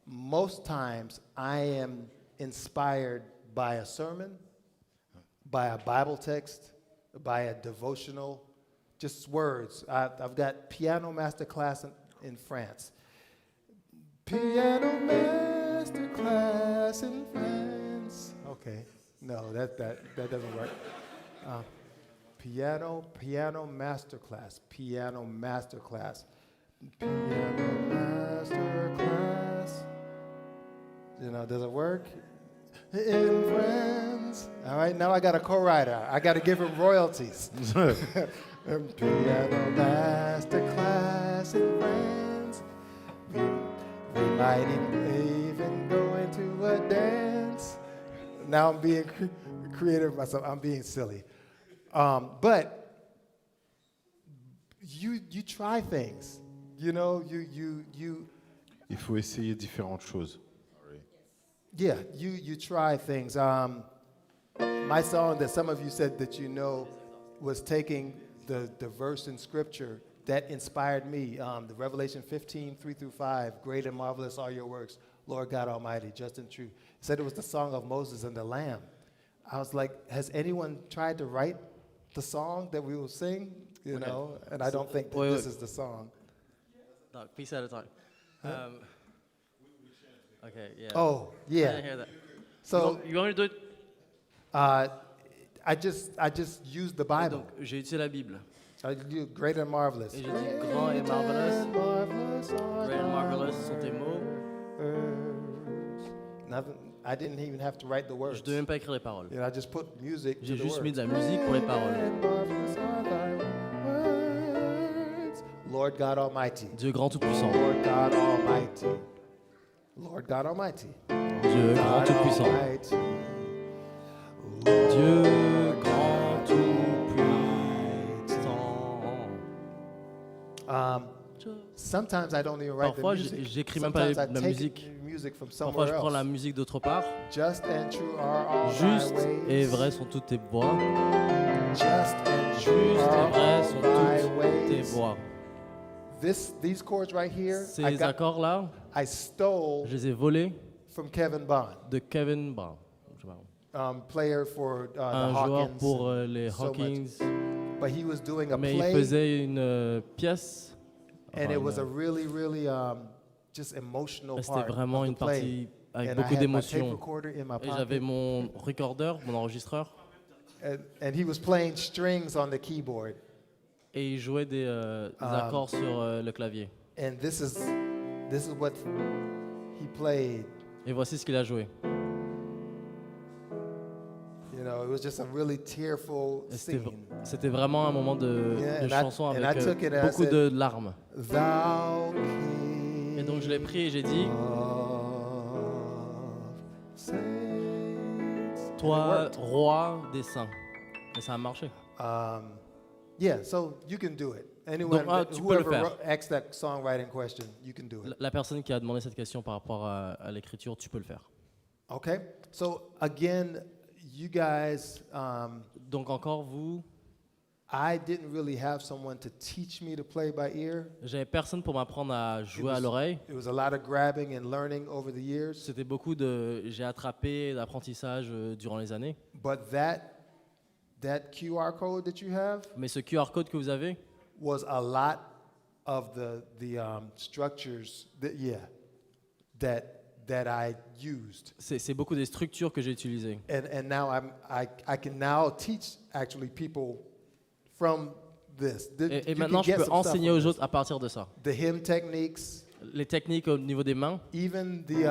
most times I am inspired by a sermon, by a Bible text, by a devotional, just words. I've got piano masterclass in France. Piano masterclass in France. Okay, no, that doesn't work. Piano masterclass. Piano masterclass. You know, does it work? In France. All right, now I got a co-writer. I got to give him royalties. Piano masterclass in France. We might even go into a dance. Now I'm being creative myself. I'm being silly. But you try things. You know, you. Il faut essayer différentes choses. Yeah, you try things. My song that some of you said that you know was taking the verse in Scripture that inspired me. The Revelation 15, 3-5, great and marvelous are your works, Lord God Almighty, just and true. It said it was the song of Moses and the Lamb. I was like, has anyone tried to write the song that we will sing? You know, and I don't think that this is the song. No, piece at a time. Okay, yeah. Oh, I yeah. didn't hear that. So you want me to do it? I just used the Bible. Donc, j'ai utilisé la Bible. I do great and marvelous. Et j'ai dit grand et marvelous. Great and marvelous sont tes mots. Nothing. I didn't even have to write the words. Je devais même pas écrire les paroles. You know, I just put music to J'ai the juste mis words. de la musique pour les paroles. Lord God Almighty. Dieu grand tout-puissant. Lord God Almighty. Lord God Almighty. Dieu grand tout-puissant. Almighty. Dieu grand tout-puissant. Sometimes I don't even write the Parfois, music. j'écris même pas Sometimes I la take musique. music from Parfois, somewhere je prends la else. musique d'autre part. Just and true are all Juste thy ways. et vrai sont toutes tes voix. Just and true Juste are et vrai all sont thy toutes tes ways. voix. These chords right here, Ces accords-là, I stole je les ai volés from Kevin Bond, de Kevin Brown. Je sais pas. player for the Un joueur Hawkins. pour les so much. Hawkins. But he was doing a Mais il play, faisait une pièce. and Enfin, it was a une- really, really just emotional C'était part vraiment of une the play. partie avec And I beaucoup had my tape d'émotions. recorder in my Et j'avais pocket, mon recorder, mon enregistreur, and he was playing strings on the keyboard. et il jouait des accords sur le clavier. And this is what he played. Et voici ce qu'il a joué. You know, it was just a really tearful Et scene. c'était vraiment un moment de Yeah, and chanson I avec took it and I beaucoup said, de larmes. Thou King Et donc je l'ai pris et j'ai dit, of saints. toi, It worked. roi des saints. Et ça a marché. Yeah, so you can do it. Anyone, Donc, tu peux le whoever faire. asked that songwriting question, you can do it. La personne qui a demandé cette question par rapport à l'écriture, tu peux le faire. Okay. So again, you guys, Donc encore vous, I didn't really have someone to teach me to play by ear. j'avais personne pour m'apprendre à jouer à was- l'oreille. It was a lot of grabbing and learning over the years. C'était beaucoup de, j'ai attrapé d'apprentissage durant les années. But that QR code that you have Mais ce QR code que vous avez, was a lot of the structures that, yeah. that I used. C'est beaucoup des structures que j'ai utilisées. And now I can now teach actually people from this. Et maintenant, je peux enseigner aux autres à partir de ça. The hymn techniques. Les techniques au niveau des mains. Even the,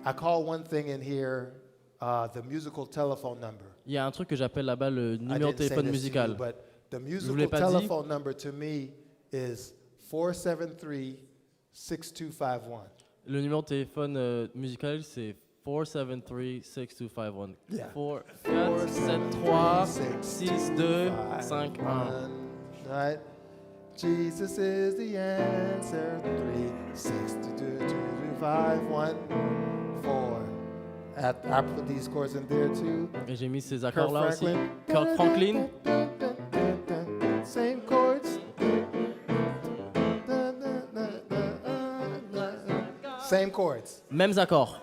I call one thing in here the musical telephone number. Il y a un truc que j'appelle là-bas le numéro de téléphone musical. But the vous musical l'ai pas dit? telephone number to me is 473-6251. Le numéro de téléphone musical, c'est 473-6251. Yeah. 4, 4, 7, 3, 6, 2, 5, 1. Right? Jesus is the answer. 3, 6, 2, 2, 2, 5, 1, 4. I put these chords in there too. Et j'ai mis ces accords-là aussi. Kirk Kirk Franklin. Same chords. Same chords. Mêmes accords.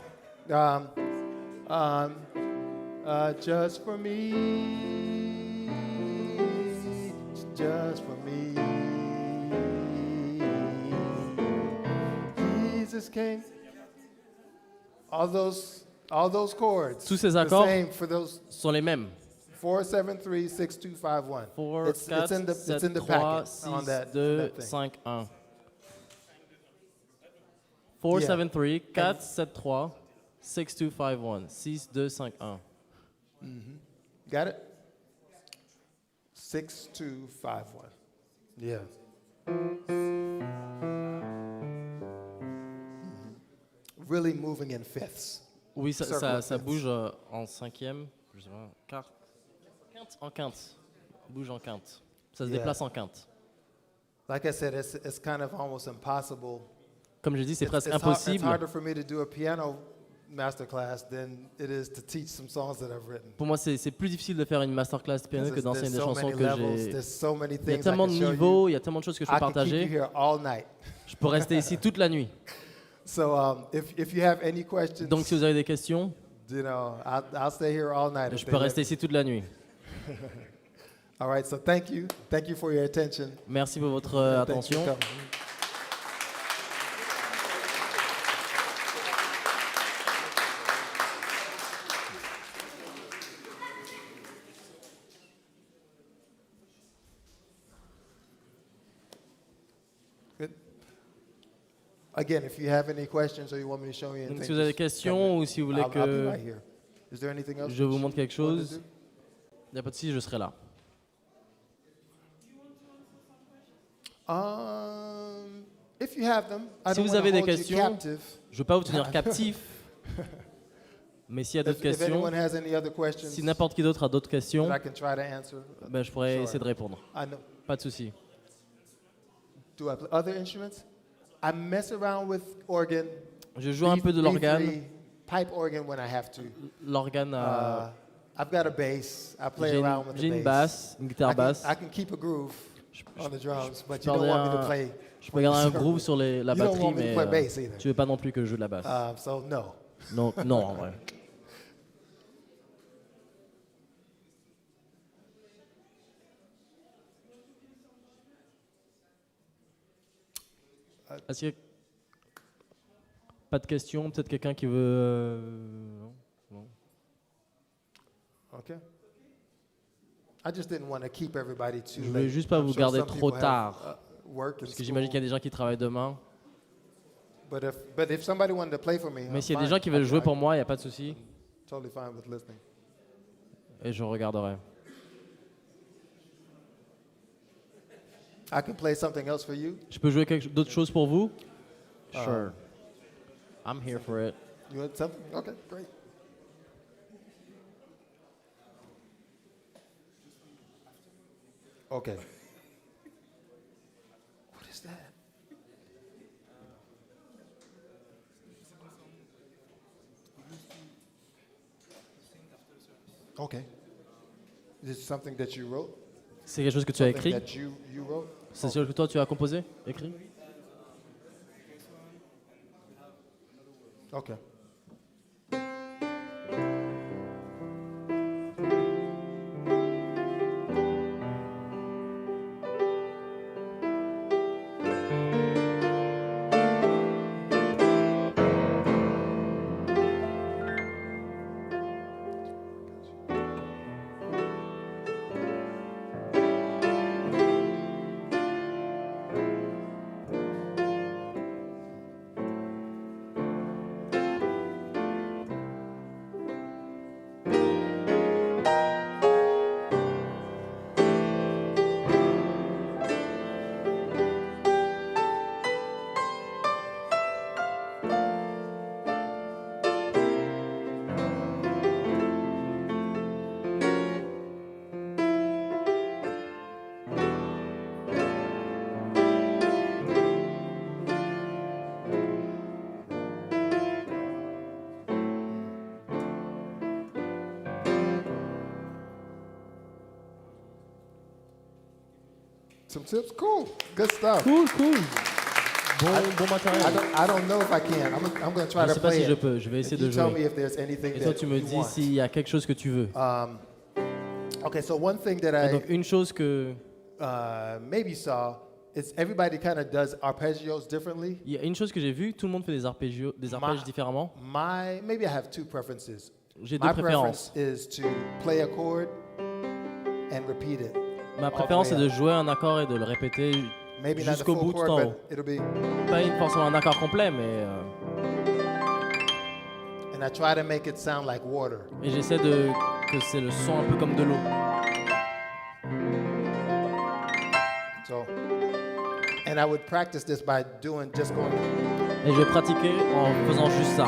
Just for me. Just for me. Jesus came. All those chords. Tous ces accords the same for those sont les mêmes. 473-6251. 4, 4, 7, 3, 6, 2, 5, 1. 473 473 6251 6251. Got it? 6251. Yeah. Really moving in fifths. Oui, Circle ça of fifths. bouge en cinquième, je sais pas, quarte. En quinte. Bouge en quinte. Ça se Yeah. déplace en quinte. Like I said, it's kind of almost impossible. Comme je dis, c'est presque It's impossible. harder for me to do a piano masterclass than it is to teach some songs that I've written. Pour moi, c'est plus difficile de faire une masterclass de piano que Because d'enseigner des there's so chansons many que levels, j'ai. there's so many Il y a things I tellement can de show niveaux, you. il y a tellement de choses que je I peux can keep partager. you here all night. Je peux rester ici toute la nuit. So if you have any questions, Donc, si vous avez des questions, you know, I'll stay here all night. if je they peux let rester me. ici toute la nuit. All right, so thank you for your attention. Merci pour votre And thank you attention. for coming. Good. Again, if you have any questions or you want me to show you anything, Donc, si vous avez des just questions tell me. ou si vous voulez I'll be que right here. Is there anything else je vous that montre quelque you want to chose, do? il n'y a pas de souci, je serai là. If you have them, I Si don't vous wanna avez des hold you questions, captive. je ne veux pas vous tenir captif, mais s'il y a d'autres If questions, anyone has any other questions si n'importe qui d'autre a d'autres questions, that I can try to answer, ben, je pourrais sure. essayer de répondre. I know. Pas de souci. Do I play other instruments? I mess around with organ. Je joue un peu de l'organe. briefly, pipe organ when I have to. L'organe, I've got a bass. I play j'ai around with une the basse, une guitare basse. I can keep a groove on the drums, but you peux don't want me garder to un- play. Je peux garder un groove sur la You don't batterie, want me to mais play bass either. tu veux pas non plus que je joue de la basse. So no. Non, non, en vrai. Est-ce qu'il y a pas de questions? Peut-être quelqu'un qui veut... non. Okay. I just didn't want to keep everybody too Je voulais late. juste pas I'm vous sure garder some trop people have, tard. Work and Parce que j'imagine qu'il y a school. des gens qui travaillent demain. But if somebody wanted to play for me, Mais I'm s'il y a des fine. gens qui veulent jouer pour moi, il n'y a pas de souci. Totally fine with listening. Et je regarderai. I can play something else for you. Je peux jouer d'autres choses pour vous? Sure. I'm here for it. You want something? Okay, great. Okay. What is that? Okay. Is it something that you wrote? C'est quelque chose que tu as Something écrit? that you wrote? C'est quelque chose que toi tu as composé? Écrit? Okay. Some tips? Cool. Good stuff. Cool. Bon matériel. I don't know if I can. I'm going to try Je to sais pas play si it. je peux. Je vais essayer And de you tell me jouer. if there's anything Et toi, that tu me you dis want. s'il y a quelque chose que tu veux. Okay, so one thing that Et donc, une chose que... maybe you saw is everybody kind of does arpeggios differently. Il y a une chose que j'ai vue, tout le monde fait des arpèges différemment. Maybe I have two preferences. J'ai deux My préférences. preference is to play a chord and repeat it. Ma préférence, c'est de jouer un accord et de le répéter Maybe not the jusqu'au full bout, tout chord, en haut. but it'll be. Pas forcément un accord complet, mais... And I try to make it sound like water. Et j'essaie que c'est le son un peu comme de l'eau. So, and I would practice this by just going. Et je vais pratiquer en faisant juste ça.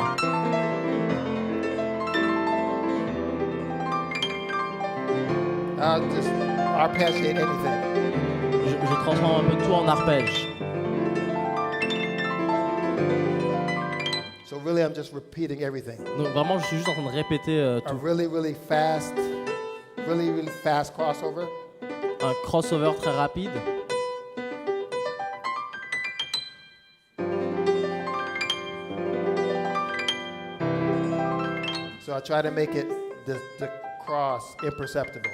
I'll just arpeggiate anything. Je transforme un peu tout en arpège. So really, I'm just repeating everything. Donc vraiment, je suis juste en train de répéter A tout. really fast crossover. Un crossover très rapide. So I try to make it the cross imperceptible.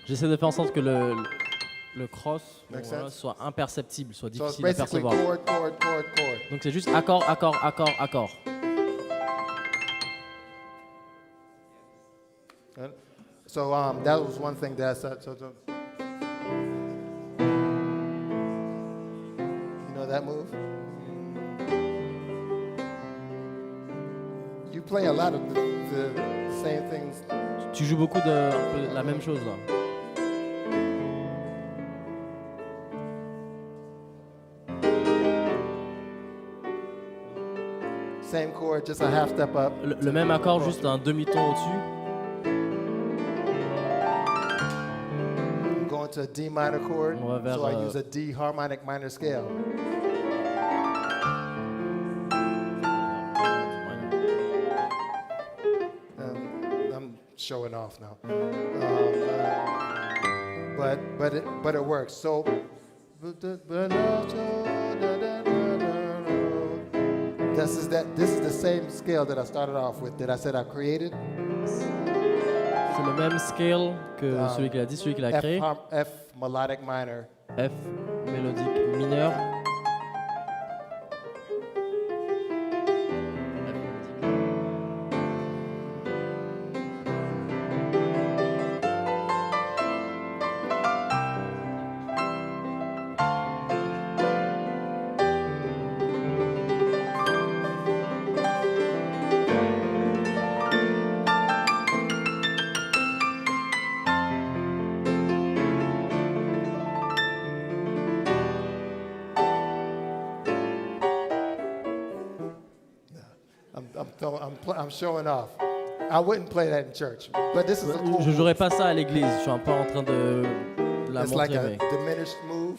J'essaie de faire en sorte que le cross Make voilà, sense? soit imperceptible, soit So it's difficile à basically percevoir. chord. Donc c'est juste accord. And so that was one thing that I said. You know that move? You play a lot of the same things. Tu joues beaucoup de un peu la même chose là. Same chord, just a half step up. Le même accord, juste un demi-ton au-dessus. I'm going to a D minor chord, On va vers, so I use a D harmonic minor scale. I'm showing off now, but it works. So. This is the same scale that I started off with, that I said I created. C'est le même scale que celui qu'il a dit, celui qu'il a créé. F melodic minor. F mélodique mineur. I'm showing off. I wouldn't play that in church, but this is a cool. Je jouerai pas ça à l'église. Je suis un peu en train de la It's montrer. like a Mais diminished move.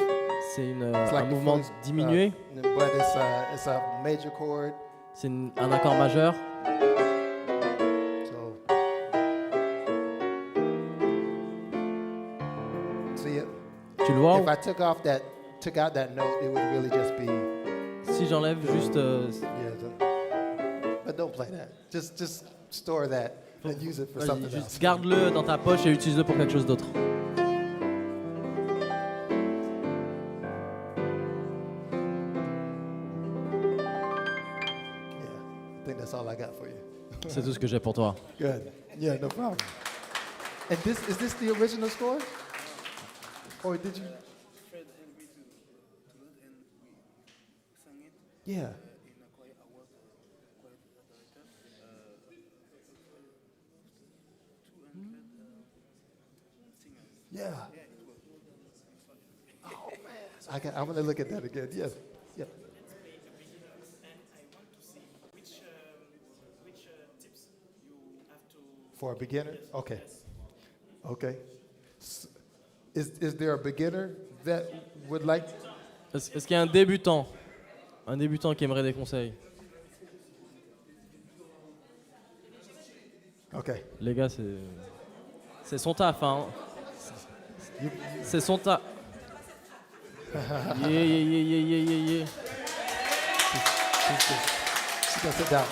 c'est It's un like mouvement diminué. But it's a major chord. C'est un accord majeur. So, see it? Tu le vois? If I took out that note, it would really just be. Si j'enlève juste... But don't play that. Just store that and use it for Vas-y, something juste else. garde-le dans ta poche et utilise-le pour quelque chose d'autre. I think that's all I got for you. C'est tout ce que j'ai pour toi. Good. Yeah, no problem. And is this the original score? Or did you? Fred helped me to do it, and we sang it Yeah. in a choir. I was choir director. 200 singers. Yeah. Yeah, it was. Oh man. I'm gonna look at that again. Yes. Yeah. Let's play a beginners, and I want to see which tips you have to. For a beginner? Yes, Okay. yes. Okay. Is there a beginner that would like? Est-ce qu'il y a un débutant qui aimerait des conseils? Okay. Les gars, c'est son taf, hein. C'est son taf. Yeah, yeah, yeah, yeah, yeah, yeah, yeah. She's gonna sit down.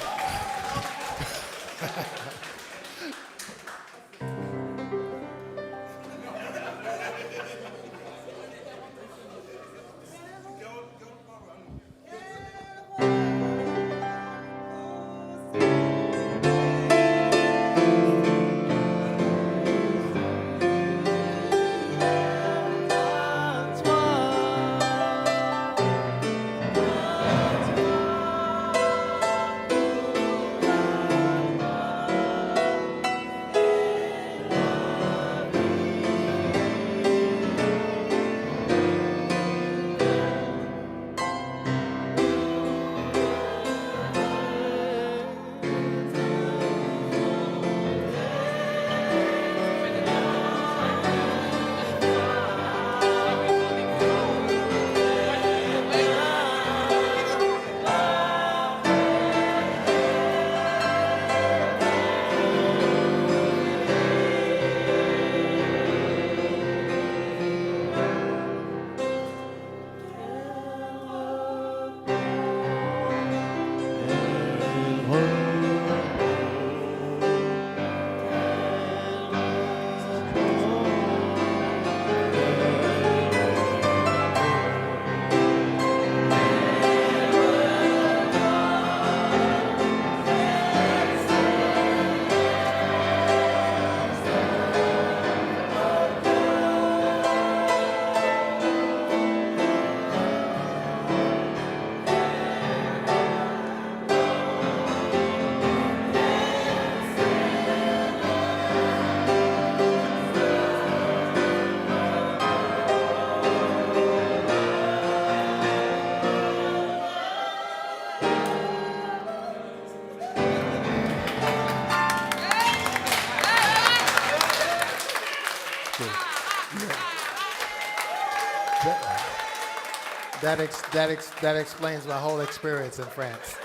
That explains my whole experience in France.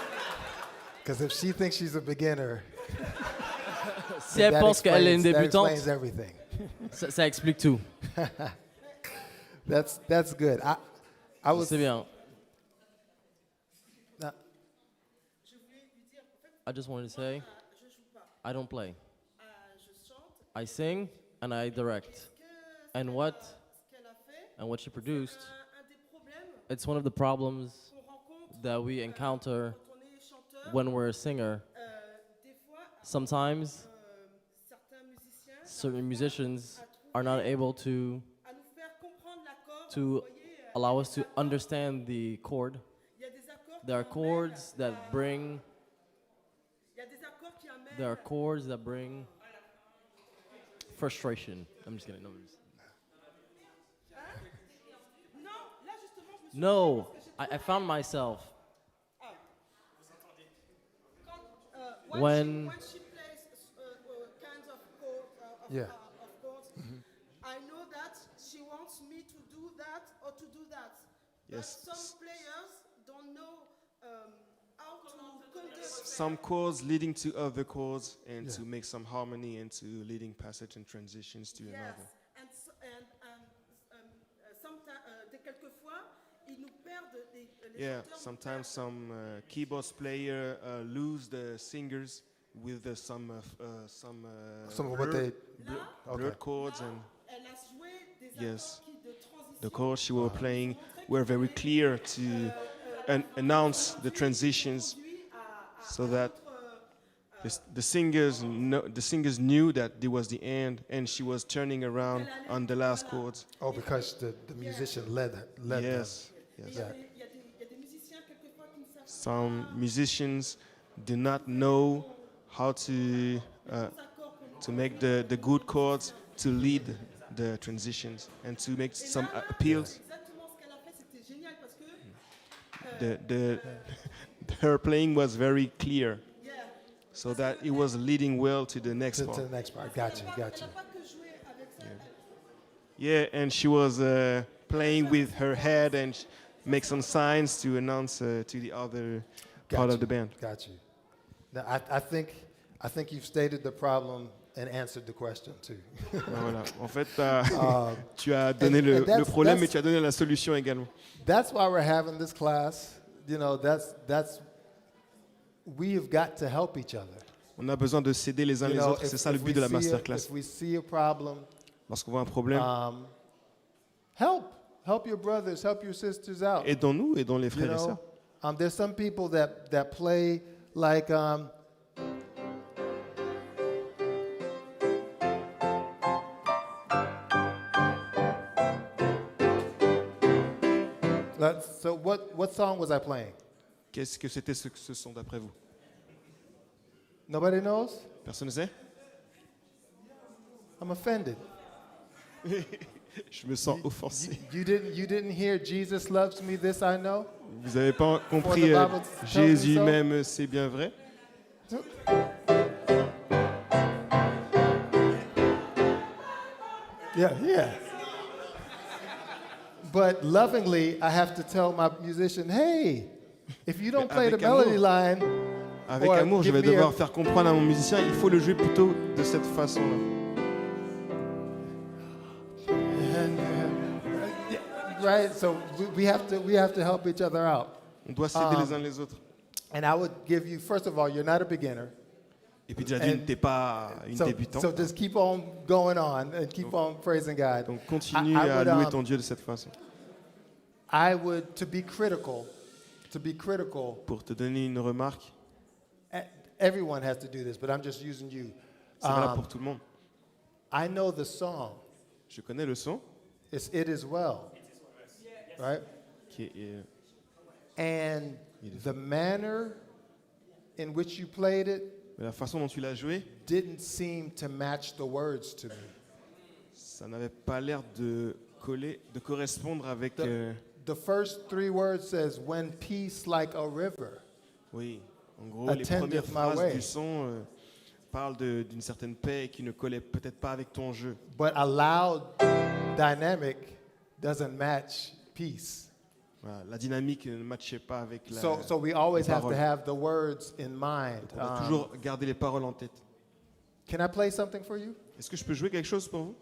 Because if she thinks she's a beginner, Si elle pense qu'elle est une that débutante, explains everything. ça explique tout. That's good. I was. C'est bien. I just wanted to say, I don't play. I sing and I direct. And what she produced, it's one of the problems that we encounter when we're a singer. Sometimes certain musicians are not able to allow us to understand the chord. There are chords that bring frustration. I'm just kidding. No, I found myself when she plays kinds of chords, Yeah. of chords, I know that she wants me to do that or to do that. Yes. But some players don't know how to conduct. Some chords leading to other chords and Yeah. to make some harmony and to leading passage and transitions to another. And sometimes, quelquefois, ils nous perdent les Yeah, chanteurs nous sometimes perdent. some keyboards player lose the singers with some Some of what they. blurred chords and Elle a joué des yes, accords de transition. the chords she was playing were very clear to announce the transitions, so that the singers knew that it was the end, and she was turning around on the last chords. Oh, because the musician led Yes, them. yes. Yeah. Il y a des musiciens quelquefois qui ne savent Some musicians do not know how to make the good chords to lead the transitions and to make some appeals. exactement ce qu'elle a fait, c'était génial parce que Her playing was very clear, yeah, so that it was leading well to the next To part. the next part. Got you. elle n'a pas que joué avec ça. Yeah, and she was playing with her head and make some signs to announce to the other part of the band. Got you. Now, I think you've stated the problem and answered the question too. Voilà. En fait, tu as and- donné and le that's- problème et that's- tu as donné la solution également. That's why we're having this class. You know, we've got to help each other. On a besoin de s'aider les uns You les know, autres. C'est ça le but de la masterclass. if we see a problem, Lorsqu'on voit un problème, help your brothers, help your sisters out. aidons-nous, aidons les You frères et know, sœurs. there's some people that play like so what song was I playing? Qu'est-ce que c'était ce son d'après vous? Nobody knows? Personne ne sait? I'm offended. Je me sens offensé. You didn't hear Jesus loves me, this I know? Vous n'avez pas compris For the Bible tells me Jésus so. même, c'est bien vrai? Yeah. But lovingly, I have to tell my musician, hey, if you don't play the Avec amour. melody line, Avec or amour, je give vais me devoir faire comprendre à mon musicien, il faut le jouer plutôt de cette façon-là. right? So we have to help each other out. On doit s'aider les uns les autres. And I would give you, first of all, you're not a beginner. Et puis déjà d'une, t'es pas une débutante. So just keep on going on and keep on praising God. Donc continue I à would, louer ton Dieu de cette façon. I would, to be critical, Pour te donner une remarque, everyone has to do this, but I'm just using you. c'est valable pour tout le monde. I know the song. Je connais le son. It's It Is Well. Right? Qui est, And the manner in which you played it la façon dont tu l'as joué, didn't seem to match the words to me. ça n'avait pas l'air de coller, de correspondre avec. The first 3 words says, when peace like a river. Oui, en gros, les premières phrases du son parlent d'une certaine paix qui ne collait peut-être pas avec ton jeu. But a loud dynamic doesn't match peace. Voilà, la dynamique ne matchait pas avec la. So we always les have to paroles. have the words in mind. Donc on doit toujours garder les paroles en tête. Can I play something for you? Est-ce que je peux jouer quelque chose pour vous?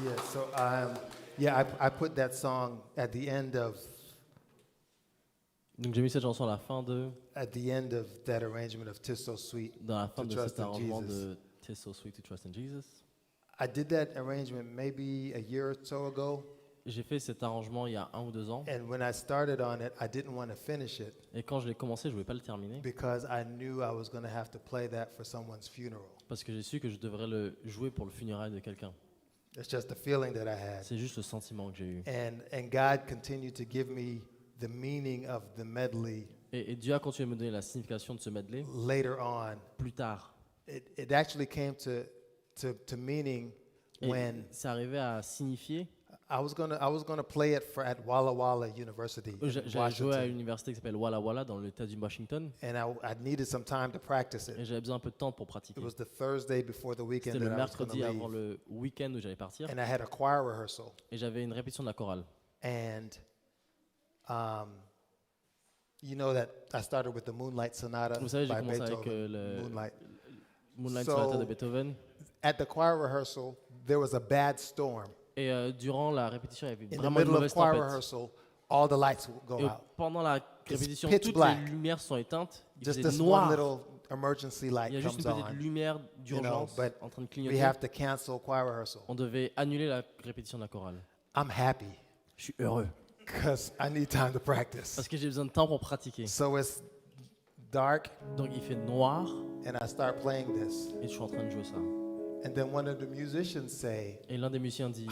Yeah, so I put that song at the end of Donc j'ai mis cette chanson à la fin of that arrangement of "'Tis So Sweet dans la to fin de Trust cet in arrangement Jesus." de "'Tis So Sweet to Trust in Jesus". I did that arrangement maybe a year or so ago, J'ai fait cet arrangement il y a 1 ou 2 ans. and when I started on it, I didn't want to finish it Et quand je l'ai commencé, je voulais pas le terminer because I knew I was going to have to play that for someone's funeral. parce que j'ai su que je devrais le jouer pour le funérail de quelqu'un. It's just the feeling that I had. C'est juste le sentiment que j'ai eu. And God continued to give me the meaning of the medley Et Dieu a continué à me donner la signification de ce medley later on. plus tard. It actually came to meaning Et when c'est arrivé à signifier. I was gonna play it at Walla Walla University in J'allais jouer à Washington, l'université qui s'appelle Walla Walla dans l'État du Washington. and I needed some time to practice Et it. j'avais besoin un peu de temps pour pratiquer. It was the Thursday before the weekend C'était le that I was mercredi gonna avant leave, le week-end où j'allais partir. and I had a choir rehearsal. Et j'avais une répétition de la chorale. And you know that I started with the Moonlight Sonata Vous savez, j'ai by commencé avec Beethoven. le Moonlight So- Sonata de Beethoven. At the choir rehearsal, there was a bad storm. Et durant la répétition, il y avait In the vraiment une middle of mauvaise choir tempête. rehearsal, all the lights would go Et out. pendant la répétition, pitch toutes black. les lumières sont éteintes. Il Just faisait this one noir. little emergency Il y light a juste une comes petite on. lumière d'urgence but en train de We clignoter. have to cancel choir rehearsal. On devait annuler la répétition de la chorale. I'm happy Je suis heureux because I need time to practice. parce que j'ai besoin de temps pour pratiquer. So it's dark, Donc il fait noir and I start playing this. et je suis en train de jouer ça. And then one of the musicians say, Et l'un des musiciens dit,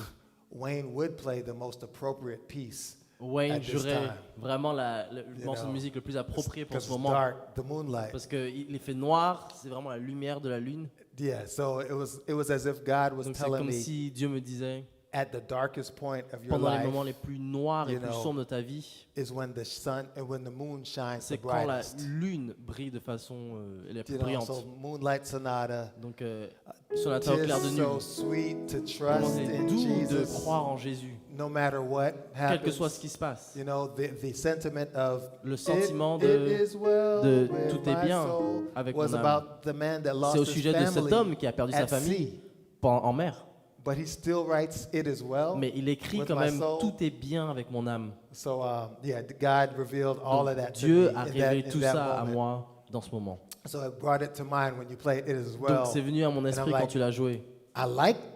Wayne would play the most appropriate piece Wayne at this jouerait time. vraiment le You morceau de know, musique le plus approprié pour Because ce it's moment. dark, the moonlight. Parce qu'il fait noir, c'est vraiment la lumière de la lune. Yeah, so it was as if God was Donc c'est telling comme me, si Dieu me disait, at the darkest point of your pendant les moments life les plus noirs et you plus know, sombres de ta vie, is when the sun and when the moon shines the c'est quand la brightest. lune brille de façon la plus You know, brillante. so Moonlight Sonata. Donc sonata au clair de Tis nuit. so sweet to Comment trust c'est in doux de Jesus, croire en Jésus, no matter what quel que soit happens. ce qui se passe. You know, the sentiment of Le sentiment it de is well de with tout est my bien soul avec was mon âme. about the man that lost C'est au his sujet de cet family homme qui a perdu sa at famille sea. en mer. But he still writes, "It is well." Mais il écrit with quand my même, soul. tout est bien avec mon âme. So yeah, God revealed all Donc, of that Dieu to me a in révélé that tout moment. ça à moi dans ce moment. So it brought it to mind when you play It Is Well. Donc c'est venu à mon And I'm esprit quand like, tu l'as joué.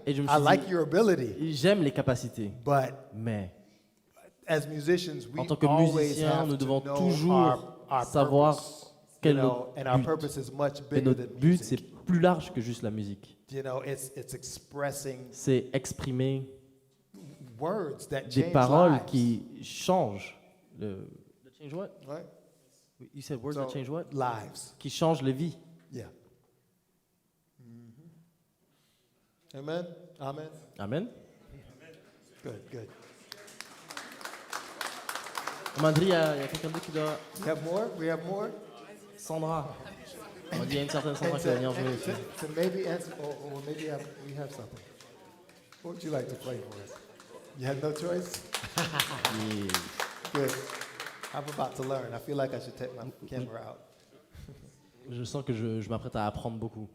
Et je me I suis like dit, your ability, j'aime les capacités, but mais as musicians, we en tant que always musicien, have nous to devons know toujours our savoir purpose, quel you est know, and our notre but. purpose is much Et bigger notre than but, c'est music. plus large que juste la musique. You know, it's expressing C'est exprimer words that des change paroles lives. qui changent the change what? Right? You said words So, that change what? lives. Qui changent les vies. Yeah. Amen. Amen. Amen. Good. Good. On m'a dit, il y a quelqu'un d'autre qui doit... We have more. We have more. Sandra. On m'a dit, il y a une certaine Sandra And qui va venir jouer aussi. to maybe answer, or maybe we have something. What would you like to play for us? You had no choice? Yeah. Good. I'm about to learn. I feel like I should take my camera out. Je sens que je m'apprête à apprendre beaucoup.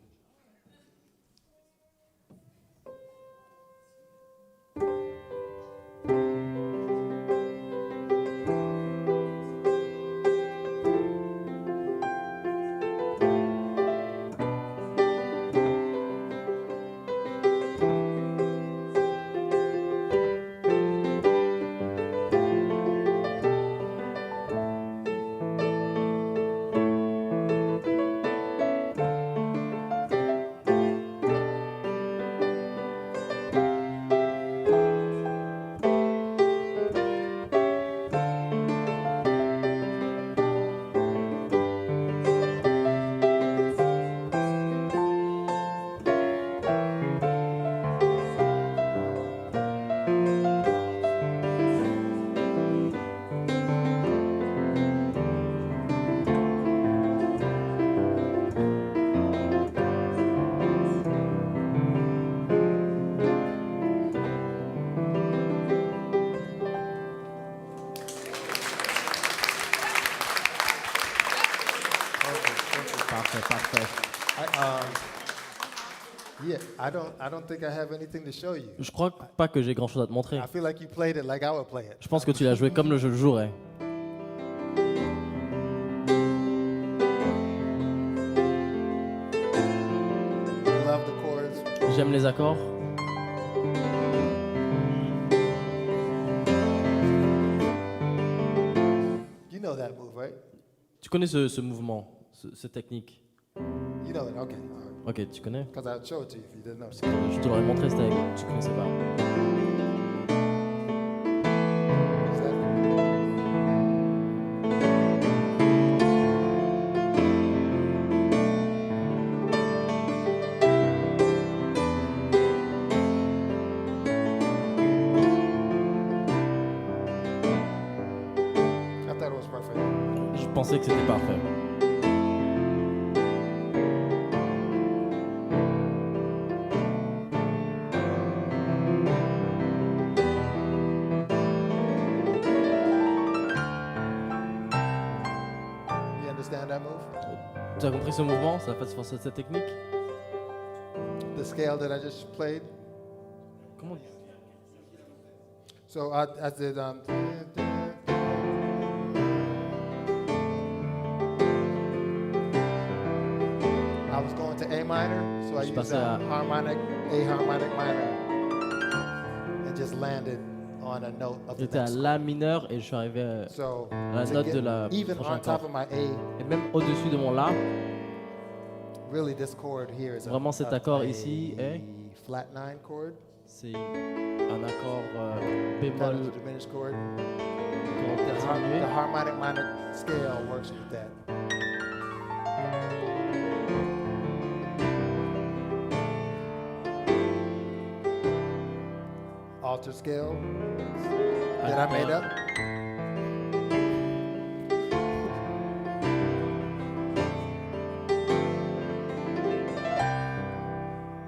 Parfait. Yeah, I don't think I have anything to show you. Je crois pas que j'ai grand chose à te montrer. I feel like you played it like I would play it. Je pense que tu l'as joué comme je le jouerais. Love the chords. J'aime les accords. You know that move, right? Tu connais ce mouvement, cette technique? You know it, okay. Ok, tu connais? Because I'd show it to you if you didn't know. Je te l'aurais montré, c'était avec. Tu connaissais pas. I thought it was perfect. Je pensais que c'était parfait. You understand that move? Tu as compris ce mouvement, cette technique? The scale that I just played? Comment? So I did I was going to A minor, so I Je used passais a à- harmonic, A harmonic minor, and just landed on a note of the J'étais à next. La mineur et je suis arrivé So à la to note get de la even prochaine on top accord. of my A, Et même au-dessus de mon La, really this chord here is vraiment cet accord a ici est, flat 9 chord, c'est un accord kind of bémol a diminished chord. encore The continué. harmonic minor scale works with that. Alter scale that I made up.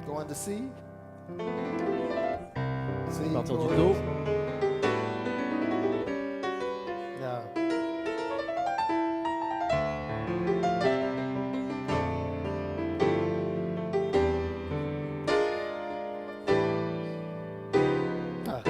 Going to C. C À partir du chord. Do, Yeah. Ah.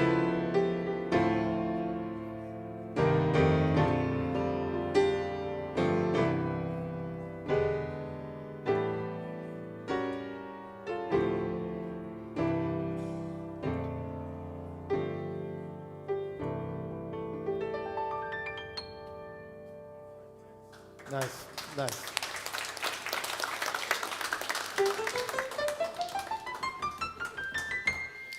Nice, nice.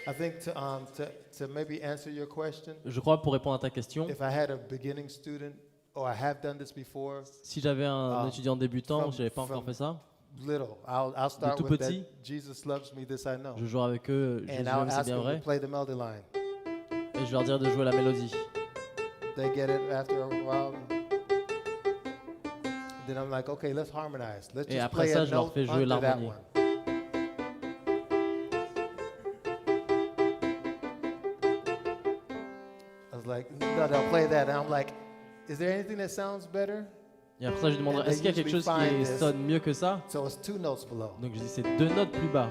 I think to maybe answer your question, je crois pour répondre à ta question, if I had a beginning student, or I have done this before, si j'avais un Ah, étudiant débutant, from- je n'avais pas encore from- fait ça, little, I'll start tout with petit, that. Jesus loves me, this I know, je jouerai avec eux, Jésus and I'll aime, c'est ask bien them vrai, to play the melody line. et je leur dirai de jouer la mélodie. They get it after a while. Then I'm like, okay, let's harmonize. Let's Et just après play ça, a je leur note fais jouer under that l'harmonie. one. I was like, no, they'll play that. And I'm like, is there anything that sounds better Et après ça, je lui demanderai, And est-ce qu'il y a they quelque chose usually qui find this. sonne mieux que ça? So it's 2 notes below. Donc je dis c'est 2 notes plus bas.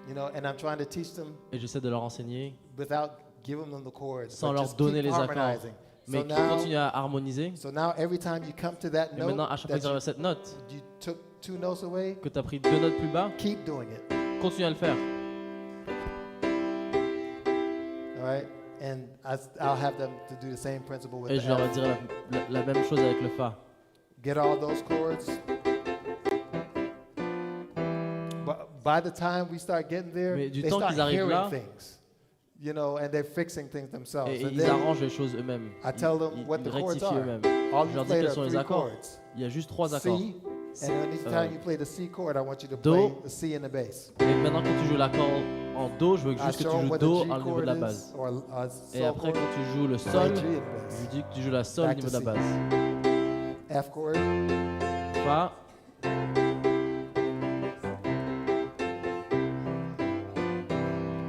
You know, and I'm trying to teach them Et j'essaie de leur enseigner without giving them the chords, sans but leur just donner keep les accords, harmonizing. mais So qui now, continuent à harmoniser. so now every time you come to that Et maintenant, à note chaque fois que tu arrives à that cette note, you took 2 notes away, que tu as pris 2 notes plus bas, keep doing it. continue à le faire. All right? And I'll have them to do the same principle with Et the je leur F. dirai la même chose avec le Fa. Get all those chords. But by the time we start getting there, Mais du they temps start qu'ils arrivent hearing là, things, you know, and they're fixing things themselves. Et And ils then arrangent les choses eux-mêmes. I tell them Ils what the chords rectifient are. eux-mêmes. All Je you leur dis played quels are sont les 3 accords. chords. Il y a juste 3 accords. C, and anytime you play the C chord, I want you to Do. play the C in the bass. Et maintenant, quand tu joues l'accord en Do, je veux I juste que show tu 'em joues what Do the G au niveau de la chord base. is, or a Et sol après, chord, quand tu joues le play Sol, G in the je bass. lui dis que tu joues la Sol au Back niveau to de la C. base. F chord. Fa.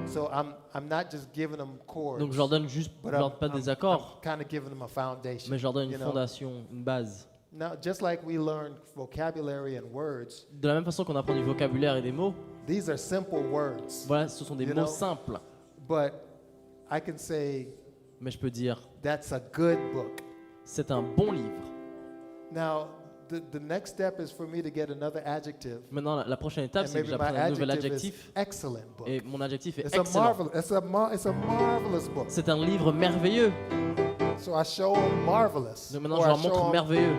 So I'm not just giving them chords. Donc je leur donne juste, but je leur donne pas des accords, I'm kind of giving them a foundation. mais je leur donne you une know? fondation, une base. Now, just like we learn vocabulary and words, De la même façon qu'on apprend du vocabulaire et des mots, these are simple words. voilà, ce sont des You mots know? simples. But I can say Mais je peux dire, that's a good book. c'est un bon livre. Now, the next step is for me to get another adjective. Maintenant, la prochaine étape, And c'est que maybe my j'apprenne un nouvel adjective is adjectif. excellent book. Et mon adjectif est It's a excellent. it's a marvelous book. C'est un livre merveilleux. So I show them marvelous. Donc maintenant, Or je leur I show montre 'em- merveilleux.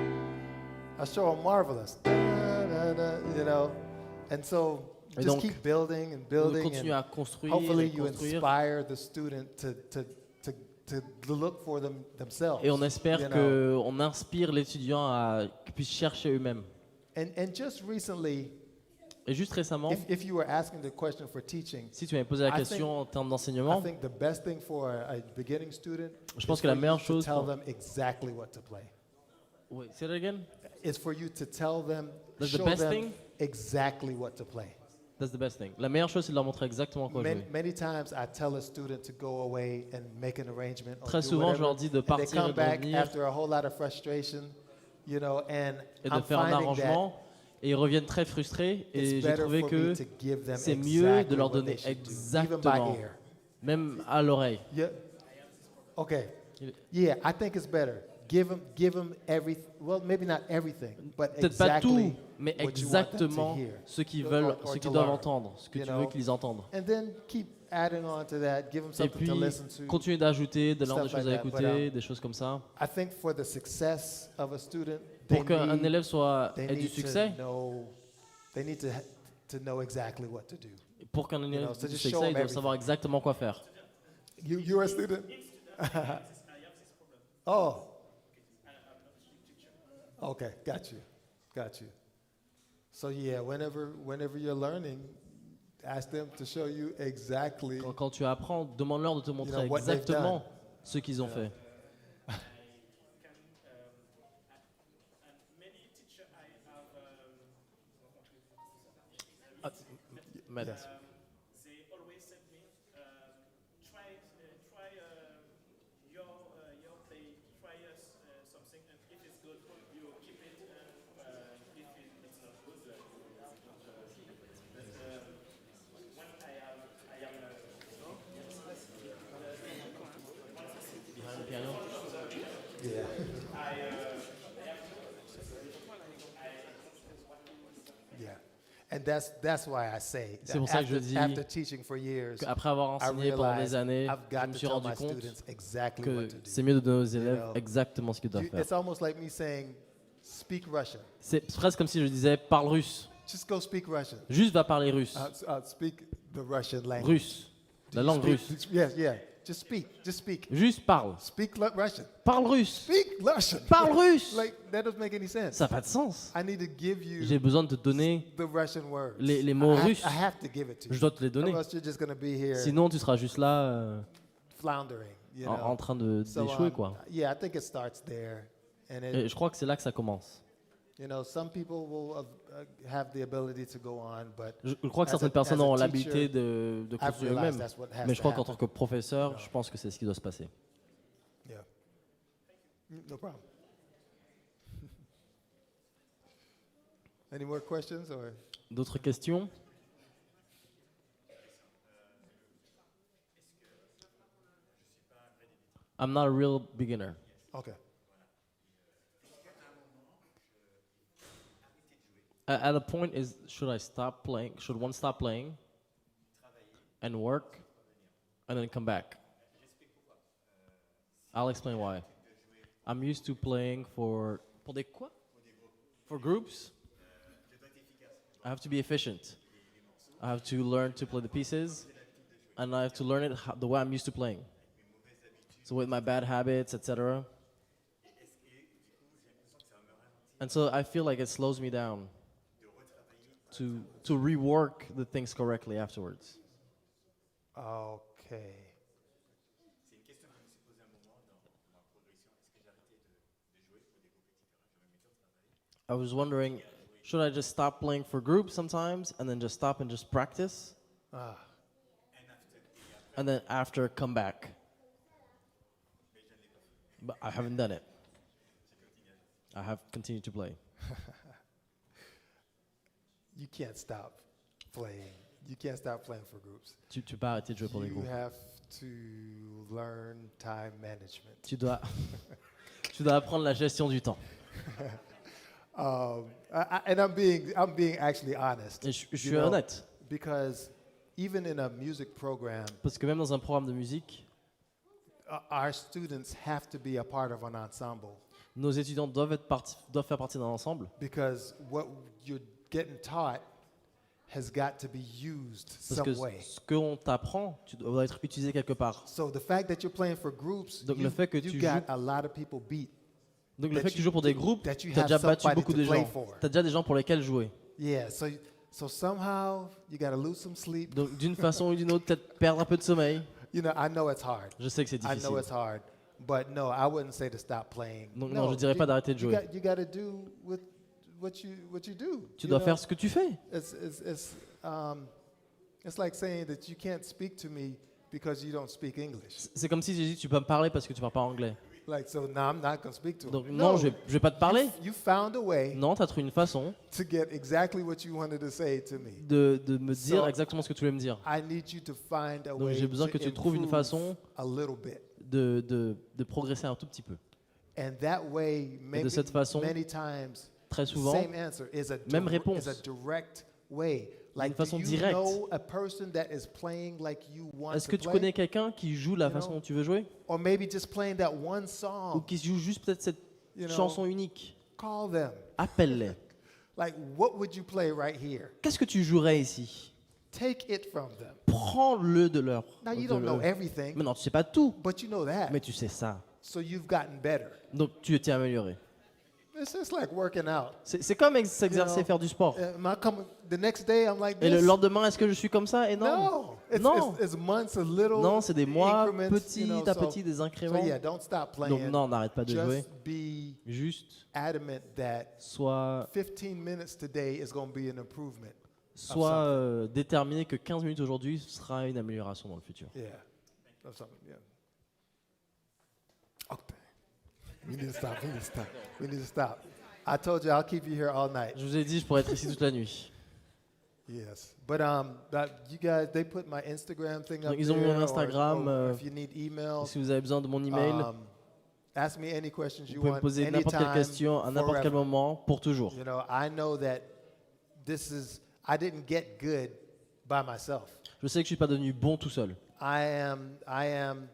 I show them marvelous. Da, da, da, you know, and so Et just donc, keep building and On building, continue and à construire hopefully et you construire. inspire the student to look for themselves. Et on espère you know. qu'on inspire les étudiants à qu'ils puissent chercher eux-mêmes. And just recently, Et juste récemment, if you were asking the question for teaching, si tu m'avais posé la I question en termes I d'enseignement, think the best thing for a beginning student je pense is que la for meilleure you to chose tell pour- them exactly what to play. Wait, say that again? It's for you to tell them, That's the show best them thing? exactly what to play. That's the best thing. La meilleure chose, c'est de leur montrer exactement quoi jouer. Many times I tell a student to go away and make an arrangement. Or Très do souvent, je whatever, leur dis de and they partir et come de back revenir after a whole lot of frustration, you know, and et de I'm faire un finding arrangement. Et ils reviennent très frustrés. that Et it's j'ai better trouvé for que me to give them c'est mieux de exactly leur what donner they should do, even exactement, by ear. même à l'oreille. Yeah. Okay. Il- Yeah, I think it's better. Give them everything. Well, maybe not everything, but Peut-être pas exactly tout, mais what you want them to exactement hear. ce qu'ils Or- veulent, or ce to qu'ils doivent learn, entendre, ce que you tu know? veux qu'ils entendent. And then keep adding on to that. Give them Et something puis, to listen to. continuer d'ajouter, de leur des stuff choses like à that, écouter, but, des choses comme ça. I think for the success of a student, Pour qu'un élève they ait du need succès, they need to know exactly what to do. pour qu'un élève know, so ait du just show succès, il them doit savoir exactement quoi faire. You're a student. Oh. Okay, got you. So yeah, whenever you're learning, ask them to show you exactly. Quand tu apprends, demande-leur de te montrer what they've exactement ce qu'ils ont fait. Matt. Yes. They always said me, try your play, try something, and if it's good, you keep it, and if it's not good, when I am Behind the piano. Yeah. Yeah. And that's why I say C'est pour ça que je dis after teaching for years, Après avoir enseigné pendant des années, I've je got me to suis tell rendu my compte students exactly que what to do. c'est mieux de donner aux élèves know, exactement ce qu'ils doivent faire. It's almost like me saying, speak Russian. C'est presque comme si je disais parle russe. Just go speak Russian. Juste va parler russe. Speak the Russian language. Russe. La langue russe. Yes, yeah. Just speak. Juste parle. Speak Russian. Parle russe. Speak Russian. Parle russe. Like that doesn't make any sense. Ça n'a pas de sens. I need to give you J'ai besoin de te donner the Russian words. les mots russes. I have to give it to you. Je dois te les donner. Or else you're just going to be here Sinon, tu seras juste là floundering, you know. en train So, d'échouer, quoi. yeah, I think it starts there. And Et je crois que c'est là que ça commence. you know, some people will have the ability to go on, but Je crois que as a- certaines personnes as a ont teacher, l'habilité de I've construire realized eux-mêmes. that's what has Mais je to crois qu'en happen. tant que professeur, je pense que c'est ce qui doit se passer. Yeah. No problem. Any more questions or? D'autres questions? I'm not a real beginner. Okay. At a point is, should I stop playing? Should one stop playing and work and then come back? I'll explain why. I'm used to playing pour des quoi? For groups. I have to be efficient. I have to learn to play the pieces, and I have to learn it the way I'm used to playing. So with my bad habits, etc. And so I feel like it slows me down to rework the things correctly afterwards. Okay. I was wondering, should I just stop playing for groups sometimes and then just stop and just practice? And then after come back? But I haven't done it. I have continued to play. You can't stop playing. You can't stop playing for groups. Tu peux pas arrêter de jouer pour les You groupes. have to learn time management. Tu dois apprendre la gestion du temps. And I'm being actually honest. Et je you suis know, honnête. Because even in a music program, Parce que même dans un programme de musique, our students have to be a part of an ensemble. nos étudiants doivent faire partie d'un ensemble. Because what you're getting taught has got to be used Parce que some way. ce qu'on t'apprend, tu dois être utilisé quelque part. So the fact that you're playing for groups, Donc le fait que you tu got joues- a lot of people beat. Donc le that fait que tu you- joues pour des groupes, tu that you as have déjà battu somebody beaucoup to de play gens. for. Tu as déjà des gens pour lesquels jouer. Yeah, so somehow you got to lose some sleep. Donc d'une façon ou d'une autre, peut-être perdre un peu de sommeil. You know, I know it's hard. Je sais que c'est I know difficile. it's hard, but no, I wouldn't say to stop playing. Donc non, je dirais pas d'arrêter de jouer. You got to do with what you do. Tu you dois know? faire ce que tu fais. It's like saying that you can't speak to me because you don't speak English. C'est comme si j'ai dit tu peux me parler parce que tu parles pas anglais. Like, so no, I'm not going to speak to him. Donc non, je vais pas te parler. You found a way Non, tu as trouvé une façon to get exactly what you wanted to say to me. de me dire So, exactement ce que tu voulais me dire. I need you to find a Donc way j'ai besoin to que tu trouves une improve façon a little bit. de progresser un tout petit peu. And that way, de cette façon, many times, très souvent, same answer is même réponse. is a direct way. Like, façon do you directe. know a person that is playing like you want Est-ce to que tu play? connais quelqu'un qui joue la You façon know? dont tu veux jouer? Or maybe just playing that one Ou song. qui joue juste peut-être cette You know, chanson unique? Call them. Appelle-les. Like, what would you play right here? Qu'est-ce que tu jouerais ici? Take it from them. Prends-le de leur. Now, you de don't know eux. everything, Mais non, tu sais pas tout. but you know that. Mais tu sais ça. So you've gotten better. Donc tu t'es amélioré. It's just like working out. C'est comme s'exercer, You know, faire du sport. Am I coming the next day? I'm like Et le this. lendemain, est-ce que je suis comme ça? Et non. No, Non. it's months, a little. Non, c'est des mois, increments, petit you know, à so- petit, des So incréments. yeah, don't stop Donc playing. non, n'arrête pas de jouer. Just be Juste, adamant that sois 15 minutes today is going to be an improvement. déterminé que 15 minutes aujourd'hui sera une amélioration dans le futur. Yeah. Of something, yeah. Okay. We need to stop. We need to stop. We need to stop. I told you I'll keep you here all night. Je vous ai dit, je pourrais être ici toute la nuit. Yes. But you guys, they put my Instagram thing up Donc, ils ont mis there, mon Instagram. or if you need emails, Si vous avez besoin de mon email, ask me any questions vous you pouvez me want, poser n'importe quelle anytime, question à n'importe quel forever. moment, pour toujours. You know, I know that I didn't get good by myself. Je sais que je suis pas devenu bon tout seul. I am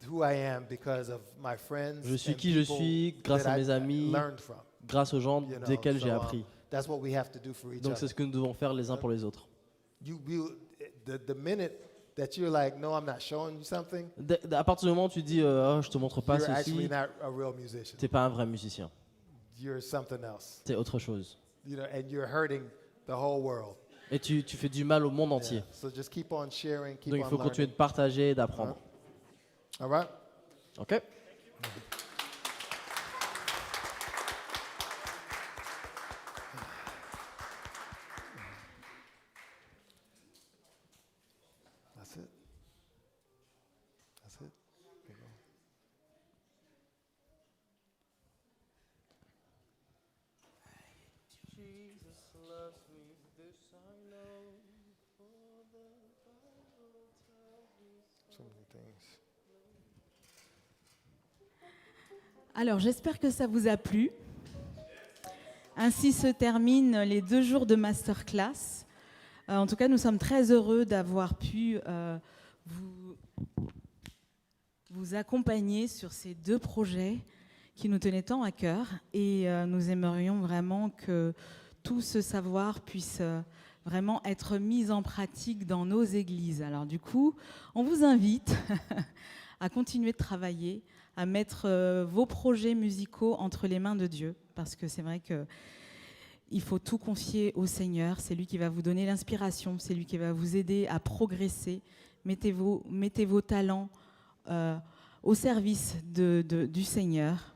who I am because of my friends. Je suis and qui je people suis grâce that à I mes amis, learned from, grâce aux gens you know, desquels j'ai so, appris. that's what we have to do for each Donc c'est other. ce que nous devons faire les uns pour les autres. The minute that you're like, no, I'm not showing you something, À partir du moment où tu dis oh, je te montre pas you're actually ceci, not a real musician. t'es pas un vrai musicien. You're something else. C'est autre chose. You know, and you're hurting the whole world. Et tu fais du mal au monde entier. Yeah. So just keep on sharing, keep Donc il on faut continuer learning. de partager et d'apprendre. All right? Ok? That's it. That's it. There you go. Jesus loves me, this I know, for the Bible tells me so. So many things. Alors, j'espère que ça vous a plu. Ainsi se terminent les 2 jours de masterclass. En tout cas, nous sommes très heureux d'avoir pu vous accompagner sur ces 2 projets qui nous tenaient tant à cœur. Et nous aimerions vraiment que tout ce savoir puisse vraiment être mis en pratique dans nos églises. Alors du coup, on vous invite à continuer de travailler, à mettre vos projets musicaux entre les mains de Dieu, parce que c'est vrai qu'il faut tout confier au Seigneur. C'est lui qui va vous donner l'inspiration, c'est lui qui va vous aider à progresser. Mettez vos talents au service du Seigneur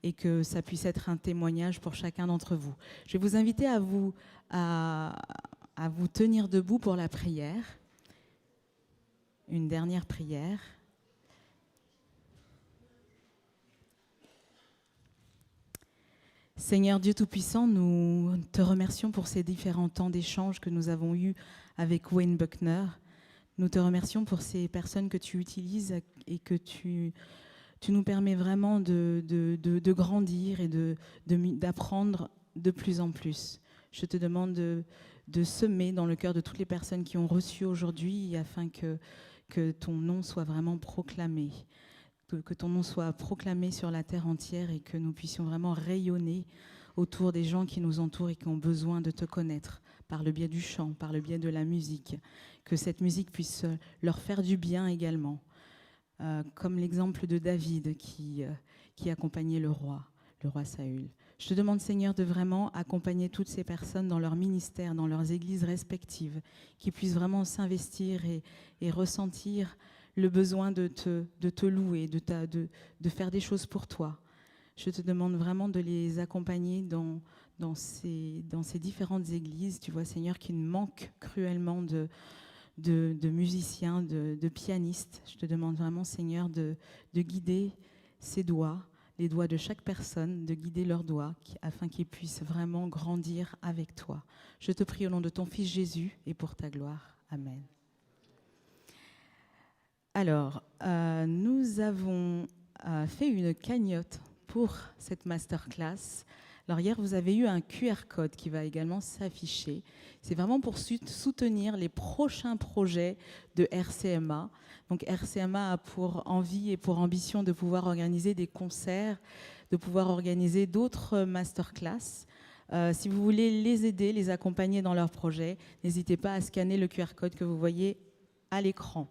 et que ça puisse être un témoignage pour chacun d'entre vous. Je vais vous inviter à vous tenir debout pour la prière. Une dernière prière. Seigneur Dieu Tout-Puissant, nous te remercions pour ces différents temps d'échange que nous avons eus avec Wayne Bucknor. Nous te remercions pour ces personnes que tu utilises et que tu nous permets vraiment de grandir et d'apprendre de plus en plus. Je te demande de semer dans le cœur de toutes les personnes qui ont reçu aujourd'hui afin que ton nom soit vraiment proclamé. Que ton nom soit proclamé sur la terre entière et que nous puissions vraiment rayonner autour des gens qui nous entourent et qui ont besoin de te connaître par le biais du chant, par le biais de la musique. Que cette musique puisse leur faire du bien également. Comme l'exemple de David qui accompagnait le roi Saül. Je te demande, Seigneur, de vraiment accompagner toutes ces personnes dans leur ministère, dans leurs églises respectives, qui puissent vraiment s'investir et ressentir le besoin de te louer, de faire des choses pour toi. Je te demande vraiment de les accompagner dans ces différentes églises. Tu vois, Seigneur, qu'il manque cruellement de musiciens, de pianistes. Je te demande vraiment, Seigneur, de guider ces doigts, les doigts de chaque personne, de guider leurs doigts afin qu'ils puissent vraiment grandir avec toi. Je te prie au nom de ton Fils Jésus et pour ta gloire. Amen. Alors, nous avons fait une cagnotte pour cette masterclass. Alors hier, vous avez eu un QR code qui va également s'afficher. C'est vraiment pour soutenir les prochains projets de RCMA. Donc RCMA a pour envie et pour ambition de pouvoir organiser des concerts, de pouvoir organiser d'autres masterclass. Si vous voulez les aider, les accompagner dans leurs projets, n'hésitez pas à scanner le QR code que vous voyez à l'écran.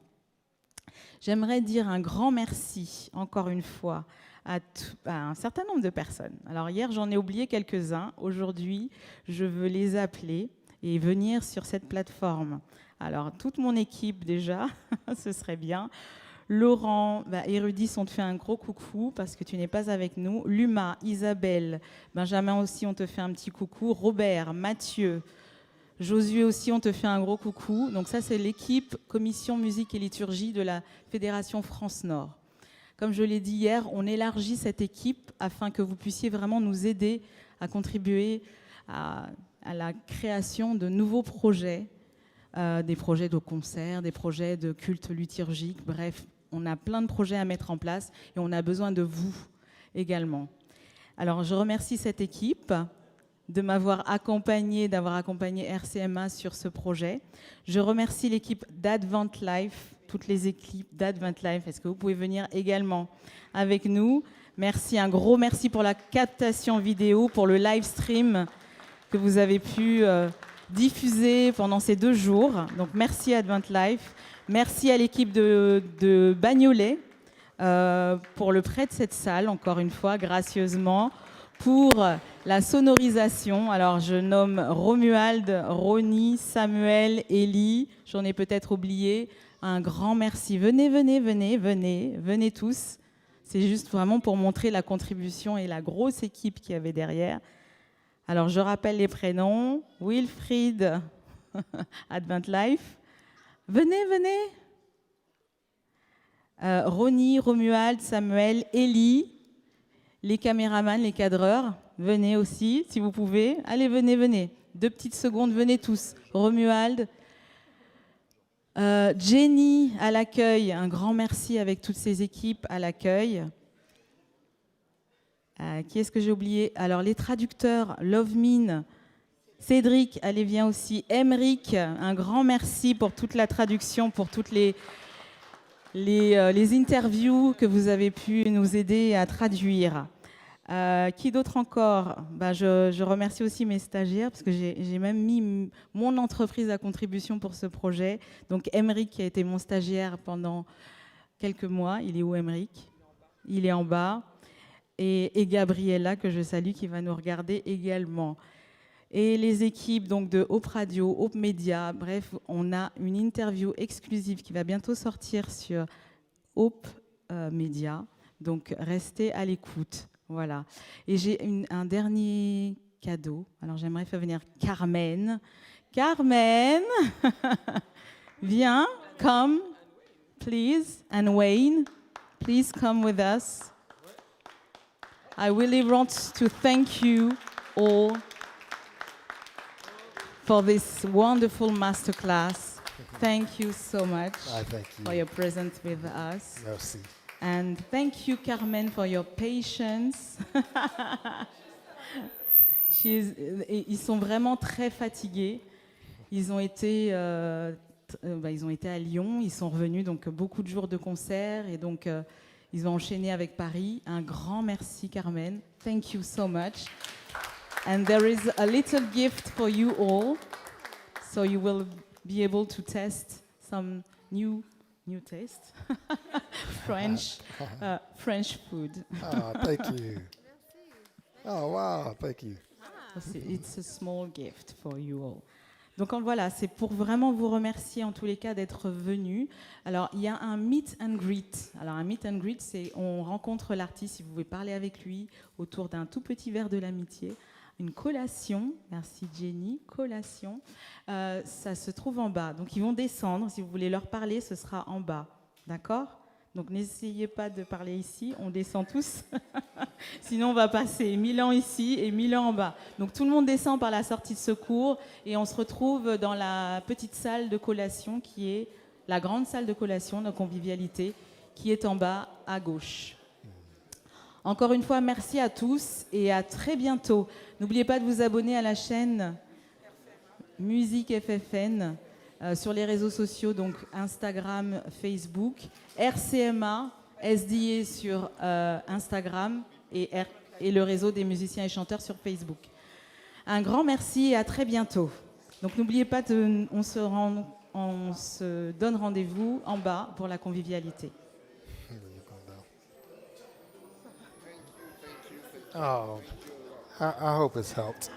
J'aimerais dire un grand merci, encore une fois, à un certain nombre de personnes. Alors hier, j'en ai oublié quelques-uns. Aujourd'hui, je veux les appeler et venir sur cette plateforme. Alors, toute mon équipe déjà, ce serait bien. Laurent, Érudis, on te fait un gros coucou parce que tu n'es pas avec nous. Luma, Isabelle, Benjamin aussi, on te fait un petit coucou. Robert, Mathieu, Josué aussi, on te fait un gros coucou. Donc ça, c'est l'équipe Commission Musique et Liturgie de la Fédération France-Nord. Comme je l'ai dit hier, on élargit cette équipe afin que vous puissiez vraiment nous aider à contribuer à la création de nouveaux projets, des projets de concert, des projets de culte liturgique. Bref, on a plein de projets à mettre en place et on a besoin de vous également. Alors, je remercie cette équipe de m'avoir accompagné, d'avoir accompagné RCMA sur ce projet. Je remercie l'équipe d'Advent Life, toutes les équipes d'Advent Life. Est-ce que vous pouvez venir également avec nous? Merci, un gros merci pour la captation vidéo, pour le live stream que vous avez pu diffuser pendant ces 2 jours. Donc merci Advent Life. Merci à l'équipe de Bagnolet pour le prêt de cette salle, encore une fois, gracieusement, pour la sonorisation. Alors, je nomme Romuald, Ronnie, Samuel, Élie. J'en ai peut-être oublié. Un grand merci. Venez, venez, venez, venez, venez tous. C'est juste vraiment pour montrer la contribution et la grosse équipe qu'il y avait derrière. Alors, je rappelle les prénoms. Wilfried, Advent Life. Venez, venez. Ronnie, Romuald, Samuel, Élie, les caméramans, les cadreurs. venez aussi, si vous pouvez. Allez, venez, venez. 2 petites secondes, venez tous. Romuald. Jenny à l'accueil, un grand merci avec toutes ces équipes à l'accueil. Qui est-ce que j'ai oublié? Alors, les traducteurs, Lovemin, Cédric, allez, viens aussi. Emeric, un grand merci pour toute la traduction, pour toutes les interviews que vous avez pu nous aider à traduire. Qui d'autre encore? Je remercie aussi mes stagiaires parce que j'ai même mis mon entreprise à contribution pour ce projet. Donc Emeric qui a été mon stagiaire pendant quelques mois. Il est où Emeric? Il est en bas. Et Gabriella que je salue qui va nous regarder également. Et les équipes donc, de Hope Radio, Hope Media, bref, on a une interview exclusive qui va bientôt sortir sur Hope Media. Donc restez à l'écoute. Voilà. Et j'ai un dernier cadeau. Alors j'aimerais faire venir Carmen. Carmen, viens, come, please. And Wayne, please come with us. I really want to thank you all for this wonderful masterclass. Thank you so much for your presence with us. Merci. And thank you, Carmen, for your patience. Ils sont vraiment très fatigués. Ils ont été à Lyon, ils sont revenus, donc beaucoup de jours de concert, et donc ils ont enchaîné avec Paris. Un grand merci, Carmen. Thank you so much. And there is a little gift for you all, so you will be able to test some new taste, French food. Oh, thank you. Oh, wow, thank you. It's a small gift for you all. Donc voilà, c'est pour vraiment vous remercier en tous les cas d'être venus. Alors il y a un meet and greet. Alors un meet and greet, c'est on rencontre l'artiste, si vous pouvez parler avec lui autour d'un tout petit verre de l'amitié. Une collation, merci Jenny, collation, ça se trouve en bas. Donc ils vont descendre, si vous voulez leur parler, ce sera en bas, d'accord? Donc n'essayez pas de parler ici, on descend tous, sinon on va passer 1000 ans ici et 1000 ans en bas. Donc tout le monde descend par la sortie de secours et on se retrouve dans la petite salle de collation qui est la grande salle de collation de convivialité qui est en bas à gauche. Encore une fois, merci à tous et à très bientôt. N'oubliez pas de vous abonner à la chaîne Musique FFN sur les réseaux sociaux, donc Instagram, Facebook, RCMA, SDA sur Instagram et le réseau des musiciens et chanteurs sur Facebook. Un grand merci et à très bientôt. Donc n'oubliez pas, on se donne rendez-vous en bas pour la convivialité. Oh, I hope it's helped.